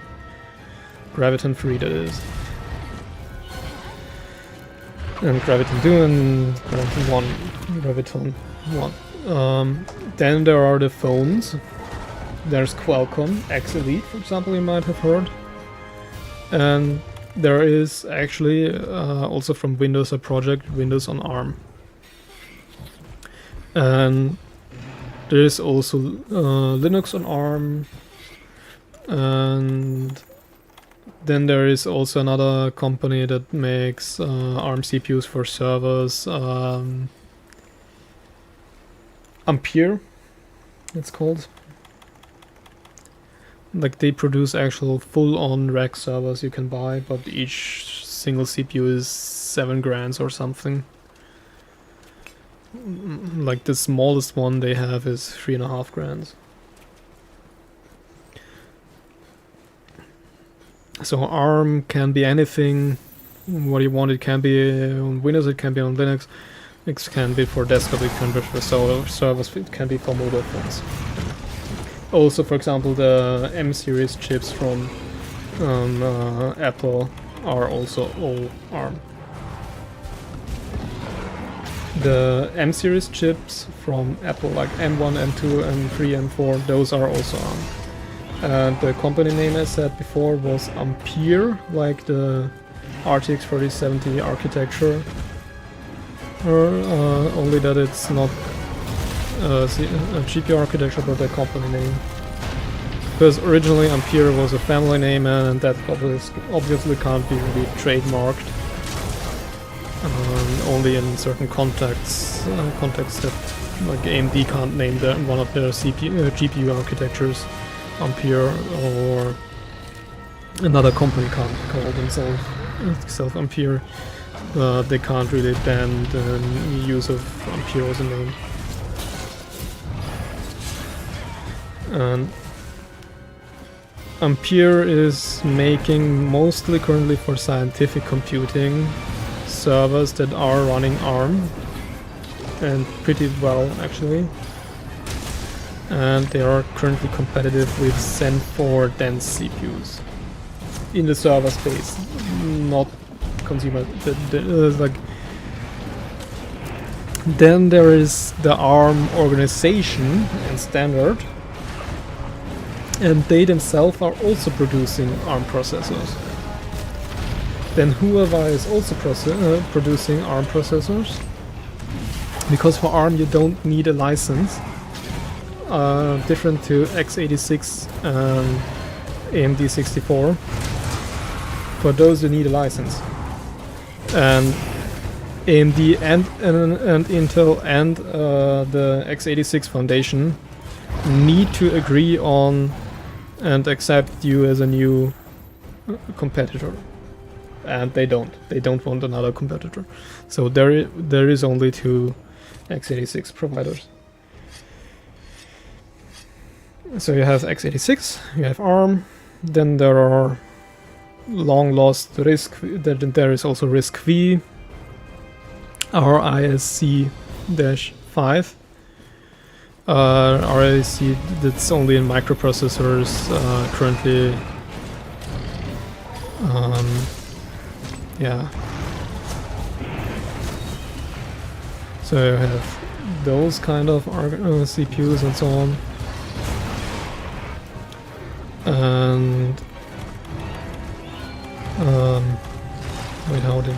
Graviton 3, that is. And Graviton 2 and Graviton 1. Then there are the phones. There's Qualcomm X Elite, for example, you might have heard. And there is actually also from Windows a project, Windows on ARM. And there is also Linux on ARM, and then there is also another company that makes ARM CPUs for servers, Ampere, it's called. Like, they produce actual full-on rack servers you can buy, but each single CPU is 7 grand or something. Like, the smallest one they have is 3.5 grand. So ARM can be anything what you want. It can be on Windows, it can be on Linux, it can be for desktop, it can be for servers, it can be for mobile phones. also, for example, the M series chips from Apple are also all ARM. The M series chips from Apple, like M1, M2, M3, M4, those are also ARM. And the company name, as said before, was Ampere, like the RTX 3070 architecture. Only that it's not a GPU architecture, but a company name. Because originally Ampere was a family name, and that obviously can't be really trademarked. Only in certain contexts that like AMD can't name one of their GPU architectures Ampere, or another company can't call themselves Ampere. They can't really ban the use of Ampere as a name. And Ampere is making mostly currently for scientific computing servers that are running ARM, and pretty well actually. And they are currently competitive with Zen 4 dense CPUs in the server space, not consumer. Like, then there is the ARM organization and standard, and they themselves are also producing ARM processors. Then Huawei is also producing ARM processors, because for ARM you don't need a license, different to x86 and AMD 64. For those you need a license. And AMD and Intel and the x86 Foundation need to agree on and accept you as a new competitor. And they don't. They don't want another competitor. So there is only two x86 providers. So you have x86, you have ARM, then there are long lost RISC, there is also RISC-V, or ISC-5. RISC, that's only in microprocessors currently. Yeah. So you have those kind of CPUs and so on. And wait, how did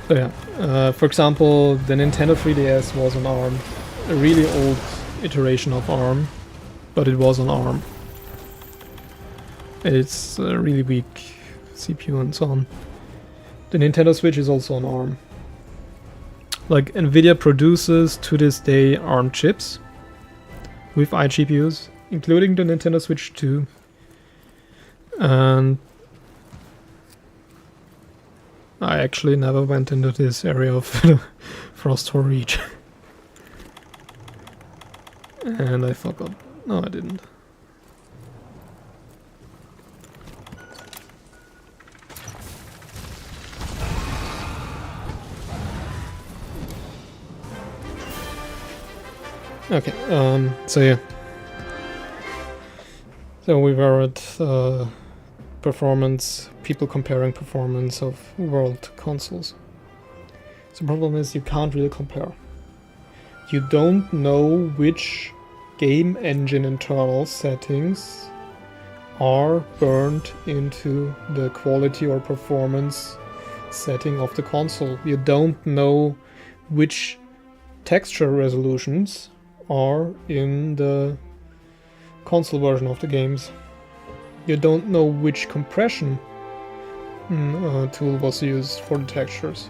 so yeah, for example, the Nintendo 3DS was on ARM, a really old iteration of ARM, but it was on ARM. It's a really weak CPU and so on. The Nintendo Switch is also on ARM. Like, Nvidia produces to this day ARM chips with iGPUs, including the Nintendo Switch 2. And I actually never went into this area of Frost or Reach. And I forgot. No, I didn't. Okay, so yeah. So we were at performance, people comparing performance of world consoles. So the problem is you can't really compare. You don't know which game engine internal settings are burned into the quality or performance setting of the console. You don't know which texture resolutions are in the console version of the games. You don't know which compression tool was used for the textures.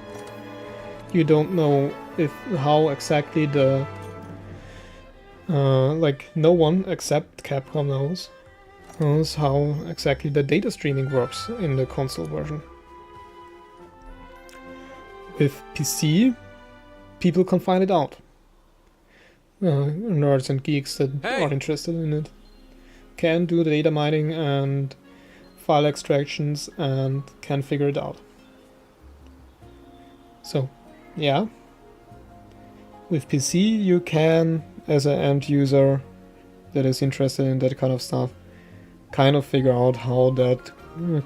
You don't know how exactly the like, no one except Capcom knows how exactly the data streaming works in the console version. With PC, people can find it out. Nerds and geeks that are interested in it can do the data mining and file extractions and can figure it out. So, yeah. With PC you can as an end user that is interested in that kind of stuff, kind of figure out how that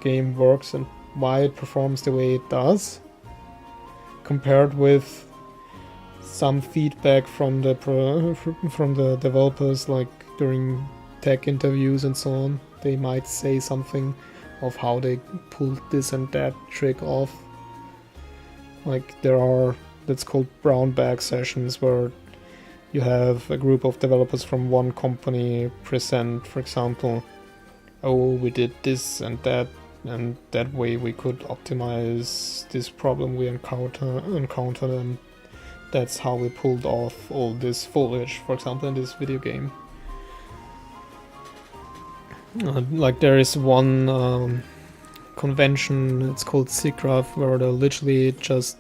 game works and why it performs the way it does, compared with some feedback from the developers, like during tech interviews and so on. They might say something of how they pulled this and that trick off. Like there are, that's called brown bag sessions, where you have a group of developers from one company present, for example, oh, we did this and that way we could optimize this problem we encountered, and that's how we pulled off all this foliage, for example, in this video game. Like there is one convention, it's called SIGGRAPH, where there are literally just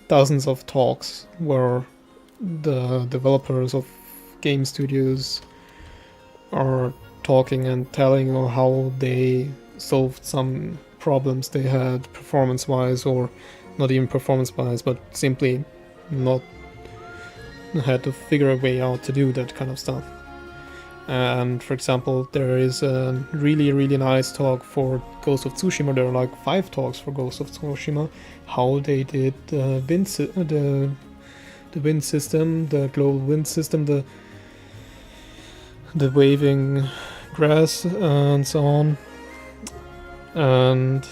dozens of talks where the developers of game studios are talking and telling you how they solved some problems they had performance-wise, or not even performance-wise, but simply not had to figure a way out to do that kind of stuff. And for example, there is a really nice talk for Ghost of Tsushima. There are like 5 talks for Ghost of Tsushima, how they did the wind system, the global wind system, the waving grass and so on. And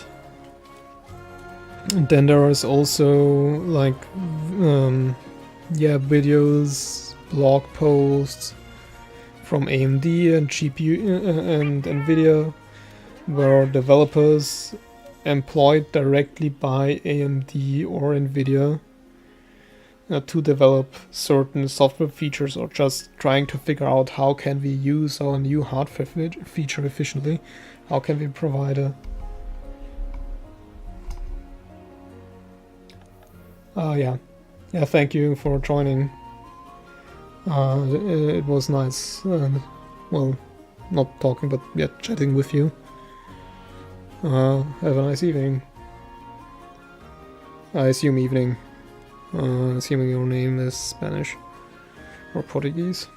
then there is also like videos, blog posts from AMD and GPU and Nvidia, where developers employed directly by AMD or Nvidia to develop certain software features, or just trying to figure out how can we use our new hardware feature efficiently, how can we provide a yeah, thank you for joining. It was nice, well, not talking, but yeah, chatting with you. Have a nice evening. I assume evening, assuming your name is Spanish or Portuguese.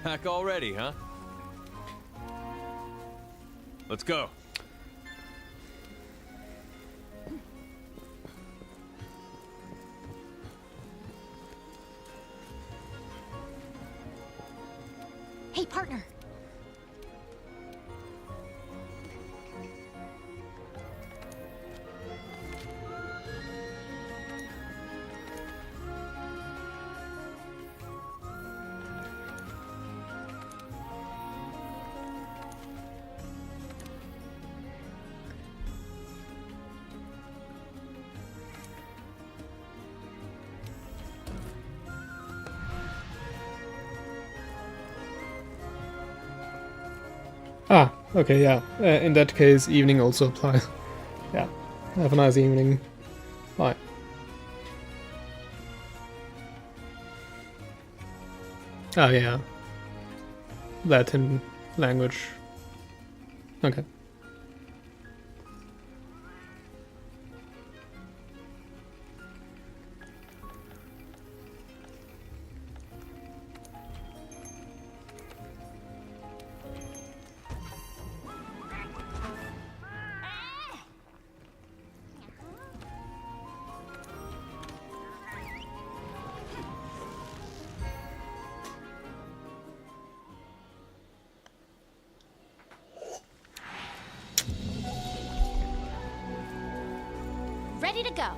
Back already, huh? Let's go. Hey, partner. Ah, okay, yeah. In that case, evening also applies. Yeah. Have a nice evening. Bye. Ah, yeah. Latin language. Okay. Ready to go.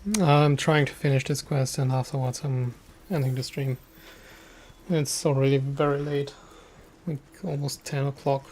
I'm trying to finish this quest and afterwards I'm ending the stream. It's already very late, like almost 10 o'clock.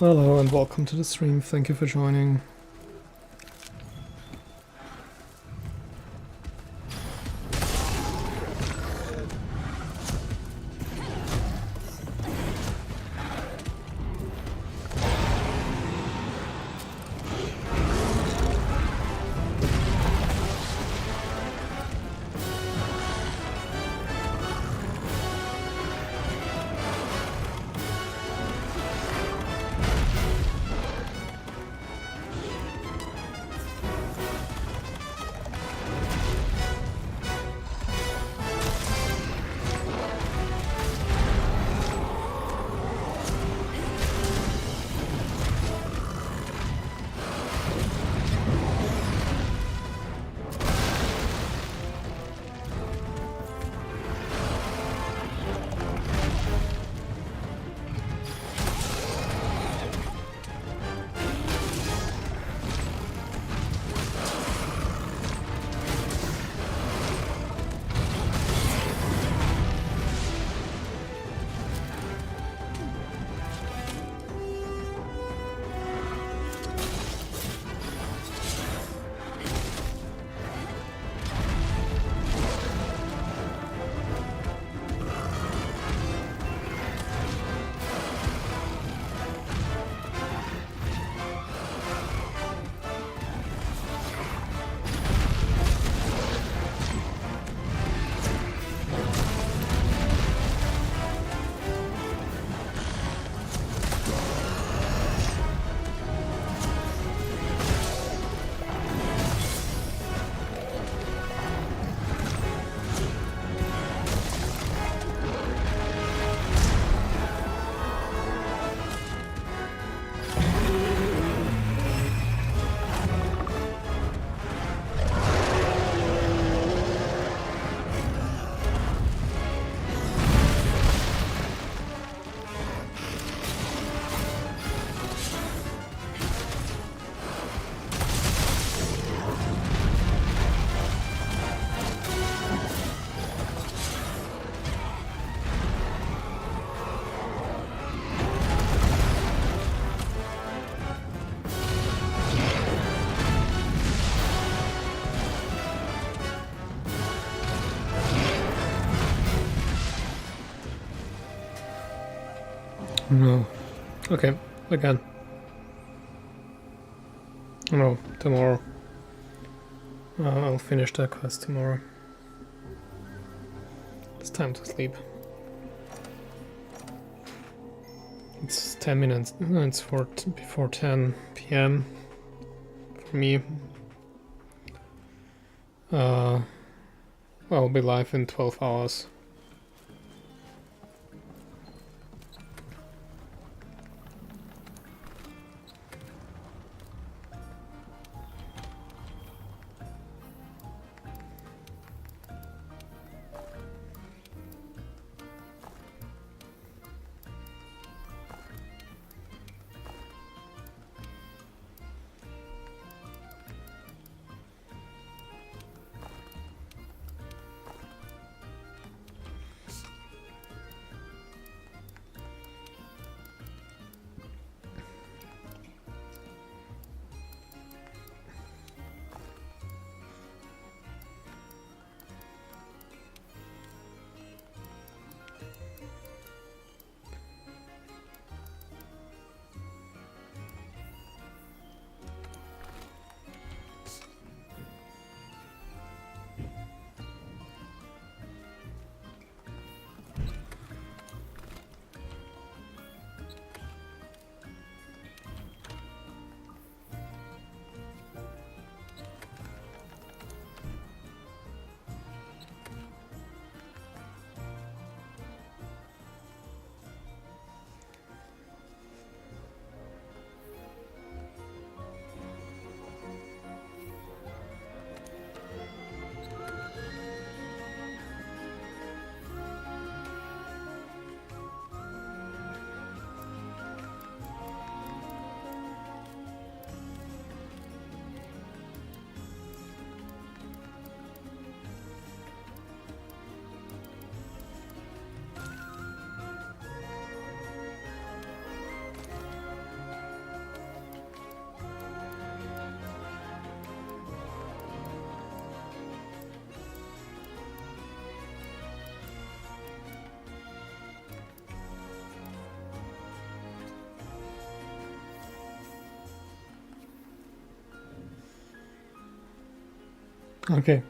Hello and welcome to the stream, thank you for joining. No. Okay, again. No, tomorrow. I'll finish that quest tomorrow. It's time to sleep. It's 10 minutes. It's before 10 p.m. for me. I'll be live in 12 hours. Okay.